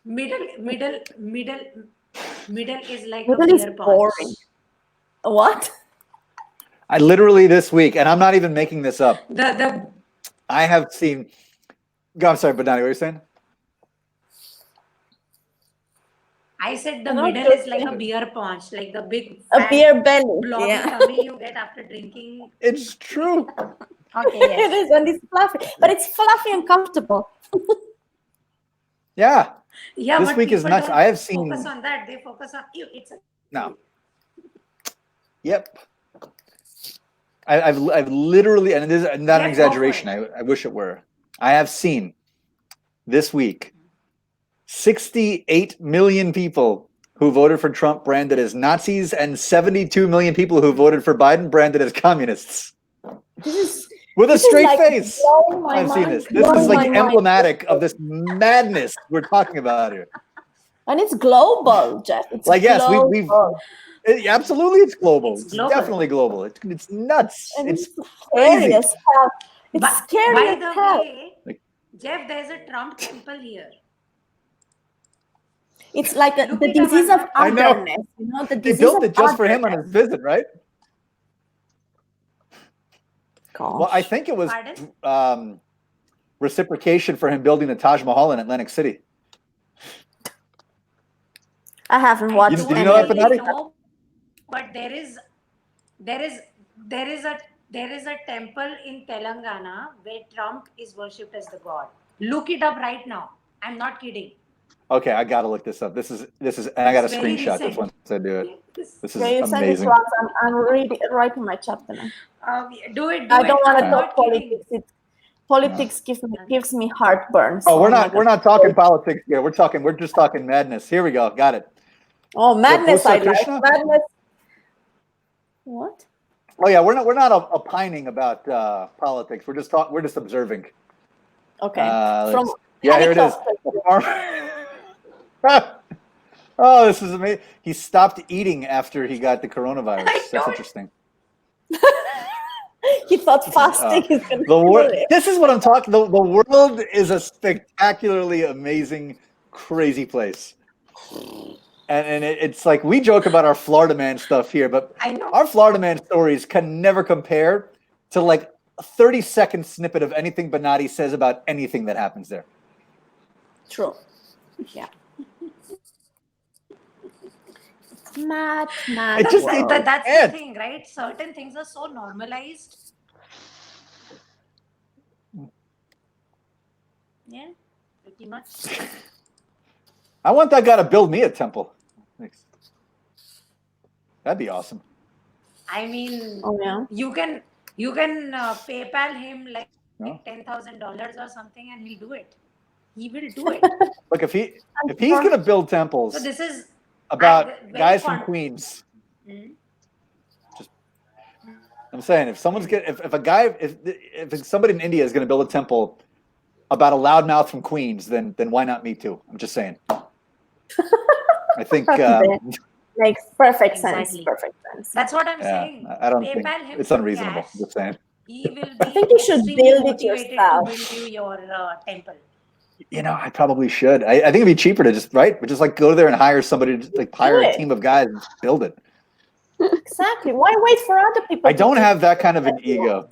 middle is like Middle a is beer boring. punch. What? I literally this week, and I'm not even making this up. The I have seen. Go, I'm sorry, but Nani, what are you saying? I said the I'm not middle is joking. like a beer punch, like the big A fat beer belly. blobby Yeah. tummy you get after drinking. It's true. Okay, It yes. is, and it's fluffy. But it's fluffy and comfortable. Yeah. Yeah, This but week is people nuts. don't I have seen. focus on that. They focus on you. It's a No. Yep. I've literally, and it is not an Yeah, go for exaggeration. I wish it were. I have seen this week 68 million people who voted for Trump branded as Nazis, and 72 million people who voted for Biden branded as communists. This is With a this is straight like face. blowing my I've seen mind, this. This is blowing like my mind. emblematic of this madness we're talking about here. And it's global, Jeff. It's Like, yes, global. absolutely, it's global. It's It's global. definitely global. It's nuts. And It's scary crazy. as hell. It's But scary by as the hell. way, Jeff, there's a Trump temple here. It's like Look the it up, disease I'm of not I know. otherness. You know, the They disease built of it just for him on otherness. his visit, right? Gosh. Well, I think it was Pardon? reciprocation for him building the Taj Mahal in Atlantic City. I haven't watched Did you any know that, of it. Panati? No, but there is a temple in Telangana where Trump is worshipped as the god. Look it up right now. I'm not kidding. Okay, I gotta look this up. This is, and I gotta It's very screenshot this recent. once I do it. This is Yeah, you send it amazing. to us. I'm reading writing my chapter now. Do it. I don't want to I'm talk not kidding. politics. Politics gives me heartburn. Oh, so we're I'm not gonna- talking politics here. We're just talking madness. Here we go. Got it. Oh, madness! Busa I like Krishna? madness. What? Oh yeah, we're not opining about politics. We're just observing. Okay. Let's- yeah, here it is. Oh, this is amazing. He stopped eating after he got the coronavirus. That's interesting. He thought fasting is going to The kill world. it. This is what I'm talking. The world is a spectacularly amazing, crazy place. and it's like we joke about our Florida man stuff here, but I know. our Florida man stories can never compare to like a 30-second snippet of anything Bonatti says about anything that happens there. True. Yeah. Mad. It just- world. That's Ed. the thing, right? Certain things are so normalized. Yeah, pretty much. I want that guy to build me a temple. Thanks. That'd be awesome. I mean, Oh yeah. you can PayPal him like No? $10,000 or something, and he'll do it. He will do it. Look, if he's gonna build temples So this is about very guys from fun. Queens, Hmm? I'm saying if someone's get if somebody in India is gonna build a temple about a loudmouth from Queens, then why not me too? I'm just saying. I think Makes perfect sense. Exactly. Perfect sense. That's what I'm yeah, saying. I don't think PayPal him it's some unreasonable. cash. Just saying. He will I be think you should extremely build it motivated yourself. to build you your temple. You know, I probably should. I think it'd be cheaper to just just like go there and hire somebody to like hire a it. team of guys and build it. Exactly. Why wait for other people? I to don't do have that it? kind of an ego.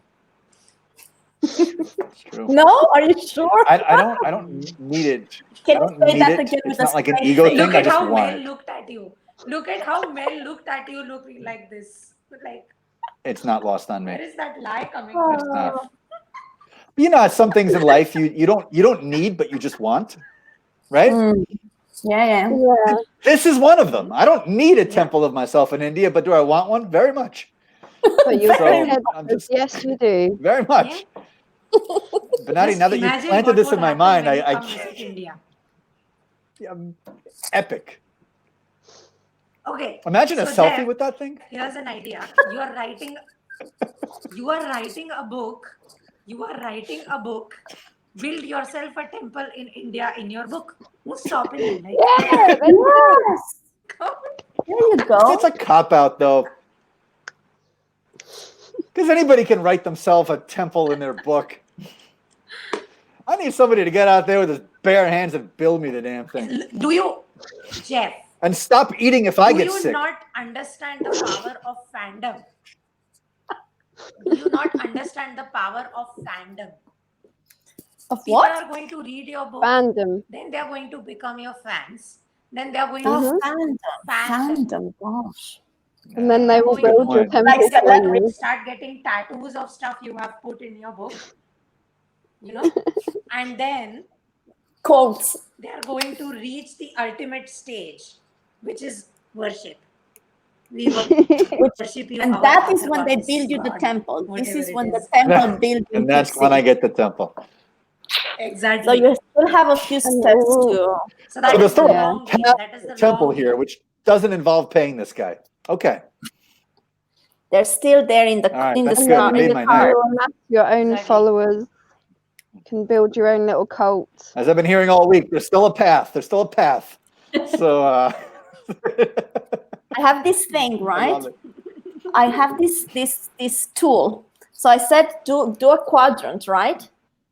It's true. No, are you sure? I don't need it. Can I you don't say need that it. again It's with a not like an straight ego face? thing. Look I at just how want Mel it. looked at you. Look at how Mel looked at you looking like this. Like, It's not lost on where me. is that lie coming Oh. It's from? not. You know, some things in life you don't need, but you just want, right? Mm. Yeah. Yeah. This is one of them. I don't need a Yeah. temple of myself in India, but do I want one? Very much. But your So, head I'm says, just yes, you do. very much. Bonatti, Just now that you imagine planted what this would in my happen mind, when you I come visit India. epic. Okay. Imagine a so selfie Jeff, with that thing. Here's an idea. You are writing a book. Build yourself a temple in India in your book. Who's stopping you? Like, Yeah, that's Yes. There you go. It's a cop out though. Because anybody can write themselves a temple in their book. I need somebody to get out there with his bare hands and build me the damn thing. do you, Jeff? And stop eating if I Do get you sick. not understand the power of fandom? Do you not understand the power of fandom? Of People what? are going to read your book, fandom. then they are going to become your fans. Then they are going Oh, to Mhm. fandom. Gosh. And then they will Good build your point. temple Like for celebrity. you. start getting tattoos of stuff you have put in your book. You know, and then Quotes. they are going to reach the ultimate stage, which is worship. We worship you. And our that Father, is when they Goddess, build you the God, temple. This whatever is it when the is. temple building And that's kicks when I in. get the temple. Exactly. So you still have a few And steps all- to. So that So is there's the still Yeah. long game. a That is the temple long here, game. which doesn't involve paying this guy. Okay. They're still there in the All right, in the that's And good. start. You then made you my can night. do amass your own Exactly. followers. You can build your own little cult. As I've been hearing all week, there's still a path. There's still a path. So I have this thing, I right? love it. I have this tool. So I said do a quadrant, right?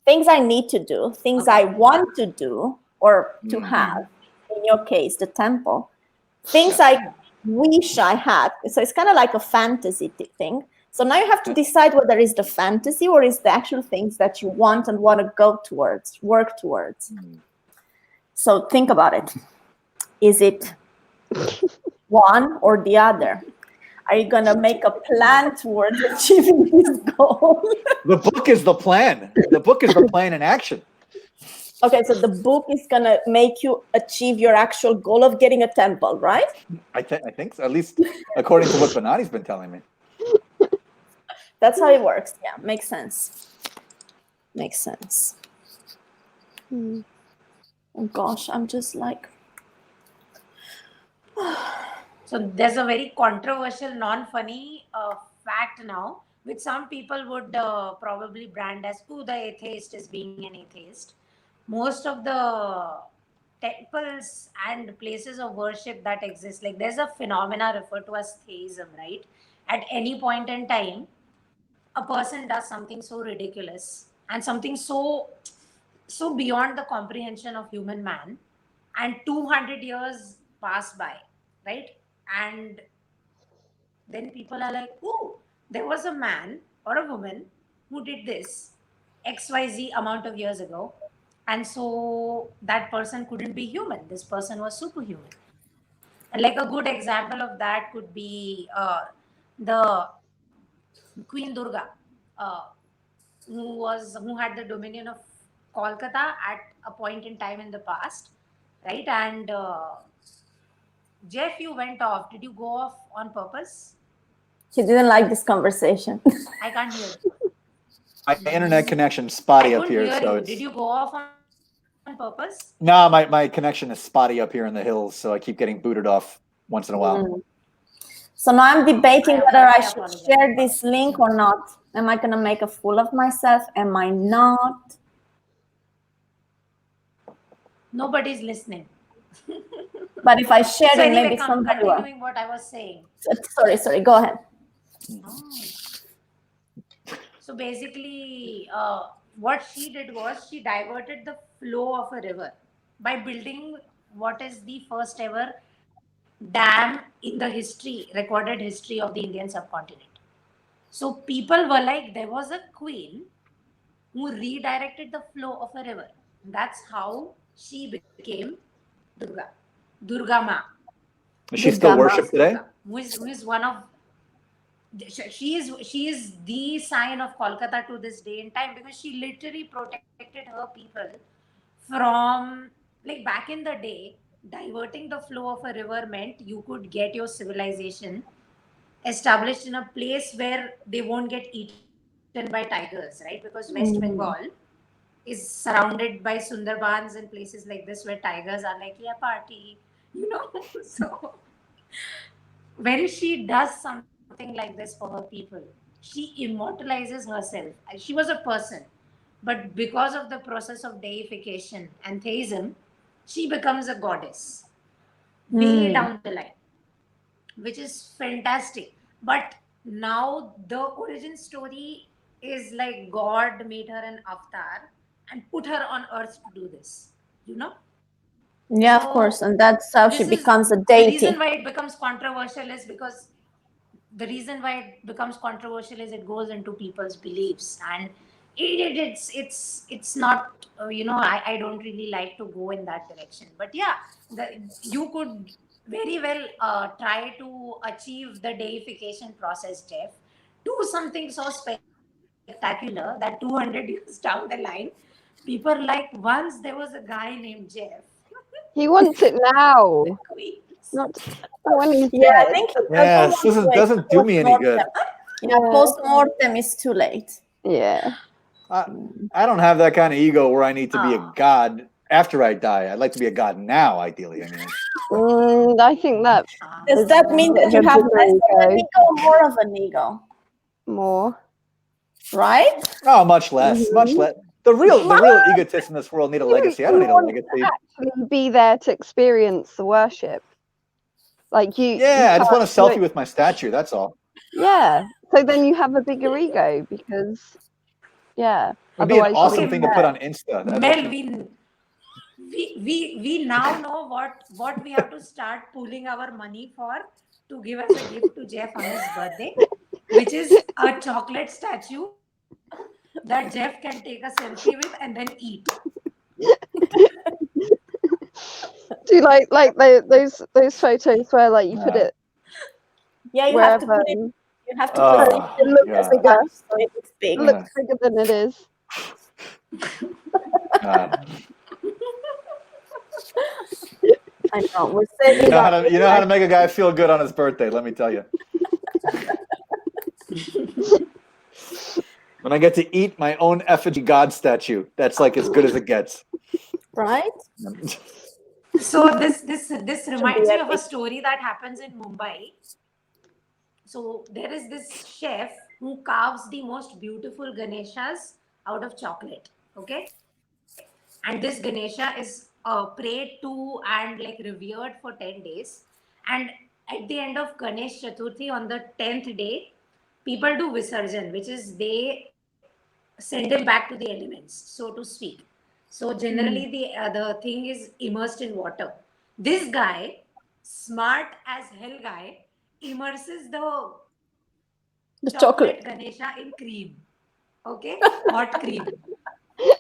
Things I need to do, things I want to do or to Mhm. have. In your case, the temple. Things I wish I had. So it's kind of like a fantasy thing. So now you have to decide whether it's the fantasy or is the actual things that you want and want to go towards, work towards. Mhm. So think about it. Is it one or the other? Are you going to make a plan towards achieving this goal? The book is the plan. The book is the plan in action. Okay, so the book is going to make you achieve your actual goal of getting a temple, right? I think so, at least according to what Bonatti's been telling me. That's how it works. Yeah, makes sense. Makes sense. Hmm. Oh gosh, I'm just like, So there's a very controversial, non-funny fact now, which some people would probably brand as, "Ooh, the atheist is being an atheist." Most of the temples and places of worship that exist, like there's a phenomena referred to as theism, right? At any point in time, a person does something so ridiculous and something so beyond the comprehension of human man, and 200 years pass by right? And then people are like, oh, there was a man or a woman who did this XYZ amount of years ago. And so that person couldn't be human. This person was superhuman. And like a good example of that could be the Queen Durga, uh, who had the dominion of Kolkata at a point in time in the past, right? And Jeff, you went off. Did you go off on purpose? He didn't like this conversation. I can't hear you. My internet connection's spotty I up couldn't here, hear so you. it's Did you go off on purpose? no, my connection is spotty up here in the hills, so I keep getting booted off once in a while. Mm. So now I'm debating whether I should apologize. share this link or not. Am I gonna make a fool of myself? Am I not? Nobody's listening. But if I share So it, anyway, maybe somebody will. continuing what I was saying. Sorry, go ahead. So basically, what she did was she diverted the flow of a river by building what is the first ever dam in the recorded history of the Indian subcontinent. So people were like, there was a queen who redirected the flow of a river. That's how she became Durga Ma. Is she still worshipped today? Who is one of she is the sign of Kolkata to this day in time, because she literally protected her people from, like, back in the day, diverting the flow of a river meant you could get your civilization established in a place where they won't get eaten by tigers, right? Because West Bengal is surrounded by Sundarbans and places like this where tigers are like, yeah, party, So when she does something like this for her people, she immortalizes herself. She was a person, but because of the process of deification and theism, she becomes a goddess way down the line, which is fantastic. But now the origin story is like God made her an avatar and put her on earth to do this, Yeah, So, of course, and that's how she this is becomes a the deity. reason why it becomes controversial is because it goes into people's beliefs, and it's not I don't really like to go in that direction. But yeah, you could very well try to achieve the deification process, Jeff. Do something so spectacular that 200 years down the line, people are like, once there was a guy named Jeff. He wants it now, not when he's Yeah, I dead. think Yes, this doesn't do me any good. Yeah, post-mortem is too late. Yeah. I don't have that kind of ego where I need to be a god after I die. I'd like to be a god now, ideally. I mean, I think that Does that mean that you have less of an ego or more of an ego? more. Right? oh, much less, much less. The real egotists in this world need a legacy. I don't need a legacy. Actually be there to experience the worship. Like you. Yeah, I just want a can't do selfie it. with my statue. That's all. Yeah. So then you have a bigger ego because, yeah. It'd be an otherwise you awesome wouldn't thing to care. put on Insta. Mel, we now know what we have to start pooling our money for to give as a gift to Jeff on his birthday, which is a chocolate statue that Jeff can take a selfie with and then eat. Do like those photos where like you put it Yeah, you wherever have to put it. You have to Oh, put it looks yeah. bigger. so it looks big. It looks bigger than it is. God. I know. We're saving You know up. how to make a guy feel good on his birthday, let me tell you. When I get to eat my own effigy god statue, that's like as good as it gets. Right? So this reminds me of a story that happens in Mumbai. So there is this chef who carves the most beautiful Ganeshas out of chocolate. Okay, and this Ganesha is prayed to and like revered for 10 days. And at the end of Ganesh Chaturthi, on the 10th day, people do Visarjan, which is they send him back to the elements, so to speak. So generally the thing is immersed in water. This guy smart as hell guy immerses the The chocolate chocolate. Ganesha in cream. Okay? Hot cream.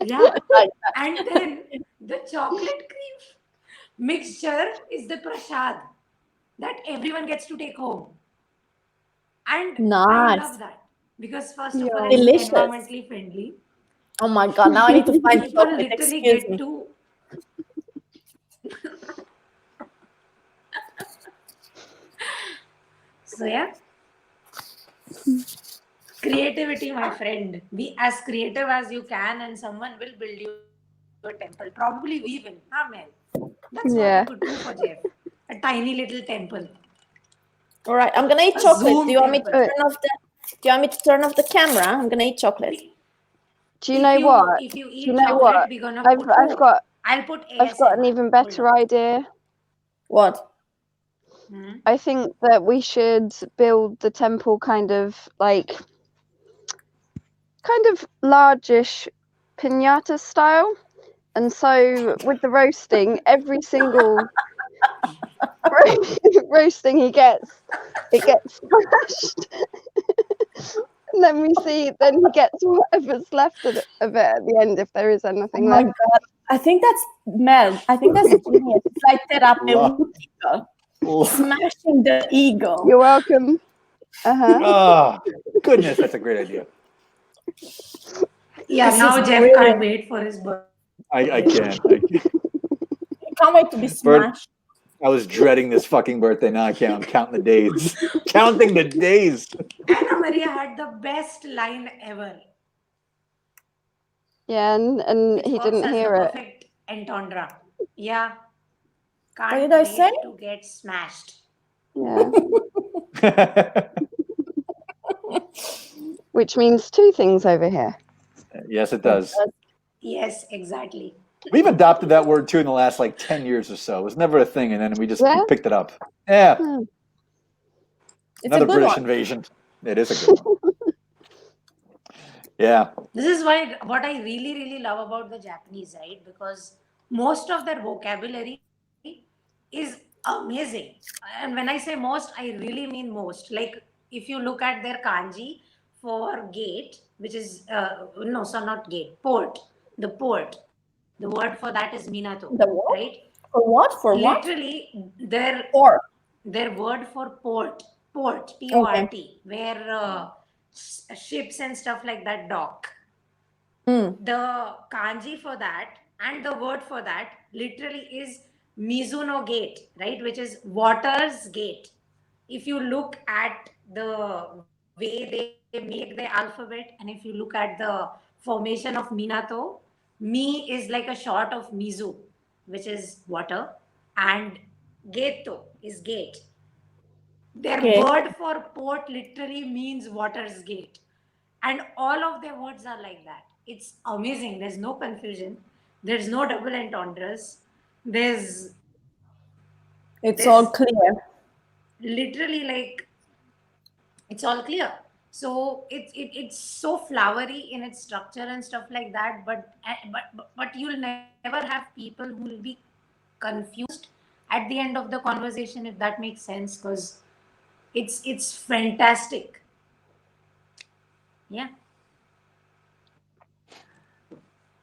Yeah. Like And then the chocolate cream mixture is the prasad that everyone gets to take home. And I nice. love that because, first of all, Yeah. it's Delicious. environmentally friendly. Oh my god, now I need to find People chocolate. literally Excuse get me. to. So, yeah. Creativity, my friend. Be as creative as you can, and someone will build you a temple. Probably we will. Amen. That's what Yeah. we could do for Jeff. A tiny little temple. All right, I'm gonna eat A chocolate. Zoom Do you want me to temple. turn off the? Do you want me to turn off the camera? I'm gonna eat chocolate. Do you know what? If you Do eat you know chocolate, what? we're gonna I've put. I've put got an ASMR. even better Hold on. idea. What? Hmm? I think that we should build the temple kind of largish pinata style. And so with the roasting, every single roasting it gets smashed. And then he gets whatever's left of it at the end, if there is Oh anything my left. god! I think that's Mel. I think that's genius. It's like therapeutica, smashing the ego. You're welcome. Uh-huh. Oh, goodness, that's a great idea. Yeah, This now is Jeff brilliant. can't wait for his birthday. I can't. I can't wait to be Bert- smashed. I was dreading this fucking birthday. Now I can't. I'm counting the days. Counting the days. Anna Maria had the best line ever. Yeah, and Which he works didn't as the hear it. perfect entendre. Yeah. What Can't did I wait say? to get smashed. Yeah. Which means two things over here. Yes, it does. Yes, exactly. We've adopted that word too in the last 10 years or so. It was never a thing, and then we just Yeah? picked it up. Yeah. Hmm. It's Another a good British one. invasion. It is a good one. Yeah. This is why what I really, really love about the Japanese, right? Because most of their vocabulary is amazing. And when I say most, I really mean most. Like if you look at their kanji for gate, which is no, so not gate, port, the port. The word for that is minato, The what? right? For what? For what? Literally, their Or word for port, port, okay. P-O-R-T, where ships and stuff like that dock. The kanji for that and the word for that literally is Mizuno gate, right? Which is water's gate. If you look at the way they make the alphabet, and if you look at the formation of Minato, Mi is like a short of Mizu, which is water, and Geto is gate. Their Okay. word for port literally means water's gate. And all of their words are like that. It's amazing. There's no confusion. There's no double entendres. It's all clear. Literally it's all clear. So it's so flowery in its structure and stuff like that. But you'll never have people who will be confused at the end of the conversation, if that makes sense, because it's fantastic. Yeah.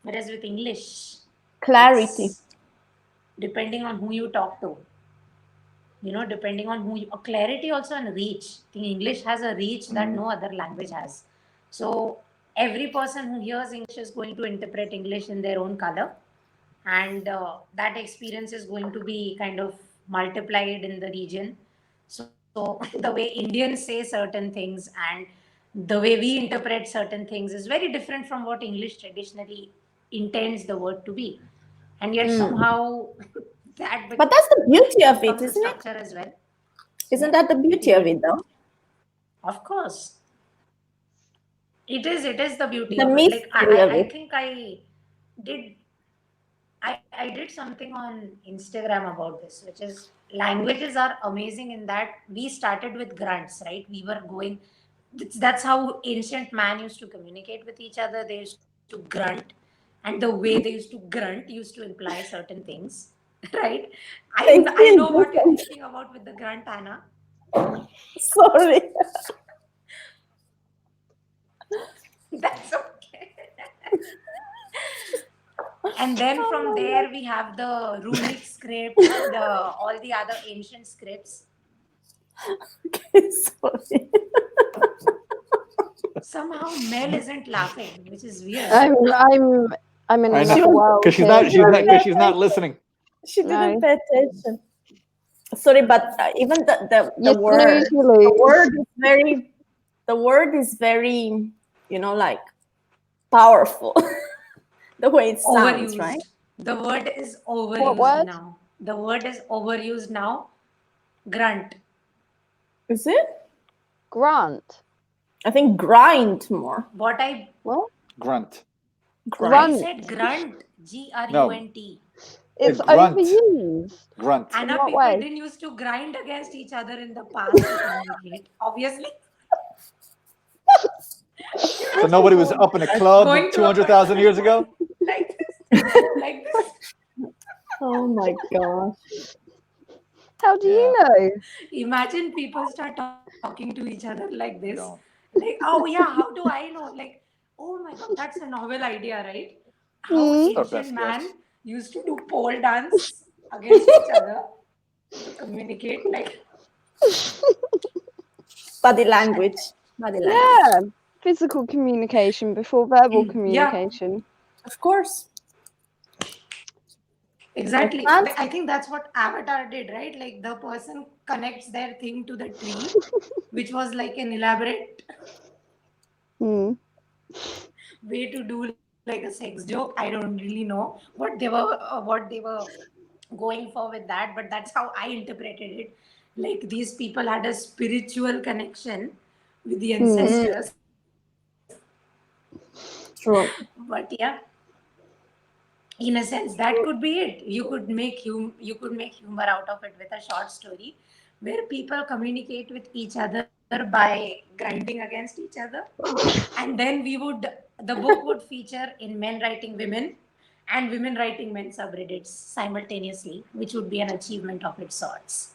Whereas with English, Clarity. it's depending on who you talk to, depending on clarity also and reach. I think English has a reach that no other language has. So every person who hears English is going to interpret English in their own color, and that experience is going to be kind of multiplied in the region. So the way Indians say certain things and the way we interpret certain things is very different from what English traditionally intends the word to be, and yet somehow that But that's the beauty of it, becomes a isn't it? structure as well. Isn't that the beauty of it, though? Of course, it is the beauty The of it. mystery of I it. think did I did something on Instagram about this, which is languages are amazing in that we started with grunts, right? We were going, that's how ancient man used to communicate with each other. They used to grunt, and the way they used to grunt used to imply certain things. right? Thank I you. know what you're thinking about with the grunt, Anna. Sorry. That's okay. And then from there we have the runic script, all the other ancient scripts. Sorry. Somehow Mel isn't laughing, which is weird. I'm in I another know, world. because here. she's not listening. She didn't No. pay attention. Sorry, but even the You word, snooze, you lose. the word is very, like powerful. The way it sounds, Overused. right? The word is What overused word? now. The word is overused now. Grunt. Is it? Grunt. I think grind more. What I Grunt. Grunt. I said grunt. Grunt. It's grunt. overused. Grunt. Anna, what people way? didn't used to grind against each other in the past to communicate. Obviously. So nobody was up in a club Going to a 200,000 years ago? Like this. Like this. Oh my gosh. How do you know? Imagine people start talking to each other like this. Don't. Like, oh yeah, how do I know? Like, oh my god, that's a novel idea, right? How Hmm. Our best ancient man guess. used to do pole dance against each other to communicate. Like, Body language. Body language. Yeah. Physical communication before verbal Yeah. communication. Of course. exactly. And- I think that's what Avatar did, right? Like the person connects their thing to the tree, which was like an elaborate Hmm. way to do like a sex joke. I don't really know what they were going for with that, but that's how I interpreted it. Like these people had a spiritual connection with the ancestors. True. But yeah, in a sense, that could be it. You could make humor out of it with a short story where people communicate with each other by grinding against each other, and then the book would feature in men writing women and women writing men subreddits simultaneously, which would be an achievement of its sorts.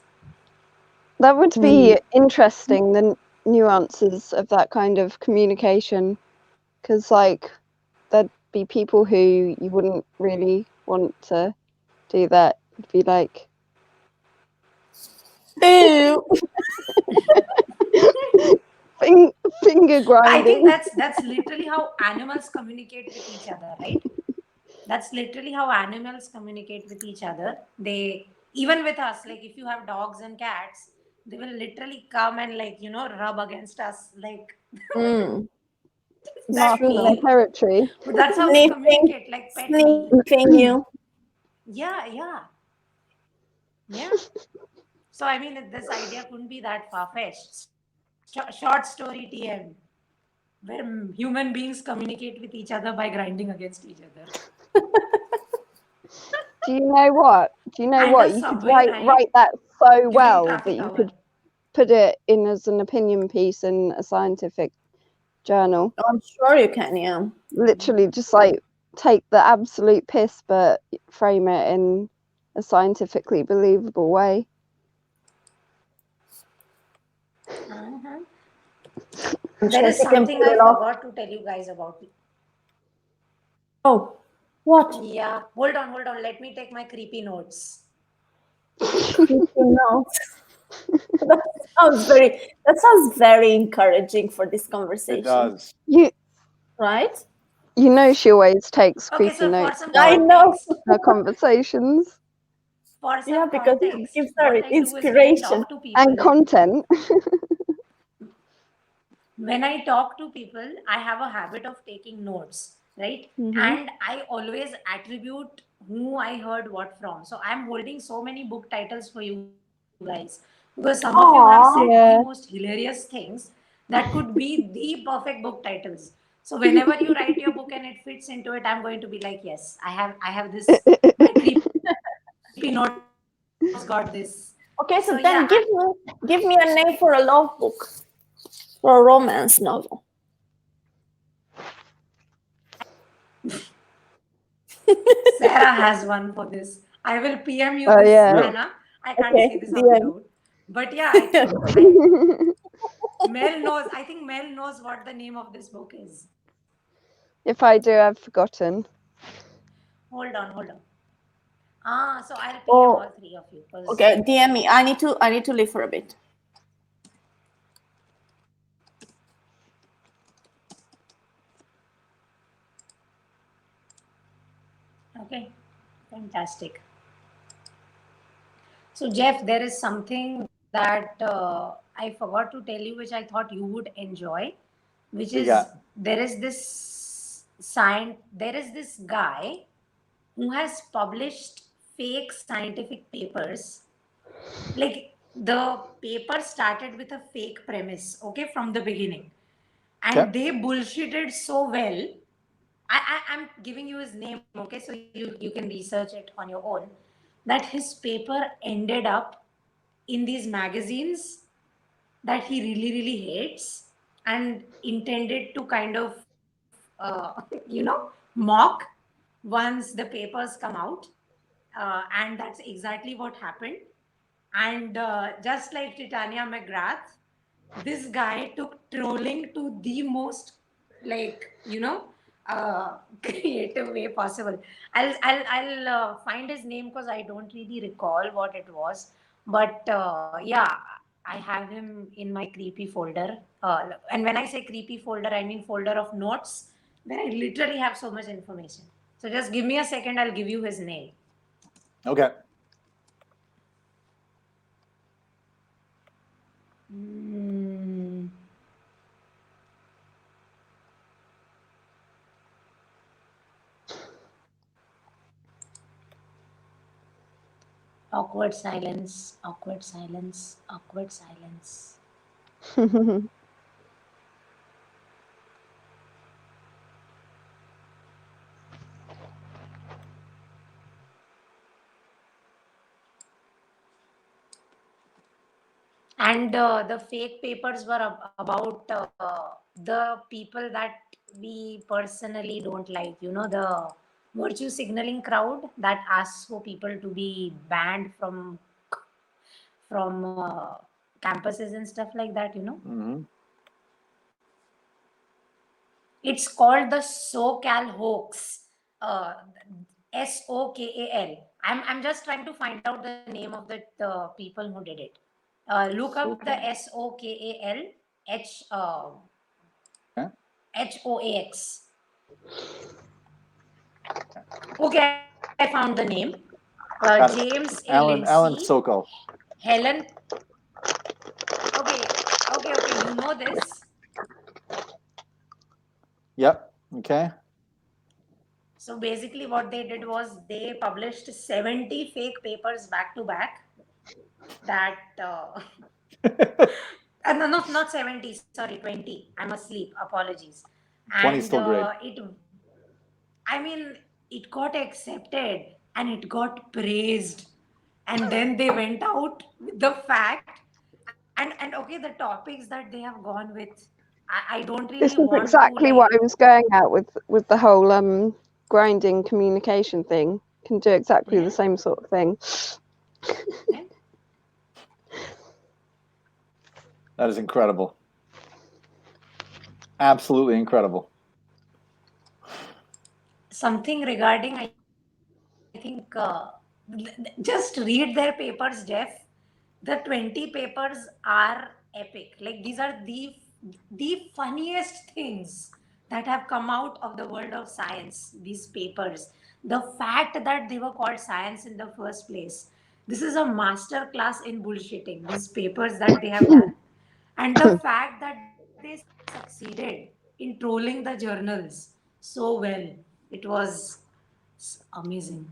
That would be interesting, the nuances of that kind of communication. Because, like, there'd be people who you wouldn't really want to do that. You'd be like, Ew. finger grinding. I think that's literally how animals communicate with each other, right? That's literally how animals communicate with each other. They, even with us, like if you have dogs and cats, they will literally come and rub against us, like Marking true. their territory. but that's how they communicate, like petty. Sniffing you. Yeah. So I mean, this idea couldn't be that far-fetched. Short story TM, where human beings communicate with each other by grinding against each other. Do you know what? And You could write that so well that you could put it in as an opinion piece in a scientific journal. Oh, I'm sure you can, yeah. Literally just like take the absolute piss but frame it in a scientifically believable way. There is something I forgot to tell you guys about. Oh, what? Yeah, hold on. Let me take my creepy notes. That sounds very encouraging for this conversation. It does. Right? You know she always takes Okay, creepy so for notes some I context, know. in her conversations for some Yeah, because it context, gives her what I do is inspiration. and content. when I talk to people, I have a habit of taking notes, right? And I always attribute who I heard what from. So I'm holding so many book titles for you guys because some of you have said the most hilarious things that could be the perfect book titles. So whenever you write your book and it fits into it, I'm going to be like, yes, I have this. My creepy notes got this. Okay, so So, then yeah, give me a name for a love book. For a romance novel. Sarah has one for this. I will PM you Oh, this, yeah. Hannah. I can't Okay, say this out DM. loud. But yeah, I think Mel knows. I think Mel knows what the name of this book is. If I do, I've forgotten. Hold on. So I'll PM Oh, all three of you. Okay, DM me. I need to leave for a bit. Okay, fantastic. So Jeff, there is something that I forgot to tell you, which I thought you would enjoy, which We is got- there is this guy who has published fake scientific papers. Like the paper started with a fake premise, okay, from the beginning, and Okay. they bullshitted so well. I'm giving you his name, okay, so you can research it on your own. That his paper ended up in these magazines that he really hates and intended to kind of mock once the papers come out, and that's exactly what happened. And just like Titania McGrath, this guy took trolling to the most, creative way possible. I'll find his name because I don't really recall what it was. But yeah, I have him in my creepy folder. And when I say creepy folder, I mean folder of notes where I literally have so much information. So just give me a second, I'll give you his name. Okay. Awkward silence, awkward silence, awkward silence. And the fake papers were about the people that we personally don't like, the virtue signaling crowd that asks for people to be banned from campuses and stuff like that. Mm-hmm. It's called the SoCal hoax. SOKAL. I'm just trying to find out the name of the people who did it. Look up the SOKAL HOAX. Okay, I found the name. Got it. James A. Alan Lindsay, Sokol. Helen. Okay, you know this. Yep. Okay. So basically what they did was they published 70 fake papers back to back that no, not 70, sorry, 20. I'm asleep, apologies. 20 And still great. it got accepted and it got praised, and then they went out with the fact and okay, the topics that they have gone with, I don't really This is want exactly to what I was going at with the whole grinding communication thing. Can do exactly the same sort of thing. Yeah. That is incredible. Absolutely incredible. Something regarding, I think, just read their papers, Jeff. The 20 papers are epic. Like these are the funniest things that have come out of the world of science, these papers. The fact that they were called science in the first place. This is a master class in bullshitting, these papers that they have done. And the fact that they succeeded in trolling the journals so well, it was amazing.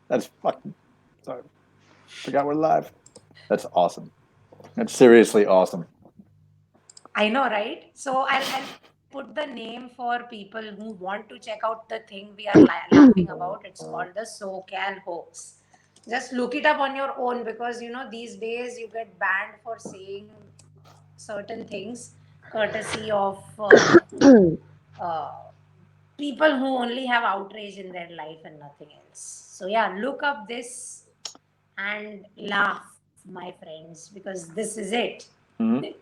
That's fucking. Sorry. Forgot we're live. That's awesome. That's seriously awesome. I know, right? So I'll put the name for people who want to check out the thing we are laughing about. It's called the SoCal hoax. Just look it up on your own, because these days you get banned for saying certain things. courtesy of people who only have outrage in their life and nothing else. So yeah, look up this and laugh, my friends, because this is it. Mhm.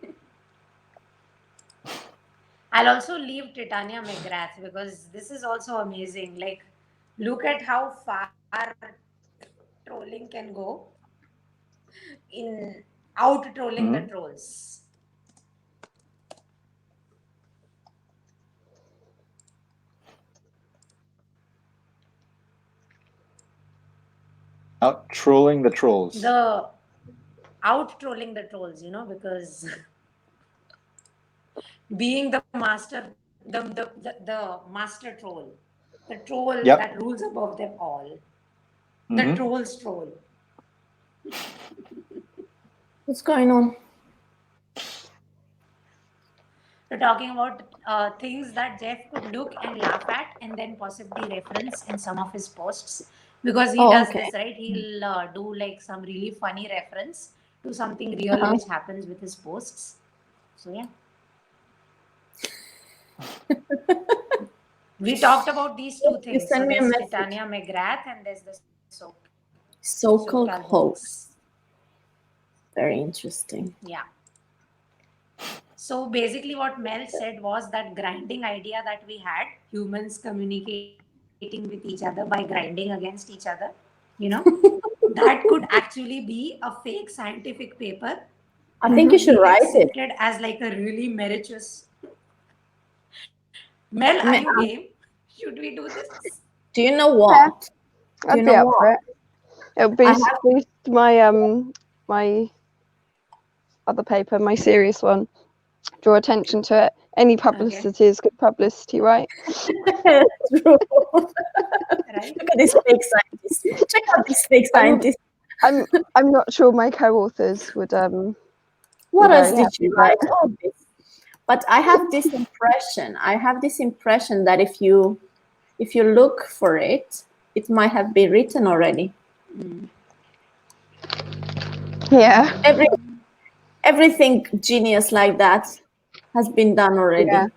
I'll also leave Titania McGrath because this is also amazing. Like, look at how far trolling can go in out trolling the trolls. Out trolling the trolls. The out trolling the trolls, because being the master, the master troll, the troll Yep. that rules above them all, the Mhm. troll's troll. What's going on? We're talking about things that Jeff could look and laugh at and then possibly reference in some of his posts, because he does Okay. this, right? He'll do like some really funny reference to something real Uh-huh. which happens with his posts. So yeah. We talked about these two You things. send So me a there's message. Titania McGrath and there's the So-called so-called hoax. Very interesting. Yeah. So basically what Mel said was that grinding idea that we had, humans communicating with each other by grinding against each other, that could actually be a fake scientific paper. I think you should being write it. accepted as like a really meritorious. Mel, are Me- you game? Should we do this? Do you know what? Do you I'd be know up for what? it. It'll boost my my other paper, my serious one. Draw attention to it. Any publicity is good publicity, right? True. Right? Look at this fake scientist. Check out this fake scientist. I'm not sure my co-authors would What be else very did happy, you but- write? All this. But I have this impression. That if you look for it, it might have been written already. Yeah. Everything genius like that has been done already. Yeah.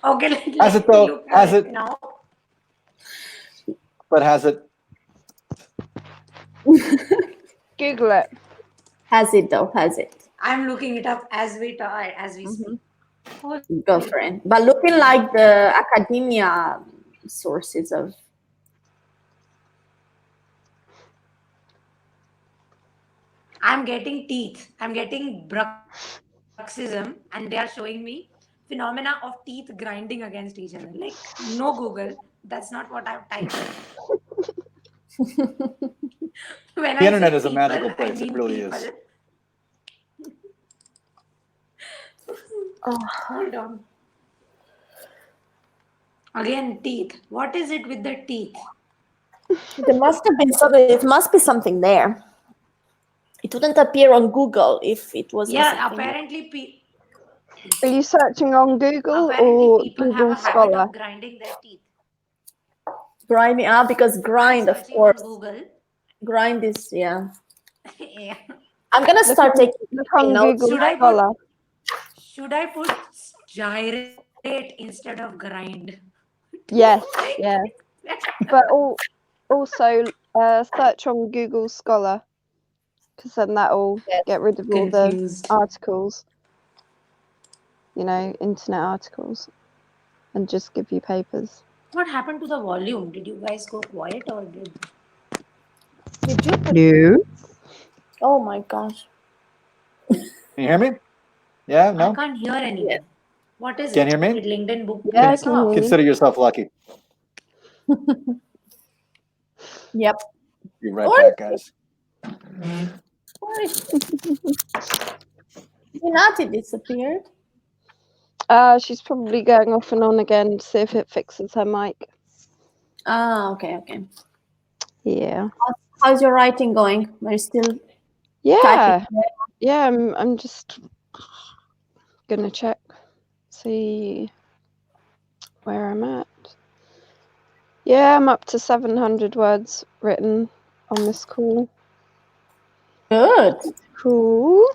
Okay, Has it though? Has it? now. But has it? Google it. Has it though? Has it? I'm looking it up as we talk, as we speak. Go for it. But looking like the academia sources of. I'm getting teeth. I'm getting bruxism, and they are showing me phenomena of teeth grinding against each other. Like, no Google. That's not what I've typed. When The internet say is a magical people, I place. It mean really people. is. Hold on. Again, teeth. What is it with the teeth? There must have been something. It must be something there. It wouldn't appear on Google if it wasn't. Yeah, something there. apparently, Are you searching on Google apparently or people have Google a habit Scholar? of grinding their teeth. Grinding up because grind, of Searching on course. Google. Grind is yeah. Yeah. I'm gonna start taking Look on notes. Google Should I Scholar. Should I put gyrate instead of grind? Yes, yeah. But also search on Google Scholar, because then that'll get rid of all the Confused. articles, internet articles, and just give you papers. What happened to the volume? Did you guys go quiet or did? Did you? No. Oh my gosh. Can you hear me? Yeah, I no? can't hear anything. Yeah. What is Can't it? hear me? Did LinkedIn book Yeah, I this can off? hear you. Consider yourself lucky. Yep. Be right Or- back, guys. Where is Renati disappeared. She's probably going off and on again to see if it fixes her mic. Ah, okay. Yeah. How's your writing going? Are you still Yeah. typing? Yeah, I'm just gonna check, see where I'm at. Yeah, I'm up to 700 words written on this call. Good. Cool.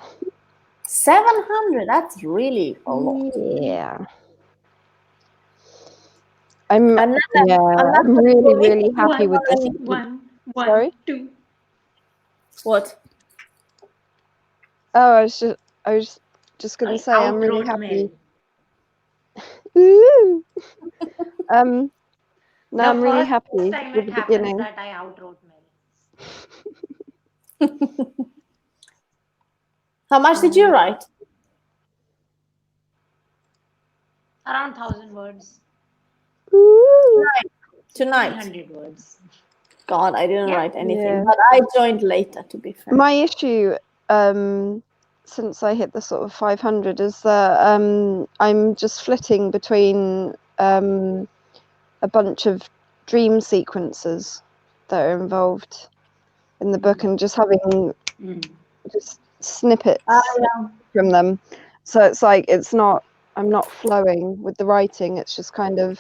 700. That's really a lot. Yeah. I'm Another, yeah, another I'm really, story. really happy with this. One, Sorry? two. What? Oh, I was just gonna say I'm really Outroad happy. Mel. Ooh. No, The I'm really first happy time with it the happens beginning. that I outrode Mel. How much did you write? Around 1,000 words. Ooh. Tonight. 300 words. God, I didn't Yeah. write anything, Yeah. but I joined later, to be fair. My issue, since I hit the sort of 500, is that I'm just flitting between a bunch of dream sequences that are involved in the book and just having just snippets Yeah. from them. So it's like I'm not flowing with the writing. It's just kind of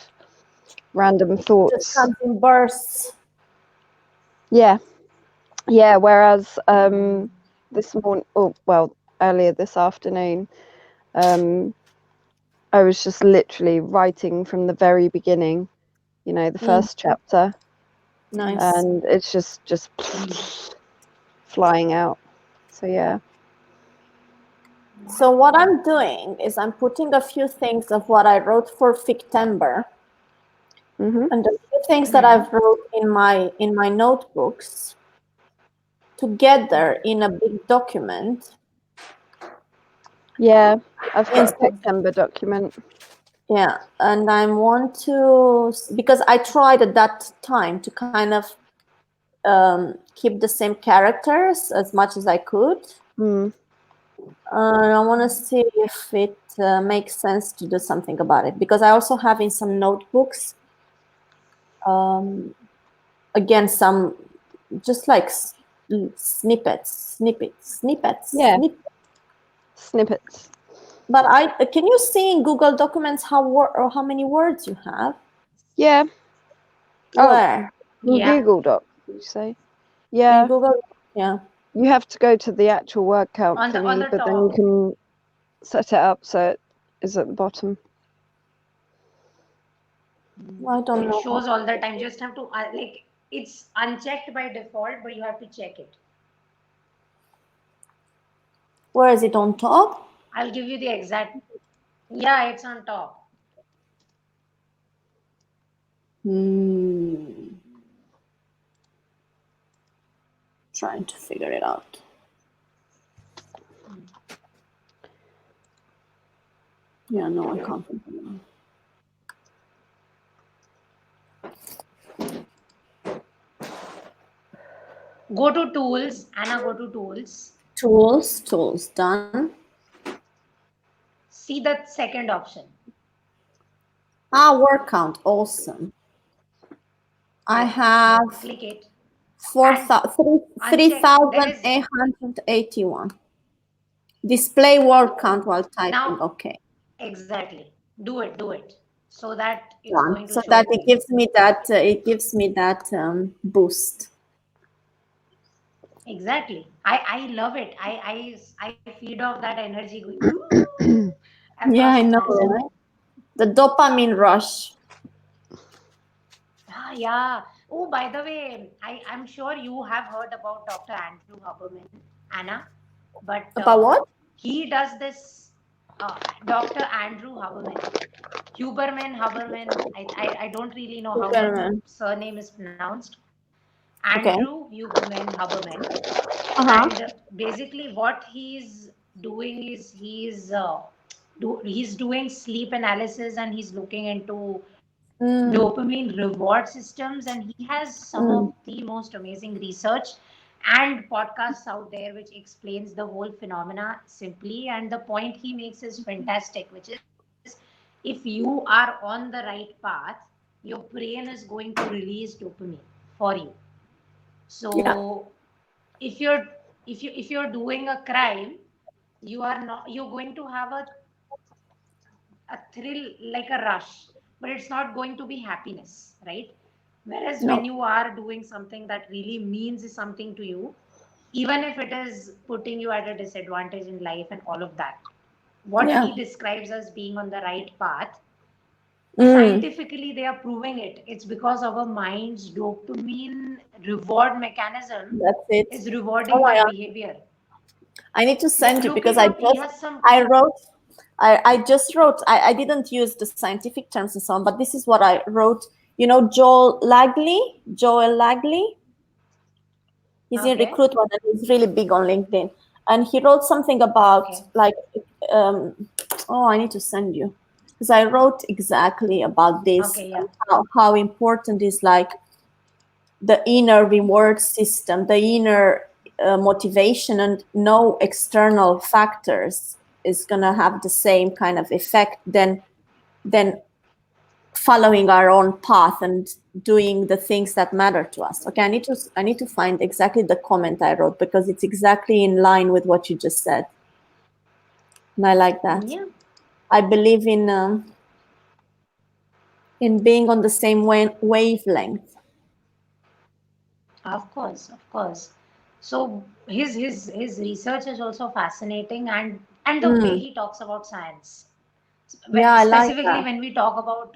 random Just thoughts. comes in bursts. Yeah. Whereas this morning, earlier this afternoon, I was just literally writing from the very beginning, the first chapter, Nice. and it's just flying out. So yeah. So what I'm doing is I'm putting a few things of what I wrote for Fictember Mm-hmm. and a few things that I've wrote in my notebooks together in a big document. Yeah, I've got a Yes. September document. Yeah, and I want to, because I tried at that time to kind of keep the same characters as much as I could. Mm. I want to see if it makes sense to do something about it, because I also have in some notebooks, again, some just like snippets. Yeah. Snippets. But can you see in Google Documents how many words you have? Yeah. Where? In Yeah. Google Doc, did you say? Yeah. In Google, yeah. You have to go to the actual word count On the thingy, but then top. you can set it up so it is at the bottom. I don't It know. shows all the time. You just have to it's unchecked by default, but you have to check it. Where is it on top? I'll give you the exact. Yeah, it's on top. Trying to figure it out. Yeah, no, I can't figure it out. Go to tools, Anna, go to tools. Tools, done. See the second option. Word count, awesome. I have Click it. 3,881. Display word count while typing. Now, okay. Exactly. Do it. So that it's Done. going to So show that to it you. gives me that boost. Exactly. I love it. I feed off that energy going. Yeah, I know, across right? The dopamine rush. Yeah. Oh, by the way, I'm sure you have heard about Dr. Andrew Huberman, Anna. But About what? he does this. Dr. Andrew Huberman. I don't really know how the surname is pronounced. Andrew Huberman. And basically, what he's doing is he's doing sleep analysis, and he's looking into dopamine reward systems, and he has some of the most amazing research and podcasts out there which explains the whole phenomena simply, and the point he makes is fantastic, which is if you are on the right path, your brain is going to release dopamine for you. So if you're doing a crime, you're going to have a thrill, like a rush, but it's not going to be happiness, right? Whereas when you are doing something that really means something to you, even if it is putting you at a disadvantage in life and all of that. What Yeah. he describes as being on the right path, Mm. scientifically they are proving it. It's because our mind's dopamine reward mechanism That's it. is rewarding Oh, that behavior. I need to send you Look because it I up. He just has some. I wrote I just wrote I didn't use the scientific terms and so on, but this is what I wrote. You know Joel Lagley. He's in Okay. recruitment and he's really big on LinkedIn. And he wrote something about Okay. like I need to send you because I wrote exactly about this Okay, yeah. and how important is like the inner reward system, the inner motivation, and no external factors is going to have the same kind of effect than following our own path and doing the things that matter to us. Okay, I need to find exactly the comment I wrote because it's exactly in line with what you just said, and I like that. Yeah. I believe in being on the same wavelength. Of course, of course. So his research is also fascinating, and the way he talks about science. Yeah, I like Specifically that. when we talk about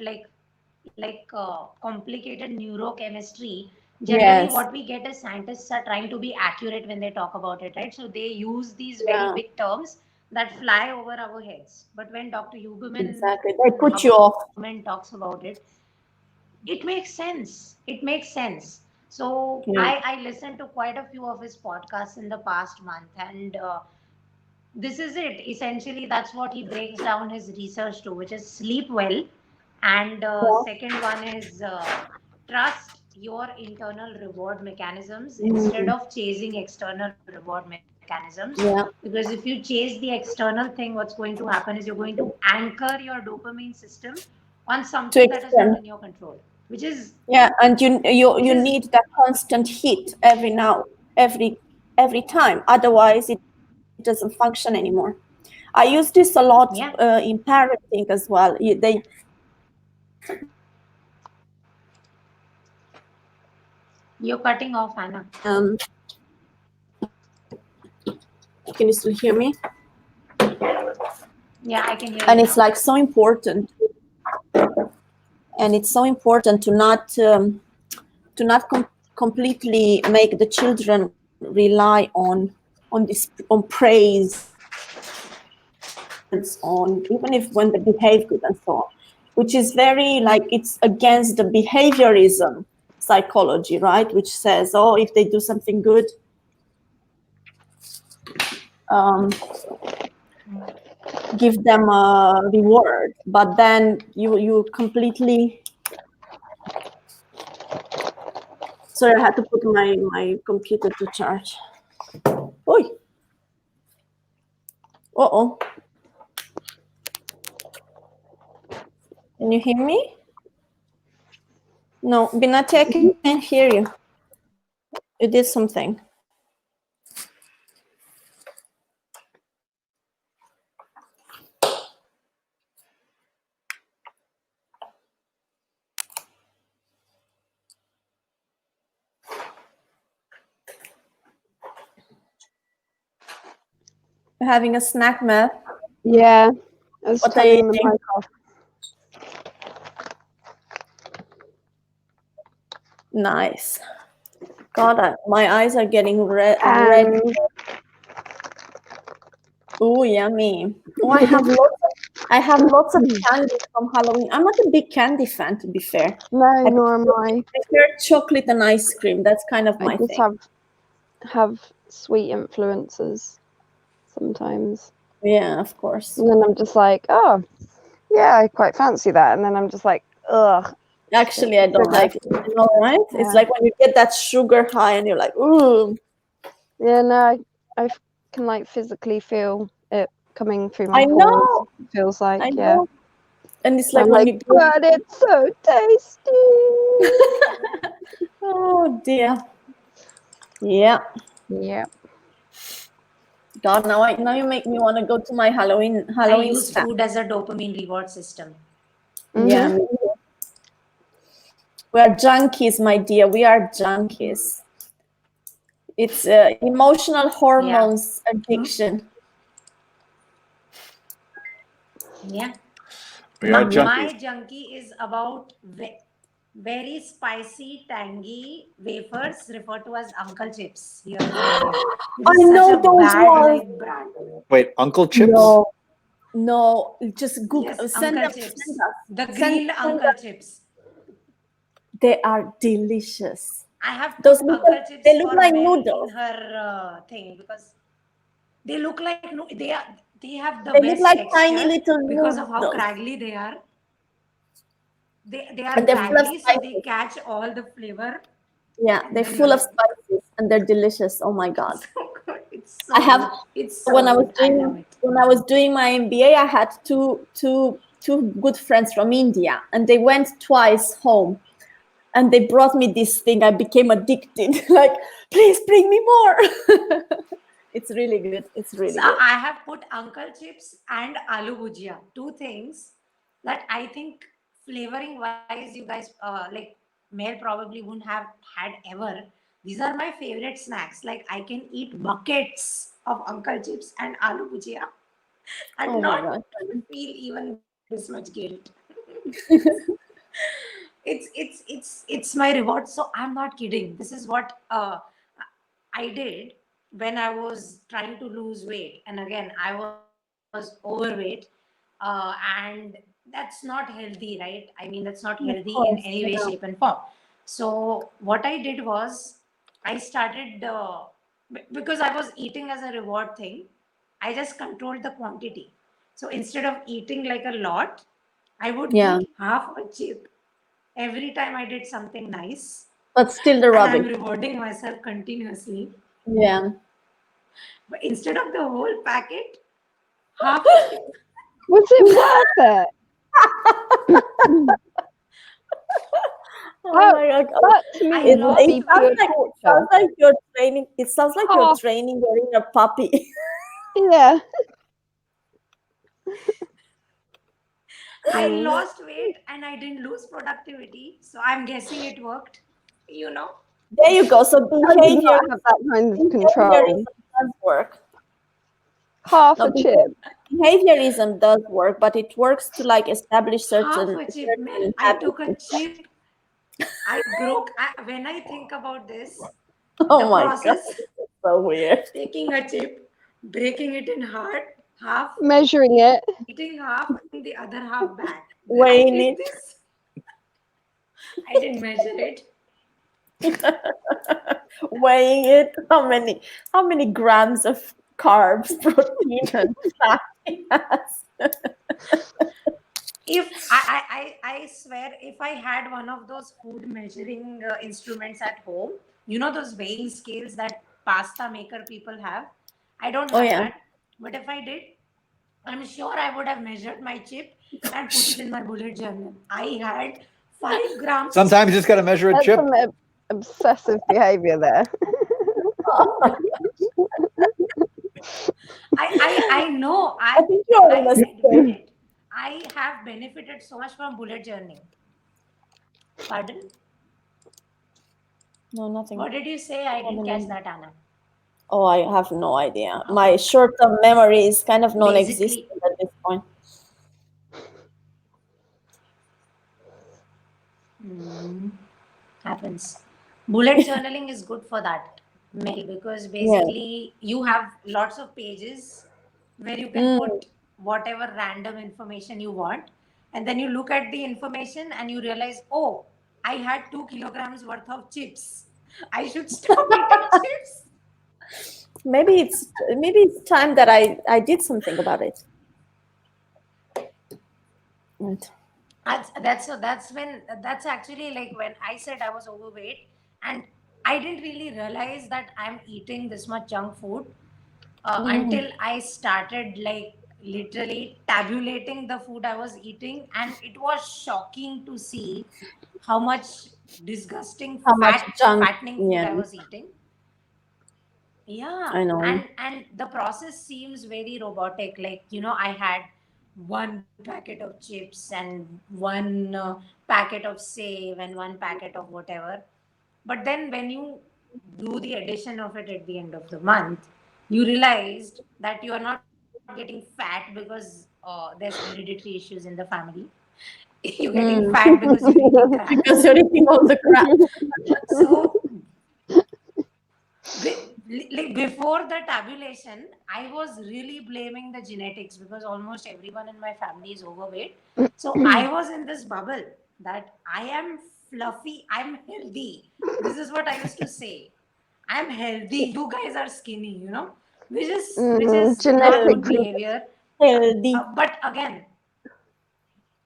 complicated neurochemistry, generally Yes. what we get is scientists are trying to be accurate when they talk about it, right? So they use these very Yeah. big terms that fly over our heads. But when Dr. Huberman Exactly. They put you off. talks about it, it makes sense. It makes sense. So Yeah. I listened to quite a few of his podcasts in the past month, and this is it. Essentially, that's what he breaks down his research to, which is sleep well, and Yeah. second one is trust your internal reward mechanisms Mm. instead of chasing external reward mechanisms. Yeah. Because if you chase the external thing, what's going to happen is you're going to anchor your dopamine system on something that is not extend. in your control, which is Yeah, and you is- need that constant hit every time. Otherwise, it doesn't function anymore. I use this a lot yeah. in parenting as well. You're cutting off, Anna. Can you still hear me? Yeah, I can hear And you it's now. like so important, and it's so important to not completely make the children rely on praise, on even if when they behave good and so on, which is very like it's against the behaviorism psychology, right? Which says, oh, if they do something good, give them a reward. But then you completely. Sorry, I had to put my computer to charge. Oi. Uh-oh. Can you hear me? No, Binati, I can't hear you. You did something. You're having a snack, Mel? Yeah, I was What are you turning the eating? mic off. Nice. God, my eyes are getting red. Oh, yummy. Oh, I have lots of candy from Halloween. I'm not a big candy fan, to be fair. No, nor am I. I prefer chocolate and ice cream. That's kind of I my just thing. have sweet influences sometimes. Yeah, of course. And then I'm just like, oh, yeah, I quite fancy that. And then I'm just like, ugh. Actually, I don't Sugar. like it. You know, right? Yeah. It's like when you get that sugar high and you're like, ooh. Yeah, no, I can like physically feel it coming through my I pores. know. It feels like, I yeah. know. And it's like I'm when like, you go. but it's so tasty. Oh dear. Yeah. Yeah. God, now you make me want to go to my Halloween I use snack. food as a dopamine reward system. Yeah. Mhm. me too. We are junkies, my dear. We are junkies. It's emotional hormones addiction. Yeah. We are My junkies. junkie is about very spicy, tangy wafers referred to as Uncle Chips here in India, which I is such know a those bad ones. like brand. Wait, Uncle Chips? No, just Google. Yes, Send Uncle them. Chips. Send us. The Send- grilled send Uncle us. Chips. They are delicious. I have Those put little, Uncle Chips they look for like Mel noodles. in her thing because they look like they have the They look best like texture tiny little because of how noodles. craggly they are. They are And they're full of craggly, so they spices. catch all the flavor. Yeah, And they're then full you're of spices and they're delicious. Oh my god. so good. It's so I have good. It's so when I was good. I love it. doing my MBA, I had two good friends from India, and they went twice home, and they brought me this thing. I became addicted. Like, please bring me more. It's really good. It's really So good. I have put Uncle Chips and Aloo Bhujia, two things that I think flavoring wise, you guys like Mel probably wouldn't have had ever. These are my favorite snacks. Like I can eat buckets of Uncle Chips and Aloo Bhujia and Oh my not god. feel even this much guilt. It's my reward. So I'm not kidding. This is what I did when I was trying to lose weight. And again, I was overweight. And that's not healthy, right? I mean, that's not healthy Of in any course. way, shape, Yeah. and form. So, what I did was I started, because I was eating as a reward thing, I just controlled the quantity. So, instead of eating like a lot, I would Yeah. eat half a chip every time I did something nice. But still the And I'm rubbish. rewarding myself continuously. Yeah. But instead of the whole packet, half a chip. Was it worth it? Oh my god. That to me I would lost be It sounds pure like torture. you're training. It sounds like you're Half. training your inner puppy. Yeah. I lost weight and I didn't lose productivity. So I'm guessing it worked. You know? There you go. So I did behavior, not have that kind of control. behaviorism does work. Half No, a chip. behaviorism does work, but it works to like establish Half certain a chip, Mel. I habits. took a chip. I broke. When I think about this, Oh the my god, process, it's so weird. taking a chip, breaking it in half, Measuring it. eating half, and the other half back. Then I Weighing did it. this. I didn't measure it. Weighing it. How many grams of carbs, protein, and fat it has? If I swear, if I had one of those food measuring instruments at home, you know those weighing scales that pasta maker people have. I don't Oh have yeah. that, but if I did, I'm sure I would have measured my chip and put it in my bullet journal. I had 5 grams. Sometimes you just got to measure a That's chip. some obsessive behavior there. I know. I think you're in a I state. admit it. I have benefited so much from bullet journaling. Pardon? No, nothing. What did you say? I didn't catch that, Anna. Oh, I have no idea. My short-term memory is kind of non-existent Basically- at this point. Happens. Bullet journaling is good for that, Mel, because basically you have lots of pages where you can put whatever random information you want, and then you look at the information and you realize, oh, I had 2 kilograms worth of chips. I should stop eating chips. Maybe it's time that I did something about it. Right. That's actually like when I said I was overweight and I didn't really realize that I'm eating this much junk food until I started like literally tabulating the food I was eating, and it was shocking to see how much disgusting How much junk, fattening food yeah. I was eating. Yeah, I know. And the process seems very robotic. Like, you know, I had 1 packet of chips and 1 packet of save and 1 packet of whatever. But then when you do the addition of it at the end of the month, you realized that you are not getting fat because there's hereditary issues in the family. You're getting fat because you're eating crap. Because you're eating all the crap. So, like before the tabulation, I was really blaming the genetics because almost everyone in my family is overweight. So I was in this bubble that I am fluffy, I'm healthy. This is what I used to say. I'm healthy. You guys are skinny, which is not good Genetically, behavior. Healthy. But again,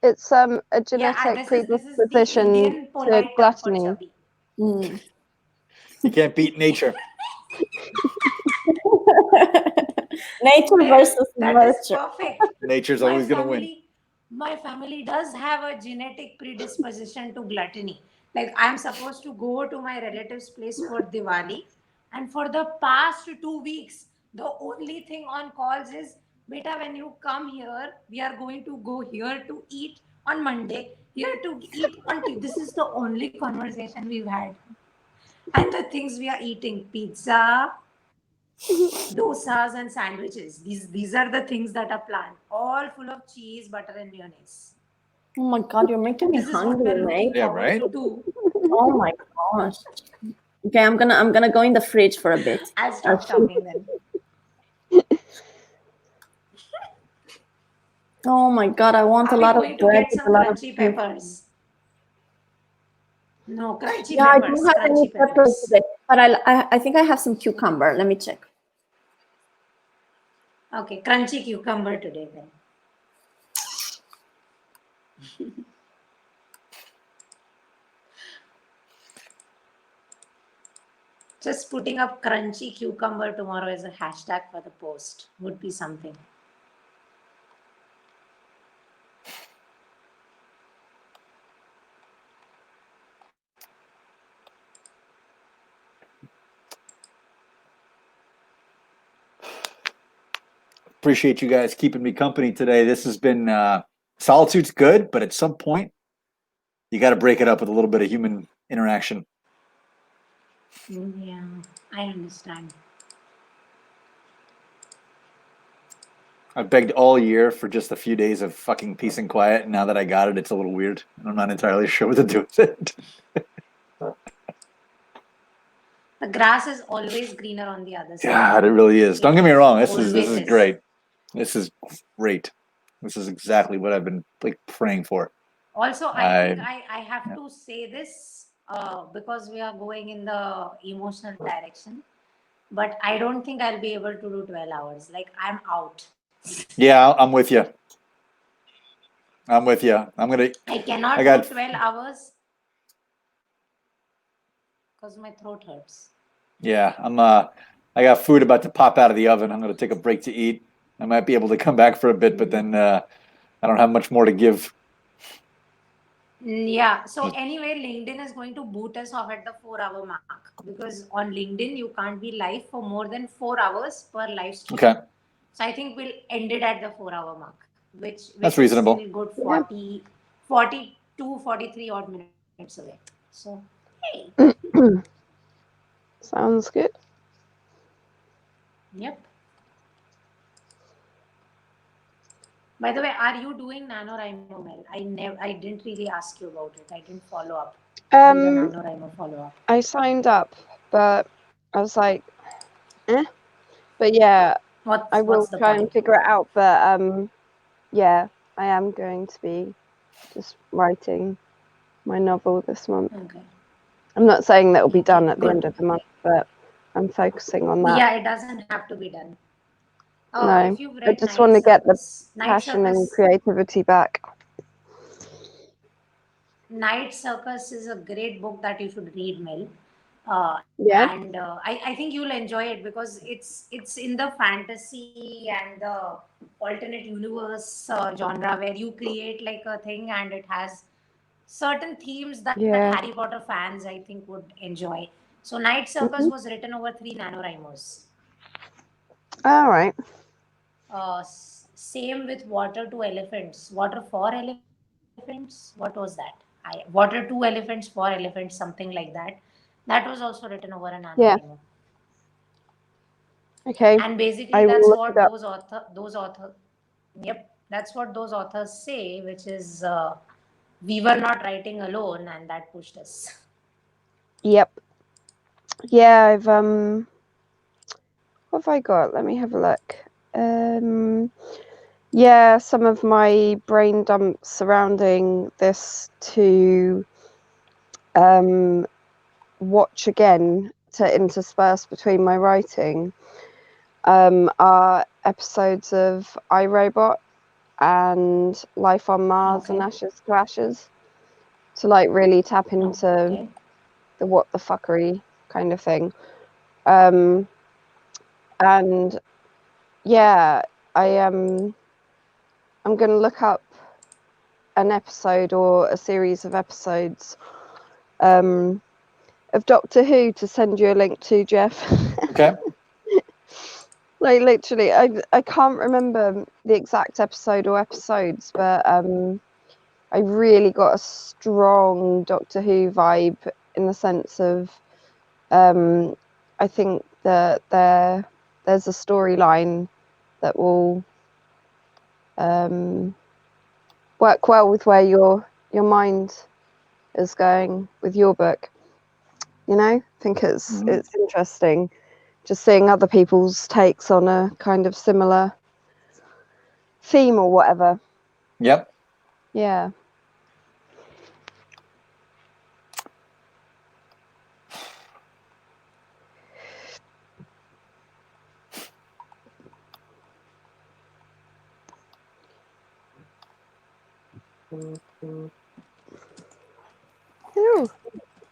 it's a yeah, genetic this is the predisposition Indian to polite term for gluttony. chubby. Mm. You can't beat nature. Nature versus That is nurture. perfect. Nature's My always going to win. My family does have a genetic predisposition to gluttony. Like I'm supposed to go to my relative's place for Diwali, and for the past 2 weeks, the only thing on calls is, "Beta, when you come here, we are going to go here to eat on Monday, here to eat on Tuesday." This is the only conversation we've had, and the things we are eating: pizza, dosas and sandwiches. These are the things that are planned, all full of cheese, butter, and mayonnaise. Oh my god, you're making me This is what hungry, we're looking mate. Yeah, forward right? to do. Oh my gosh. Okay, I'm gonna go in the fridge for a bit. I'll stop talking then. Oh my god, I want Are a we lot of going to bread get with a some lot of crunchy cheese. peppers? No, crunchy Yeah, I peppers. don't have any Crunchy peppers peppers. today, but I think I have some cucumber. Let me check. Okay, crunchy cucumber today then. Just putting up crunchy cucumber tomorrow as a hashtag for the post would be something. Appreciate you guys keeping me company today. This has been solitude's good, but at some point you got to break it up with a little bit of human interaction. Yeah, I understand. I begged all year for just a few days of fucking peace and quiet, and now that I got it, it's a little weird. I'm not entirely sure what to do with it. The grass is always greener on the other side. God, it really is. Don't get me wrong. This Always is is. great. This is great. This is exactly what I've been like praying for. Also, I think I have yeah. to say this because we are going in the emotional direction. But I don't think I'll be able to do 12 hours. Like, I'm out. Yeah, I'm with you. I'm with you. I cannot I got- do 12 hours because my throat hurts. Yeah, I got food about to pop out of the oven. I'm gonna take a break to eat. I might be able to come back for a bit, but then I don't have much more to give. Yeah. So anyway, LinkedIn is going to boot us off at the 4-hour mark because on LinkedIn you can't be live for more than 4 hours per live stream. Okay. So I think we'll end it at the 4-hour mark, which That's is reasonable. still good 42, 43 odd minutes away. So hey. Sounds good. Yep. By the way, are you doing NaNoWriMo, Mel? I didn't really ask you about it. I didn't follow up. The NaNoWriMo follow up. I signed up, but I was like, eh. But yeah, I will what's the try and point? figure it out. But yeah, I am going to be just writing my novel this month. Okay. I'm not saying that will be Okay, done at the good. end of the month, but I'm focusing on that. Yeah, it doesn't have to be done. No, If you've read I just want to get the Night passion and Circus, creativity back. Night Circus is a great book that you should read, Mel. Yeah. And I think you'll enjoy it because it's in the fantasy and the alternate universe genre where you create like a thing and it has certain themes that Yeah. Harry Potter fans I think would enjoy. So Night Circus was written over 3 NaNoWriMos. All right. Same with Water to Elephants. Water for Elephants? What was that? Water to Elephants for Elephants, something like that. That was also written over an Yeah. anime. Okay. And basically, I will that's look what it up. those authors, yep, that's what those authors say, which is we were not writing alone, and that pushed us. Yep. Yeah, I've what have I got? Let me have a look. Yeah, some of my brain dumps surrounding this to watch again to intersperse between my writing are episodes of iRobot and Life on Mars and Okay. Ashes to Ashes to like really tap into Okay. the what the fuckery kind of thing. And yeah, I'm gonna look up an episode or a series of episodes of Doctor Who to send you a link to, Jeff. Okay. Like literally, I can't remember the exact episode or episodes, but I really got a strong Doctor Who vibe in the sense of I think that there's a storyline that will work well with where your mind is going with your book. You know, I think it's interesting just seeing other people's takes on a kind of similar theme or whatever. Yep. Yeah.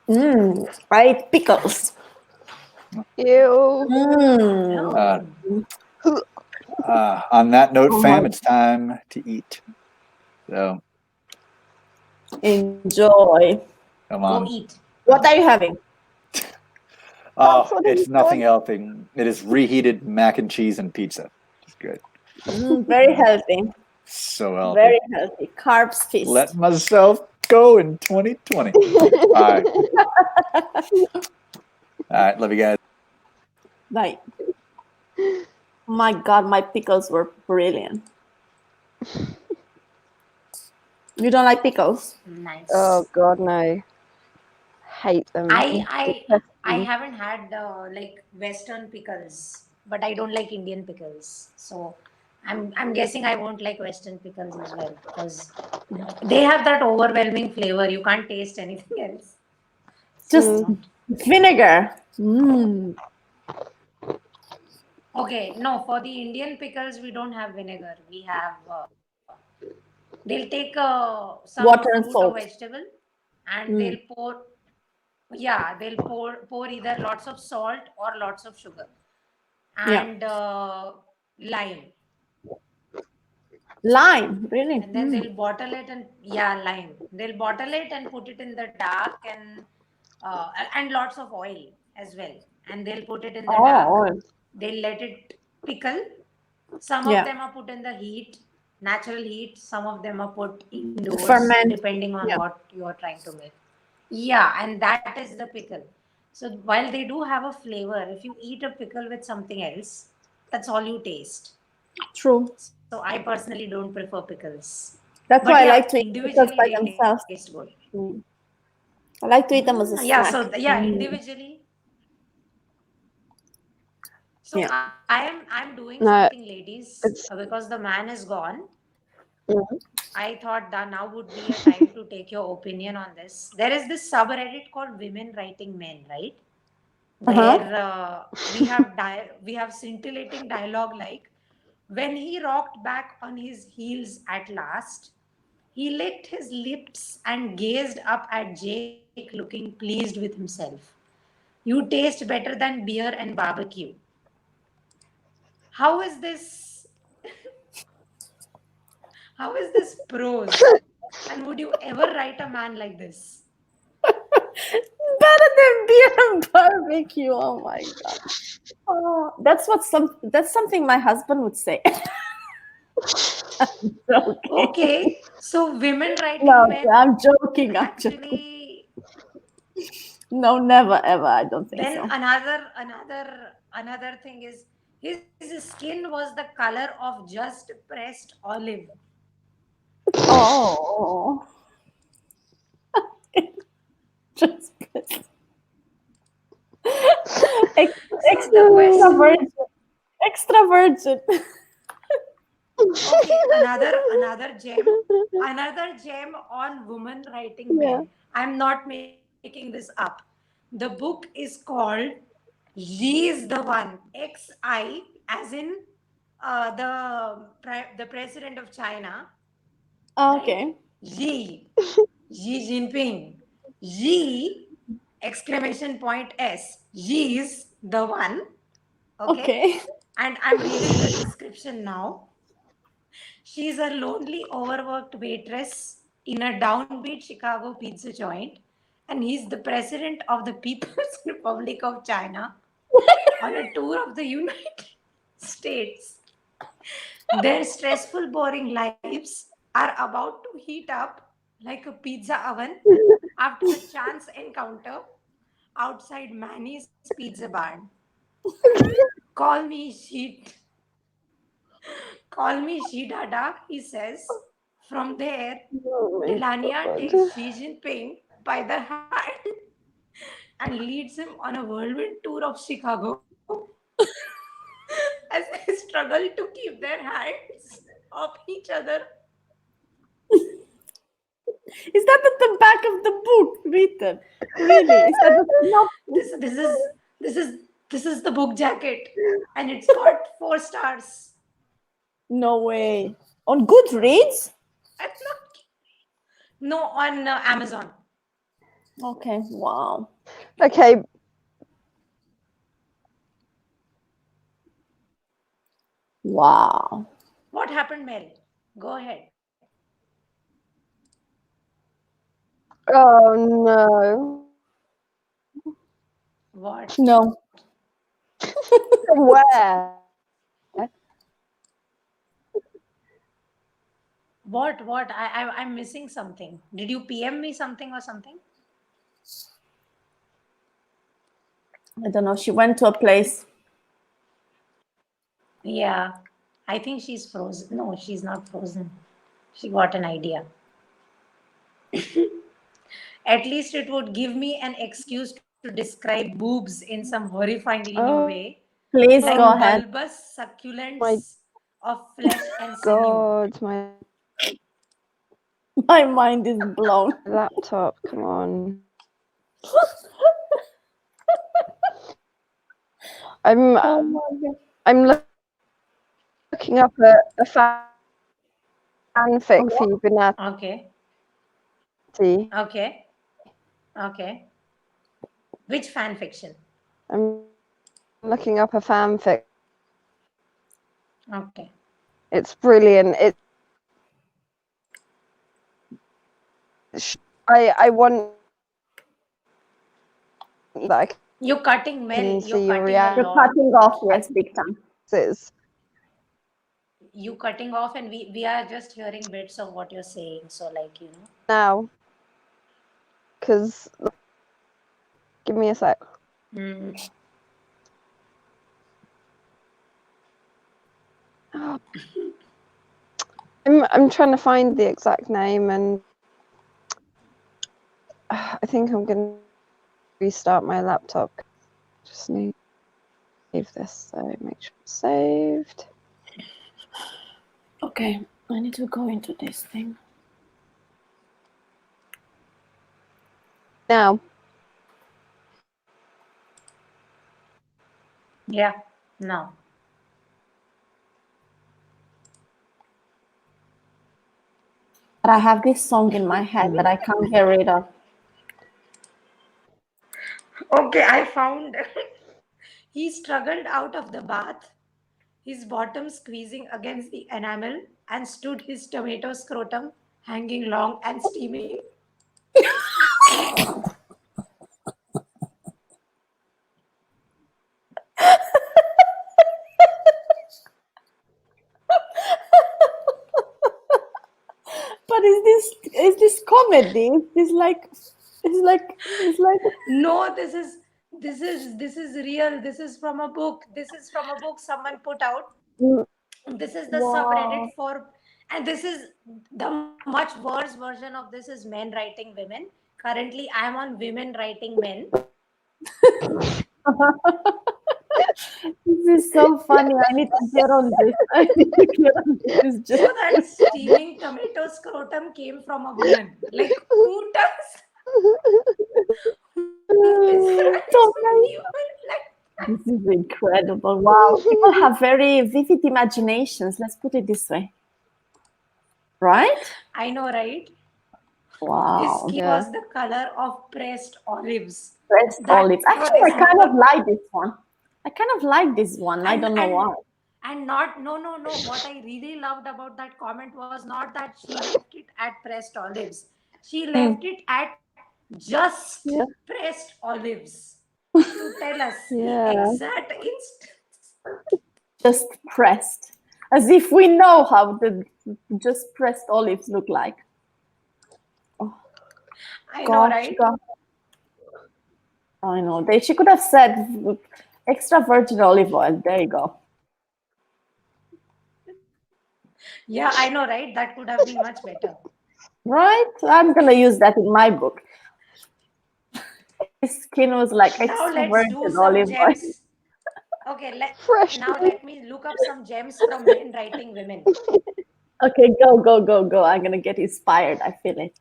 Ew. I eat pickles. Ew. On that note, Oh fam, my- it's time to eat. So Enjoy. come Go on. eat. What are you having? That's what It's he nothing said. healthy. It is reheated mac and cheese and pizza. It's good. Very healthy. So healthy. Very healthy. Carbs feast. Let myself go in 2020. All right. All right. Love you guys. Bye. My God, my pickles were brilliant. You don't like pickles? Nice. Oh God, no. Hate them. I haven't had like Western pickles, but I don't like Indian pickles. So I'm guessing I won't like Western pickles as well because they have that overwhelming flavor. You can't taste anything else. Just vinegar. Mm. Okay, no, for the Indian pickles we don't have vinegar. We have they'll take some Water and fruit salt. or vegetable and they'll pour either lots of salt or lots of sugar and lime. Lime, really? And then they'll bottle it and lime. They'll bottle it and put it in the dark and lots of oil as well. And they'll put it in the dark. Oil. They'll let it pickle. Some Yeah. of them are put in the heat, natural heat. Some of them are put indoors, Ferment. depending on Yeah. what you are trying to make. Yeah, and that is the pickle. So while they do have a flavor, if you eat a pickle with something else, that's all you taste. True. So I personally don't prefer pickles. That's But why I yeah, like to eat pickles individually by they themselves. taste good. I like to eat them as a Yeah, snack. so individually. So Yeah. I'm doing No, something, ladies, it's- because the man is gone. Mhm. I thought that now would be a time to take your opinion on this. There is this subreddit called Women Writing Men, right? Where we have scintillating dialogue like, when he rocked back on his heels at last, he licked his lips and gazed up at Jake, looking pleased with himself. You taste better than beer and barbecue. How is this? How is this prose? And would you ever write a man like this? Better than beer and barbecue. Oh my God. Oh, that's something my husband would say. I'm joking. Okay, so women writing No, men I'm joking. I'm joking. actually. No, never ever. I don't think Then so. another thing is his skin was the color of just pressed olive. Oh. Just extra question- virgin. Extra virgin. Okay, another gem on women writing Yeah. men. I'm not making this up. The book is called She is the One. XI, as in the president of China. Okay. Xi Jinping. Xi exclamation point S. Xi is the one. Okay. And I'm reading the description now. She is a lonely, overworked waitress in a downbeat Chicago pizza joint, and he's the president of the People's Republic of China on a tour of the United States. Their stressful, boring lives are about to heat up like a pizza oven after a chance encounter outside Manny's Pizza Barn. Call me sheet. Call me Shidada, he says. From there, Oh my Delania God. takes Xi Jinping by the hand and leads him on a whirlwind tour of Chicago as they struggle to keep their hands off each other. Is that at the back of the book written? Really? Is that the not? This is the book jacket, and it's got 4 stars. No way. On Goodreads? No, on Amazon. Okay. Wow. Okay. Wow. What happened, Mel? Go ahead. Oh no. What? No. Where? What? I'm missing something. Did you PM me something or something? I don't know. She went to a place. Yeah. I think she's frozen. No, she's not frozen. She got an idea. At least it would give me an excuse to describe boobs in some horrifyingly new Oh. way. Please Like go ahead. bulbous succulents My of flesh and sinew. God, my My mind is blown. laptop. Come on. I'm Oh my God. I'm looking up a fanfic for you, Benatti. Okay. Okay. Which fan fiction? I'm looking up a fanfic. Okay. It's brilliant. I want that You're cutting, Mel. can You're see your cutting a reaction. You're lot. cutting off, yes, big time. is. You cutting off, and we are just hearing bits of what you're saying. So, like, you know. Now, because give me a sec. Mm. I'm trying to find the exact name, and I think I'm gonna restart my laptop. Just need to save this, so make sure it's saved. Okay, I need to go into this thing. Now, Yeah. No. But I have this song in my head that I can't get rid of. Okay, I found. He struggled out of the bath, his bottom squeezing against the enamel, and stood his tomato scrotum hanging long and steaming. But is this comedy? Is this like It's like No, this is real. This is from a book. This is from a book someone put out. This is the wow. subreddit for, and this is the much worse version of this is men writing women. Currently, I am on women writing men. This is so funny. I need to get on this. I need to get on this. It's just So that steaming tomato scrotum came from a woman. Like who does? Who describes so people like? This is incredible. Wow. People have very vivid imaginations. Let's put it this way. Right? I know, right? Wow. His skin Yeah. was the color of pressed olives. Pressed That olives. what Actually, is I kind of more- like this one. I kind of like this one. I And- don't know and- why. And not, no. What I really loved about that comment was not that she left it at pressed olives. She left it at just Yeah. pressed olives to tell us Yeah. the exact instance. Just pressed. As if we know how the just pressed olives look like. I know, right? God. I know. She could have said extra virgin olive oil. There you go. Yeah, I know, right? That could have been much better. Right? I'm going to use that in my book. His skin was like Now extra let's virgin do some olive oil. gems. Okay, Fresh. now let me look up some gems from men writing women. Okay, go. I'm going to get inspired. I feel it.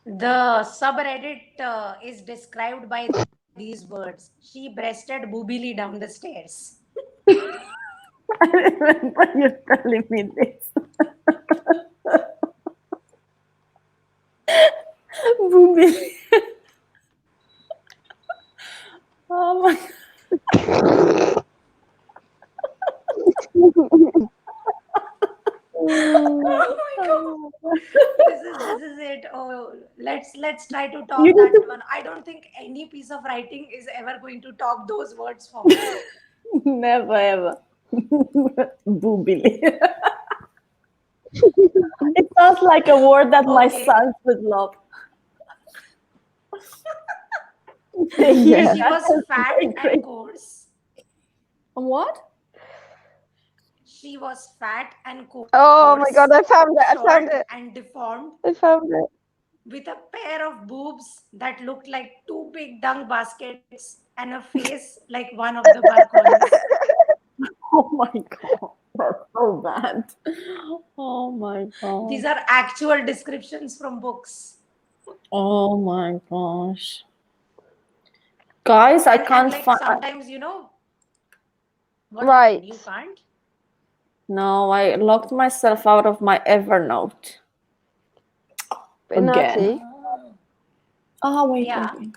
The subreddit is described by these words. She breasted boobily down the stairs. I remember you telling me this. Booby. Oh my. Oh my god. This is it. Oh, let's try to top You need that to- one. I don't think any piece of writing is ever going to top those words for me. Never ever. Boobily. It sounds like a word that my Okay. sons would love. Yeah. She was fat Very great. and coarse. What? She was fat and coarse. Oh my god, I found it. I found short it. And deformed, I found it. with a pair of boobs that looked like two big dung baskets and a face like one of the balconies. Oh my god. That's so bad. Oh my god. These are actual descriptions from books. Oh my gosh. Guys, I And can't like find. sometimes, you know. What Right. happened? You can't? No, I locked myself out of my Evernote. Benati, Oh, wait, Yeah. wait.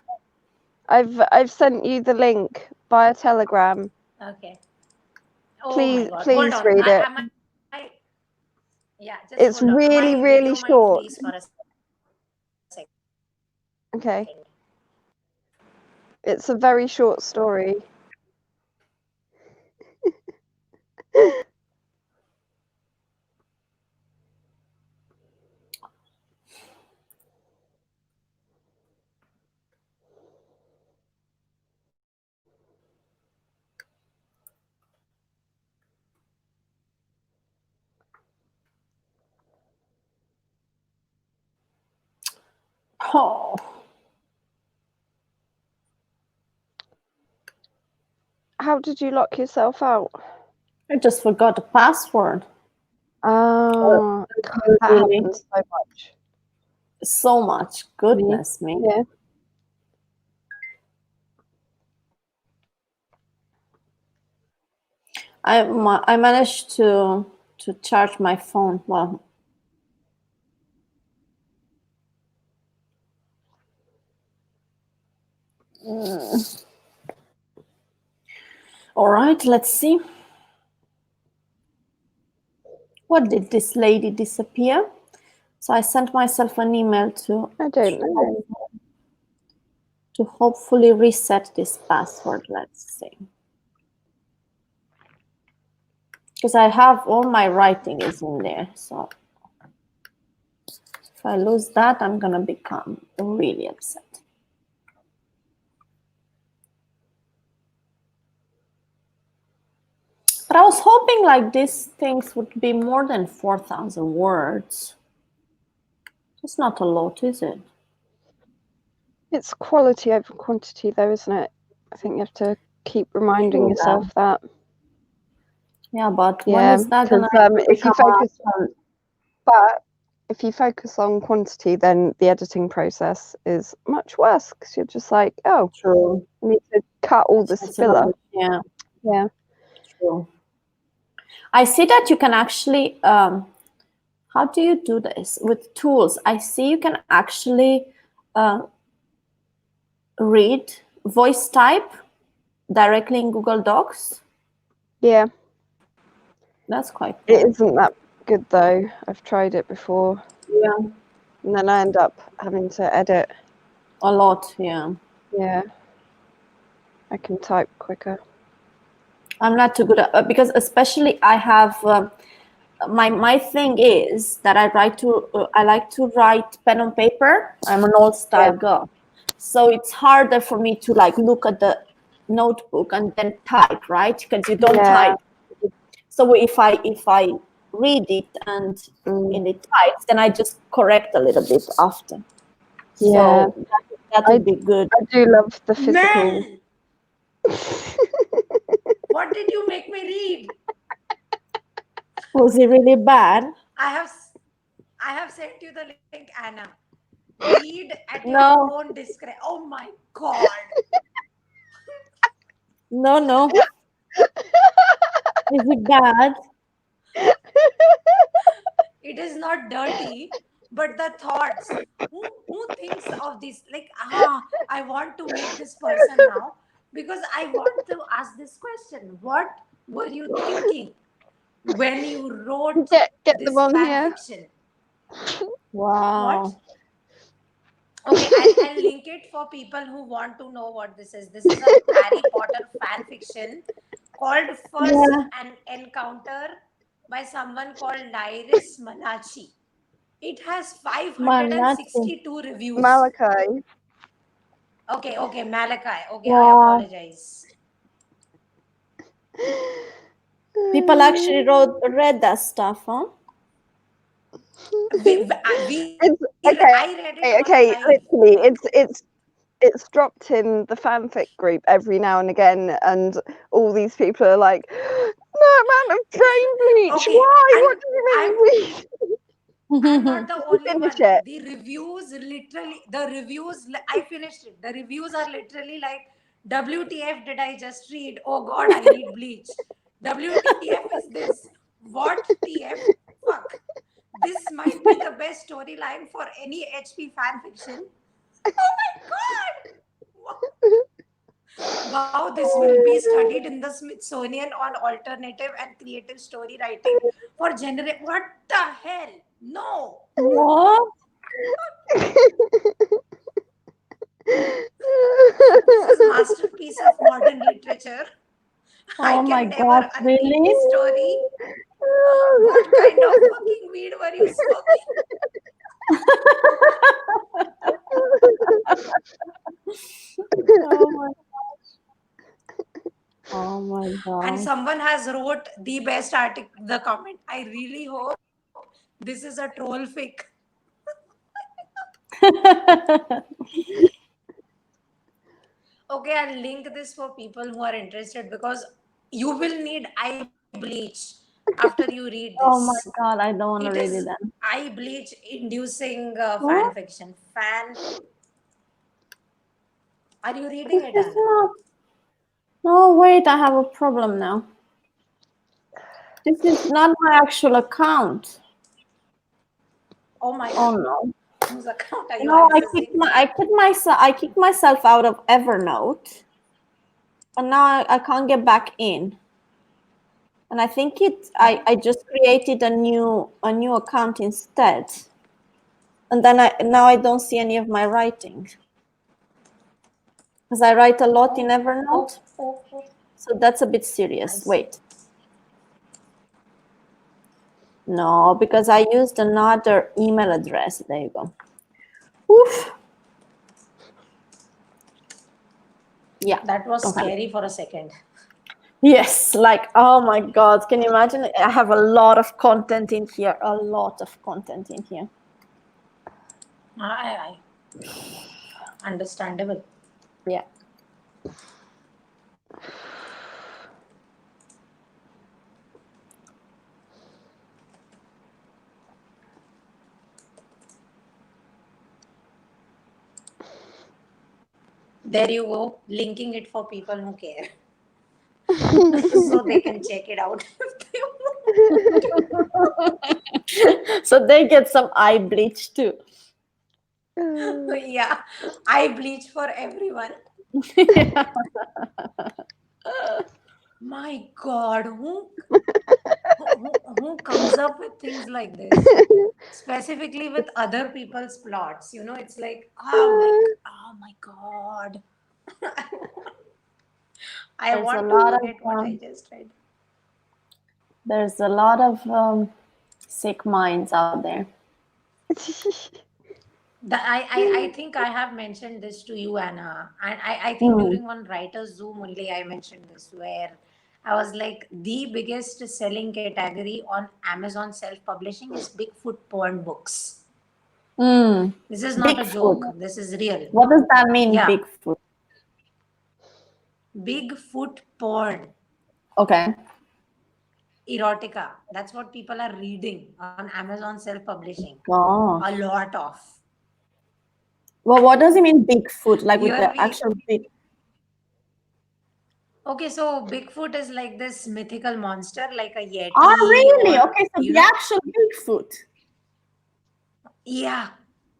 I've sent you the link via Telegram. Okay. Oh Please- my God. please Hold on. read it. Yeah, just It's hold on. really, My really video might short. freeze for a second. Okay. It's a very short story. Oh. How did you lock yourself out? I just forgot the password. Oh, that Really? happens so much. So much. Goodness me. Yeah. I managed to charge my phone. Well, all right, let's see. What did this lady disappear? So I sent myself an email to I don't know. hopefully reset this password. Let's see. because I have all my writing is in there. So if I lose that, I'm gonna become really upset. But I was hoping like these things would be more than 4,000 words. It's not a lot, is it? It's quality over quantity, though, isn't it? I think you have to keep reminding True yourself that. Yeah, but when Yeah, is that because gonna if you become focus, but if you focus on quantity, then the editing process is much worse because you're just like, oh, true? I need to cut all this That's filler. another, yeah, Yeah. true. I see that you can actually, how do you do this with tools? I see you can actually read voice type directly in Google Docs. Yeah. That's quite cool. It isn't that good though. I've tried it before. Yeah, And then I end up having to edit. a lot, yeah. Yeah. I can type quicker. I'm not too good at because especially I have my thing is that I like to write pen on paper. I'm an old style girl, so it's harder for me to like look at the notebook and then type, right? Because you don't type. So if I read it and in it types, then I just correct a little bit after. Yeah. So that would be good. I do love the physical. Mel, what did you make me read? Was it really bad? I have sent you the link, Anna. Read at your No. own discretion. Oh my God. No. Is it bad? It is not dirty, but the thoughts. Who thinks of this? Like, I want to meet this person now because I want to ask this question. What were you thinking when you wrote Get this them on fan here. fiction? Wow. What? Okay, I'll link it for people who want to know what this is. This is a Harry Potter fan fiction called First an Encounter by someone called Lyris Malachi. It has 562 reviews. Malachi. Okay, Malachi. Okay, Wow. I apologize. People actually read that stuff, huh? I read it. Okay, on literally, it's dropped in the fanfic group every now and again, and all these people are like, "No amount of brain bleach. Okay, Why? What do you mean?" I'm not the only Finish one. it. The reviews, I finished it. The reviews are literally like, WTF did I just read? Oh God, I need bleach. WTF is this? What TF? Fuck. This might be the best storyline for any HP fan fiction. Oh my God. Wow, this will be studied in the Smithsonian on alternative and creative story writing for what the hell? No. What? This is masterpiece of modern literature. I Oh can my never God, unread really? this story. What kind of fucking weed were you smoking? Oh my gosh. Oh my God. And someone has wrote the best article, the comment. I really hope this is a troll fic. Okay, I'll link this for people who are interested because you will need eye bleach after you read this. Oh my God, I don't want to It read is it then. eye bleach inducing fan What? fiction. Are you reading it, It's Anna? not. No, wait, I have a problem now. This is not my actual account. Oh my Oh God. no. Whose account are you No, accessing? I kicked myself out of Evernote, and now I can't get back in. And I think I just created a new account instead. And then now I don't see any of my writing. Because I write a lot in Evernote. So that's a bit serious. Wait. No, because I used another email address. There you go. Oof. Yeah. That was Okay. scary for a second. Yes, like, oh my God, can you imagine? I have a lot of content in here, a lot of content in here. I understandable. Yeah. There you go, linking it for people who care. So they can check it out. So they get some eye bleach too. Yeah, I bleach for everyone. My God, who comes up with things like this? Specifically with other people's plots, it's like, oh my God. I There's want a to lot of, forget what I just read. There's a lot of sick minds out there. I think I have mentioned this to you, Anna. And I think Mm. during one writer's Zoom only I mentioned this, where I was like, the biggest selling category on Amazon self-publishing is Bigfoot porn books. Mm. This is not a Bigfoot. joke. This is real. What does that mean, Yeah. Bigfoot? Bigfoot porn. Okay. Erotica. That's what people are reading on Amazon self-publishing. Oh. A lot of. Well, what does it mean, Bigfoot? Like with Here the we- actual big. Okay, so Bigfoot is like this mythical monster, like a Yeti. Oh, really? or, Okay, so you the know- actual Bigfoot. Yeah,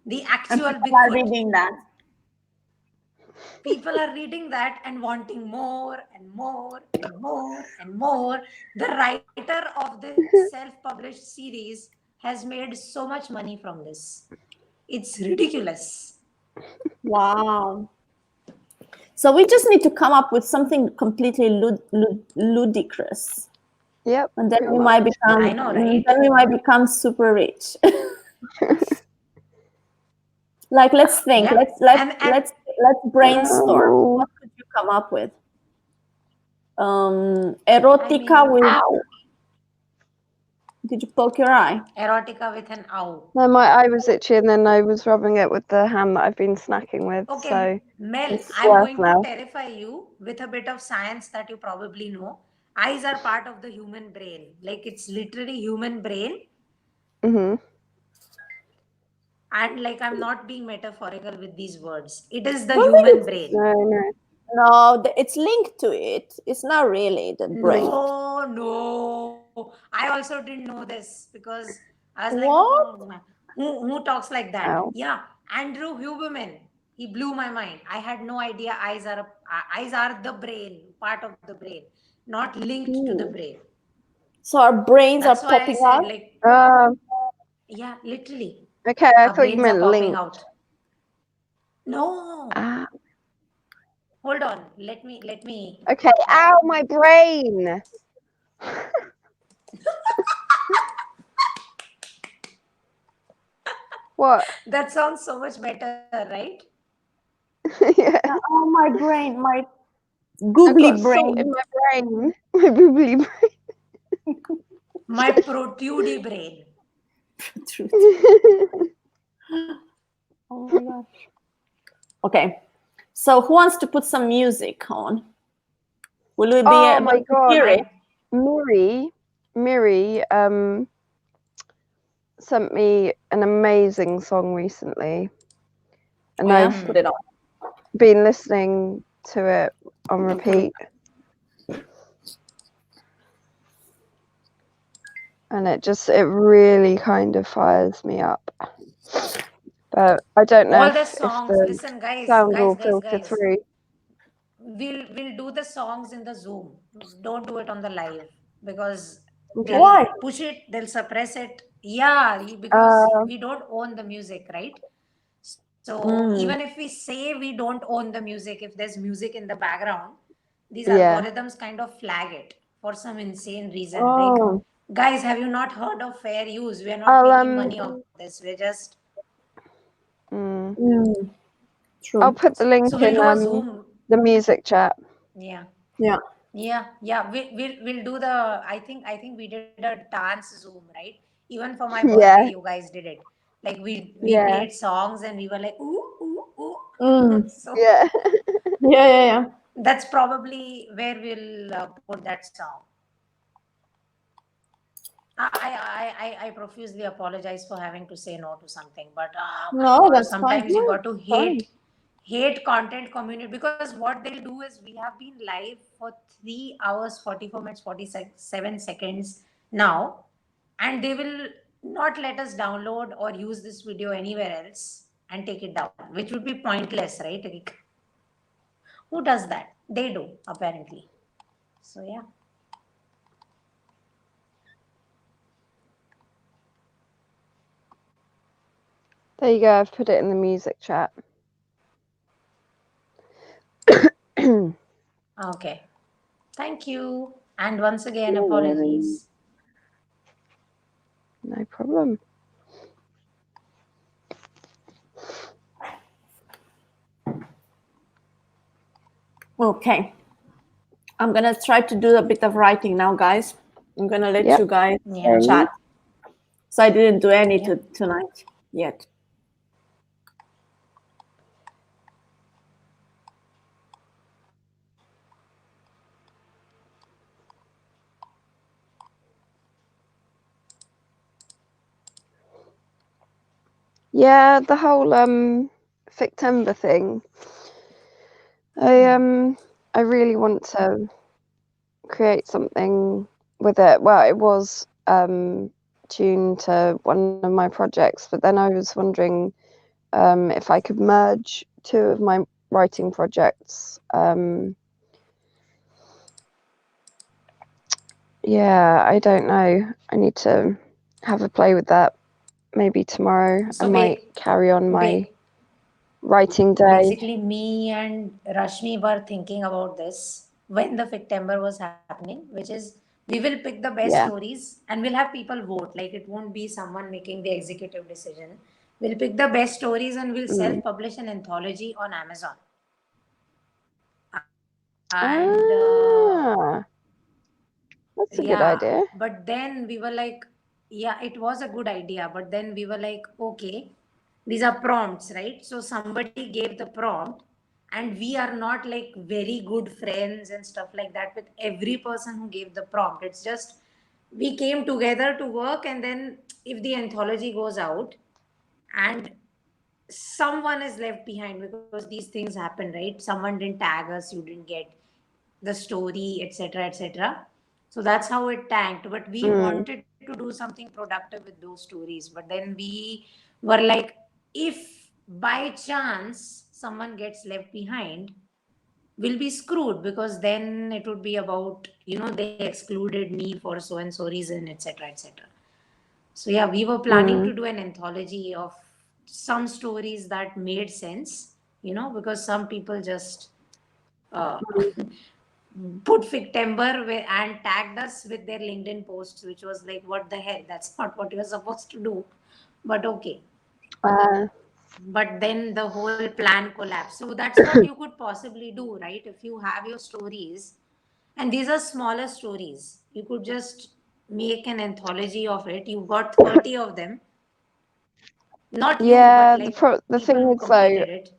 the And actual people are Bigfoot. reading that. People are reading that and wanting more and more and more and more. The writer of this self-published series has made so much money from this. It's ridiculous. Wow. So we just need to come up with something completely ludicrous, Yep. and then pretty we much. might become. I know, right? Then we might become super rich. Like, let's think. Yeah. And- Let's brainstorm. Oh. What could you come up with? Erotica I mean- with. Ow. Did you poke your eye? Erotica with an owl. No, my eye was itchy, and then I was rubbing it with the hand that I've been snacking with. Okay, So Mel, it's I'm worse going now. to terrify you with a bit of science that you probably know. Eyes are part of the human brain. Like, it's literally human brain. hmm And like, I'm not being metaphorical with these words. It is the Well, human brain. No. No, it's linked to it. It's not really the brain. No. I also didn't know this because I was like, What? who talks like that? Ow. Yeah, Andrew Huberman. He blew my mind. I had no idea eyes are the brain, part of the brain, not linked to the brain. So our brains That's are why I popping said, out. like, yeah, literally. Okay, I Our thought you brains are meant popping linked. out. No. Ah, Hold on. Let me. okay. Ow, my brain. What? That sounds so much better, right? Yeah. Oh, my brain, my I've googly got brain. salt in my brain. My boobly brain. My protudy brain. Truth. Oh my gosh. Okay, so who wants to put some music on? Will we be Oh able my to God. hear it? Miri sent me an amazing song recently, and Oh, yeah? I've Put it on. been listening to it on repeat. And it really kind of fires me up. But I don't know All the if songs. the Listen, guys, sound will guys. filter through. We'll do the songs in the Zoom. Don't do it on the live because Okay. they'll Why? push it, they'll suppress it. Yeah, because we don't own the music, right? So even if we say we don't own the music, if there's music in the background, these Yeah. algorithms kind of flag it for some insane reason. Oh. Guys, have you not heard of fair use? We are not I'll making money off this. We're just True. I'll put the link so we'll in do a Zoom. the music chat. Yeah. Yeah. Yeah. We'll do the. I think we did a dance Zoom, right? Even for my Yeah. birthday, you guys did it. Like we Yeah. played songs and we were like ooh ooh ooh. Mm. So Yeah. Yeah. that's probably where we'll put that song. I profusely apologize for having to say no to something, but my No, God, that's fine. sometimes you No, got to fine. hate content community, because what they'll do is we have been live for 3 hours 44 minutes 47 seconds now, and they will not let us download or use this video anywhere else and take it down, which would be pointless, right? Like, who does that? They do, apparently. So yeah. There you go. I've put it in the music chat. Okay. Thank you. And once again, No worries. apologies. No problem. Okay. I'm gonna try to do a bit of writing now, guys. I'm gonna let Yep. you guys Yeah. chat. So I didn't do any Yeah. tonight yet. Yeah, the whole Fictember thing. I really want to create something with it. Well, it was tuned to one of my projects, but then I was wondering if I could merge two of my writing projects. Yeah, I don't know. I need to have a play with that. Maybe tomorrow So I might carry on my writing day. basically, me and Rashmi were thinking about this when the Fictember was happening, which is we will pick the best Yeah. stories and we'll have people vote. Like, it won't be someone making the executive decision. We'll pick the best stories and we'll self-publish an anthology on Amazon. And That's a good idea. But then we were like, yeah, it was a good idea. But then we were like, okay, these are prompts, right? So somebody gave the prompt, and we are not like very good friends and stuff like that with every person who gave the prompt. It's just we came together to work, and then if the anthology goes out and someone is left behind, because these things happen, right? Someone didn't tag us, you didn't get the story, etc., etc. So that's how it tanked. But we wanted to do something productive with those stories. But then we were like, if by chance someone gets left behind, we'll be screwed, because then it would be about, they excluded me for so and so reason, etc., etc. So yeah, we were planning to do an anthology of some stories that made sense, because some people just put Fictember and tagged us with their LinkedIn posts, which was like, what the hell? That's not what you're supposed to do. But okay. But then the whole plan collapsed. So that's what you could possibly do, right? If you have your stories, and these are smaller stories, you could just make an anthology of it. You've got 30 of them. Not you, Yeah, but like the people thing who is though. completed it.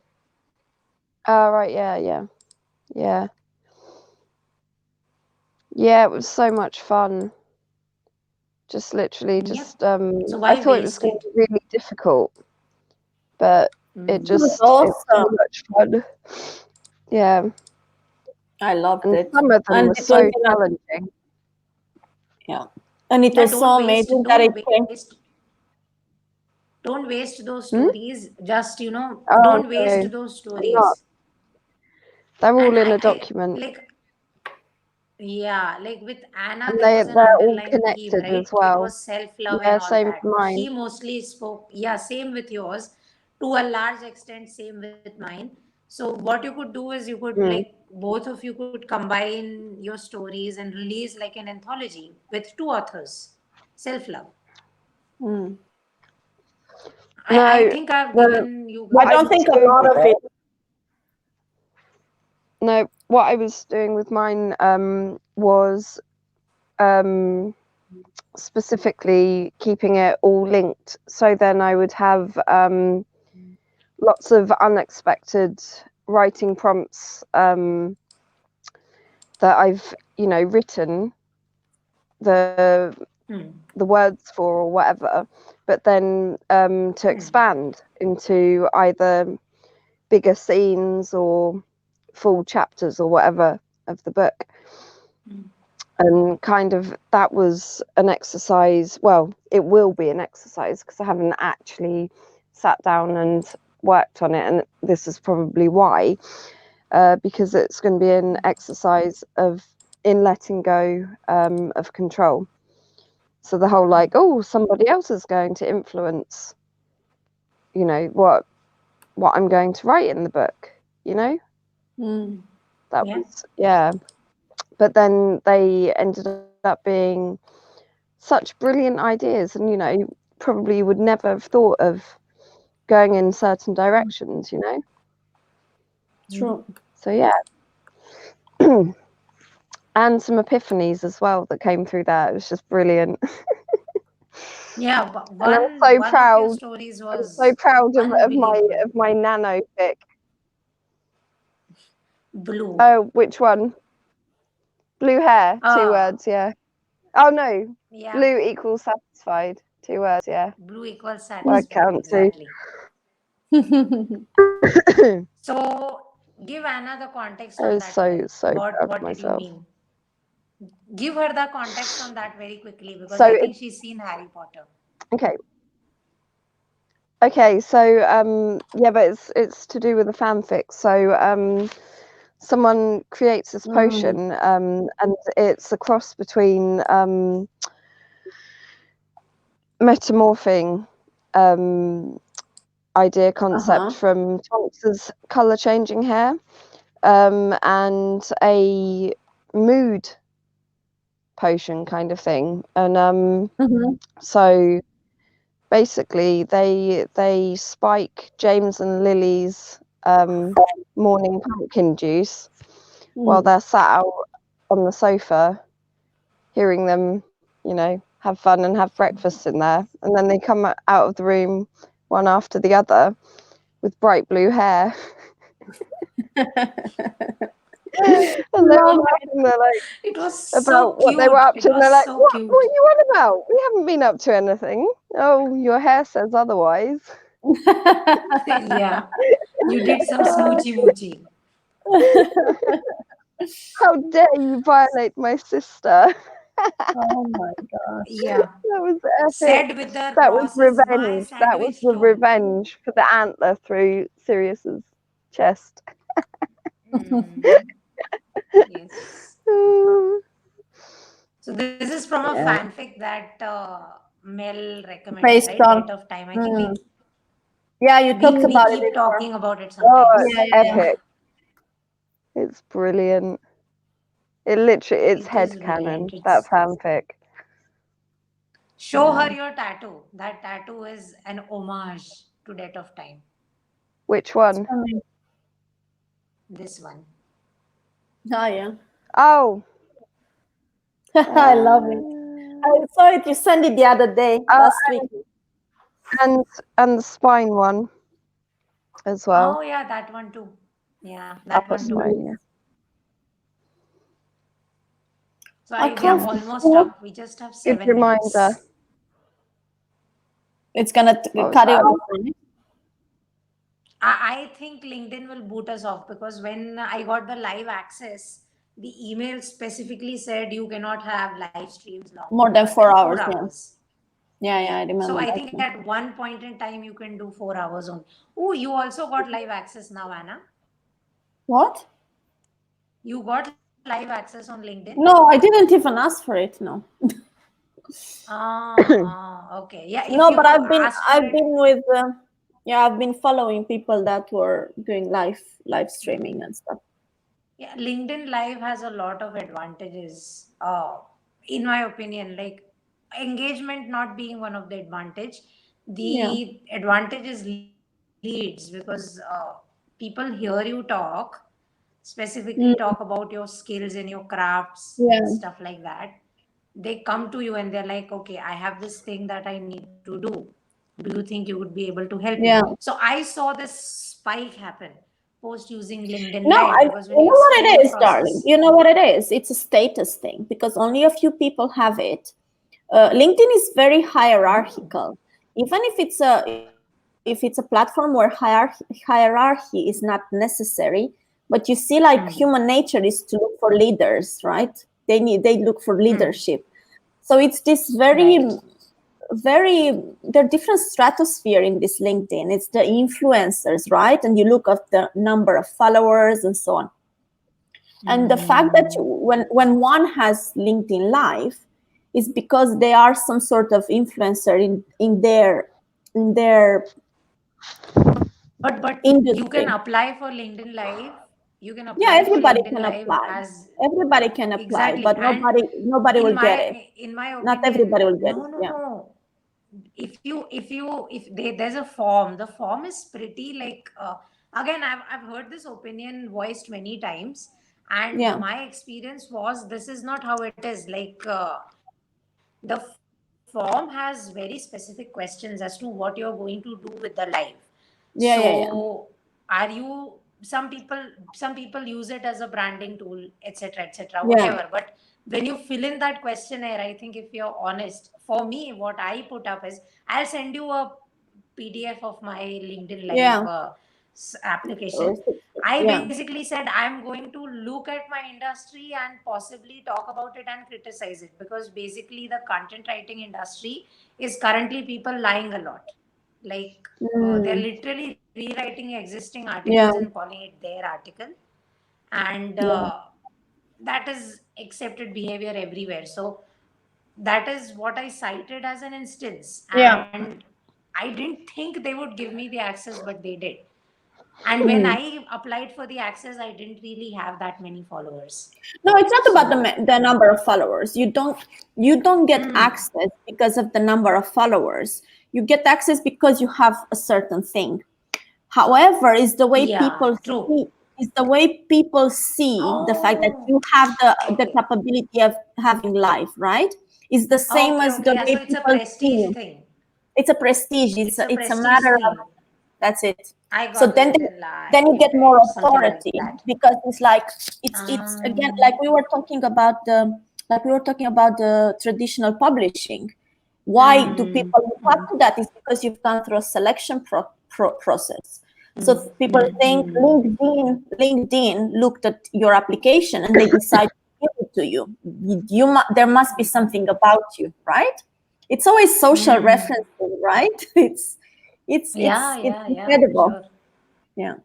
Right, yeah. Yeah, it was so much fun. Just literally, So why I thought it was waste going to it? be really difficult, but it It was was so awesome. much fun. Yeah, I loved and it. some of them And were it so was, challenging. yeah. And it Yeah, was so amazing that it came. Don't waste those stories. Just, Oh, don't no, waste those I'm not. stories. They're all And in a I document, like, yeah, like with Anna, and there was an they're all underlying theme, connected right? as It well. was self-love Yeah, and all same that. for mine. She mostly spoke, yeah, same with yours. To a large extent, same with mine. So what you could do is you could like, both of you could combine your stories and release like an anthology with two authors. Self-love. Mm. I No, think I've the- given you. I don't think a lot of it. No, what I was doing with mine was specifically keeping it all linked. So then I would have lots of unexpected writing prompts that I've, written the words for or whatever, but then to expand into either bigger scenes or full chapters or whatever of the book. And kind of that was an exercise. Well, it will be an exercise because I haven't actually sat down and worked on it, and this is probably why, because it's going to be an exercise in letting go of control. So the whole somebody else is going to influence, what I'm going to write in the book, Mm. that Yeah. was but then they ended up being such brilliant ideas, and probably would never have thought of going in certain directions, True. so and some epiphanies as well that came through that. It was just brilliant. Yeah, And I'm one so of proud. your stories I'm was so proud of unbelievable. my nano pick. Blue. Oh, which one? Blue hair, 2 words, yeah. Oh no, Yeah. blue equals satisfied, 2 words, yeah. Blue equals Word satisfied. count too. Exactly. So give Anna the context I on was that. so Well. proud What of did you myself. mean? Give her the context on that very quickly because So I think she's seen Harry Potter. Okay, so but it's to do with a fanfic. So someone creates this potion, and it's a cross between metamorphing idea concept from Tonks's color changing hair, and a mood potion kind of thing. And so basically they spike James and Lily's morning pumpkin juice while they're sat out on the sofa hearing them, have fun and have breakfast in there, and then they come out of the room one after the other with bright blue hair. And they're laughing, they're like, It was so about what cute. they were up It to, and was they're like, so what cute. are you on about? We haven't been up to anything. Oh, your hair says otherwise. Yeah. You did some smoochy moochy. How dare you violate my sister? Oh my god. Yeah. That was epic. Said with the That was Ross's my revenge. That was sandwich the tone. revenge for the antler through Sirius's chest. Yes. Oh, So this is from a Yeah. fanfic that Mel recommended, Based right? on- Date of Time. I think Yeah, you talked we about keep it before. talking about it Oh, sometimes. it's epic. It's brilliant. It's It is headcanon, brilliant. that It's- fanfic. Show her your tattoo. That tattoo is an homage to Date of Time. Which one? This one. Oh yeah. Oh. I love it. I saw it. You sent it the other day, last week. And the spine one as well. Oh yeah, that one too. Yeah, that Upper one too. spine, yeah. So I we are can't- almost up. We just have 7 reminder. minutes. It's gonna What was cut you that? off. Right? I think LinkedIn will boot us off because when I got the live access, the email specifically said you cannot have live streams long. More than 4 hours. Yeah. hours. Yeah, I remember. So I that think one. at one point in time you can do 4 hours only. Oh, you also got live access now, Anna. What? You got live access on LinkedIn? No, I didn't even ask for it. No. Okay. Yeah. if No, you but I've been asked for it- with I've been following people that were doing live streaming and stuff. Yeah, LinkedIn Live has a lot of advantages. In my opinion, like engagement not being one of the advantage. The Yeah. advantage is leads, because people hear you talk, specifically Mm, talk about your skills and your crafts and yeah. stuff like that. They come to you and they're like, okay, I have this thing that I need to do you think you would be able to help me? Yeah. So I saw this spike happen post using LinkedIn No, Live, because when you you know what explain it the is, darling. process. You know what it is. It's a status thing because only a few people have it. LinkedIn is very hierarchical. Even if it's a platform where hierarchy is not necessary, but you see, like human nature is to look for leaders, right? They look for leadership. So it's this Right. there are different stratosphere in this LinkedIn. It's the influencers, right? And you look at the number of followers and so on. And the fact that when one has LinkedIn Live is because they are some sort of influencer in their But you can industry. apply for LinkedIn Live. You can Yeah, apply for everybody LinkedIn can Live apply. as Everybody can apply, exactly. but And nobody will get it. in my Not opinion, everybody will get it. no, no, Yeah. no. There's a form, the form is pretty like again, I've heard this opinion voiced many times, and Yeah. my experience was this is not how it is. Like the form has very specific questions as to what you're going to do with the live. Yeah. So are you, some people use it as a branding tool, etc., Yeah. whatever. But when you fill in that questionnaire, I think if you're honest, for me, what I put up is, I'll send you a PDF of my LinkedIn Live Yeah. application. I Yeah. basically said I'm going to look at my industry and possibly talk about it and criticize it, because basically the content writing industry is currently people lying a lot. Like they're literally rewriting existing Yeah. articles and calling it their article, and Yeah. that is accepted behavior everywhere. So that is what I cited as an instance, Yeah. and I didn't think they would give me the access, but they did. And when Mhm. I applied for the access, I didn't really have that many followers. No, it's not about So, the number of followers. You don't get access because of the number of followers. You get access because you have a certain thing. However, is the way yeah, people true. see the fact that Oh, you have the okay. capability of having life, right? Is the same Okay, as okay. the Yeah, way so it's a people see prestige you. thing. It's a prestige. It's a It's a prestige matter of thing. that's it. I So got then LinkedIn then you Live, get more right? Something like authority that. because it's like it's again like we were talking about the traditional publishing. Why do people look up to that? Is because you've gone through a selection process. So people think LinkedIn looked at your application and they decide to give it to you. There must be something about you, right? It's always social referencing, right? Yeah, It's yeah, yeah, for incredible. sure. Yeah.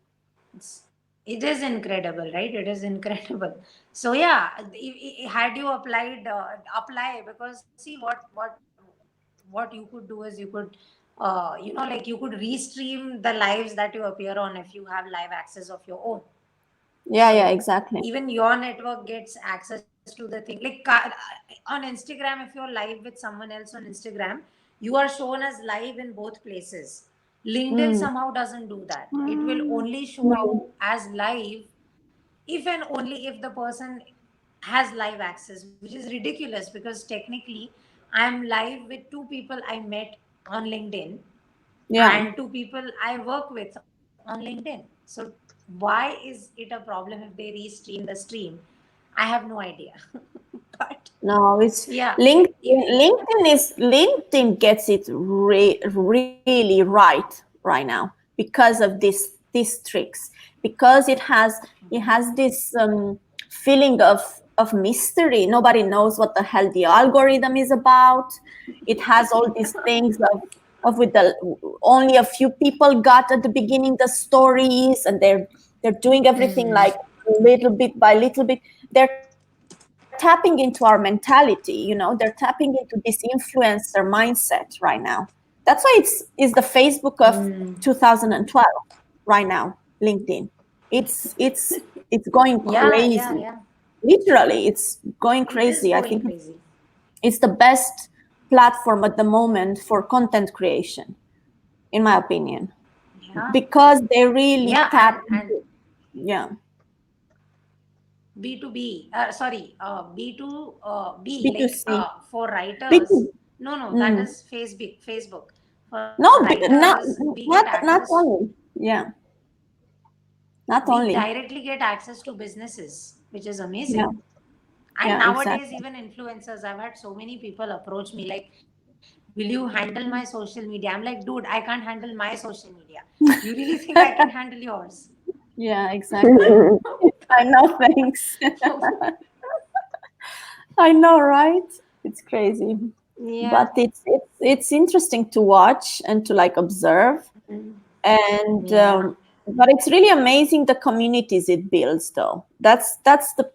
It is incredible, right? It is incredible. So yeah, had you applied, apply, because see what you could do is you could, like you could restream the lives that you appear on if you have live access of your own. Yeah, So exactly. even your network gets access to the thing. Like on Instagram, if you're live with someone else on Instagram, you are shown as live in both places. LinkedIn Mm. somehow doesn't do that. It will only show No. you as live if and only if the person has live access, which is ridiculous, because technically I'm live with two people I met on LinkedIn Yeah. and two people I work with on LinkedIn. So why is it a problem if they restream the stream? I have no idea. But No, it's yeah, LinkedIn. LinkedIn gets it really right now because of these tricks. Because it has this feeling of mystery. Nobody knows what the hell the algorithm is about. It has all these things of with the only a few people got at the beginning the stories, and they're doing everything like little bit by little bit. They're tapping into our mentality, they're tapping into this influencer mindset right now. That's why it's the Facebook of 2012 right now, LinkedIn. It's going yeah, yeah, crazy. yeah. Literally, it's going It is crazy. I going think crazy. it's the best platform at the moment for content creation, in my opinion, Yeah. because they really Yeah, tap. and Yeah. B2B, B2B, like B2C. for writers. B2, No, that mm. is Facebook. For No, writers, we get not access. only. Yeah. Not We only. directly get access to businesses, which is amazing. Yeah. And Yeah, nowadays, exactly. even influencers, I've had so many people approach me like, will you handle my social media? I'm like, dude, I can't handle my social media. You really think I can handle yours? Yeah, exactly. I know, thanks. I know, right? It's crazy. Yeah. But it's interesting to watch and to like observe. Mm. And Yeah. but it's really amazing the communities it builds though. That's the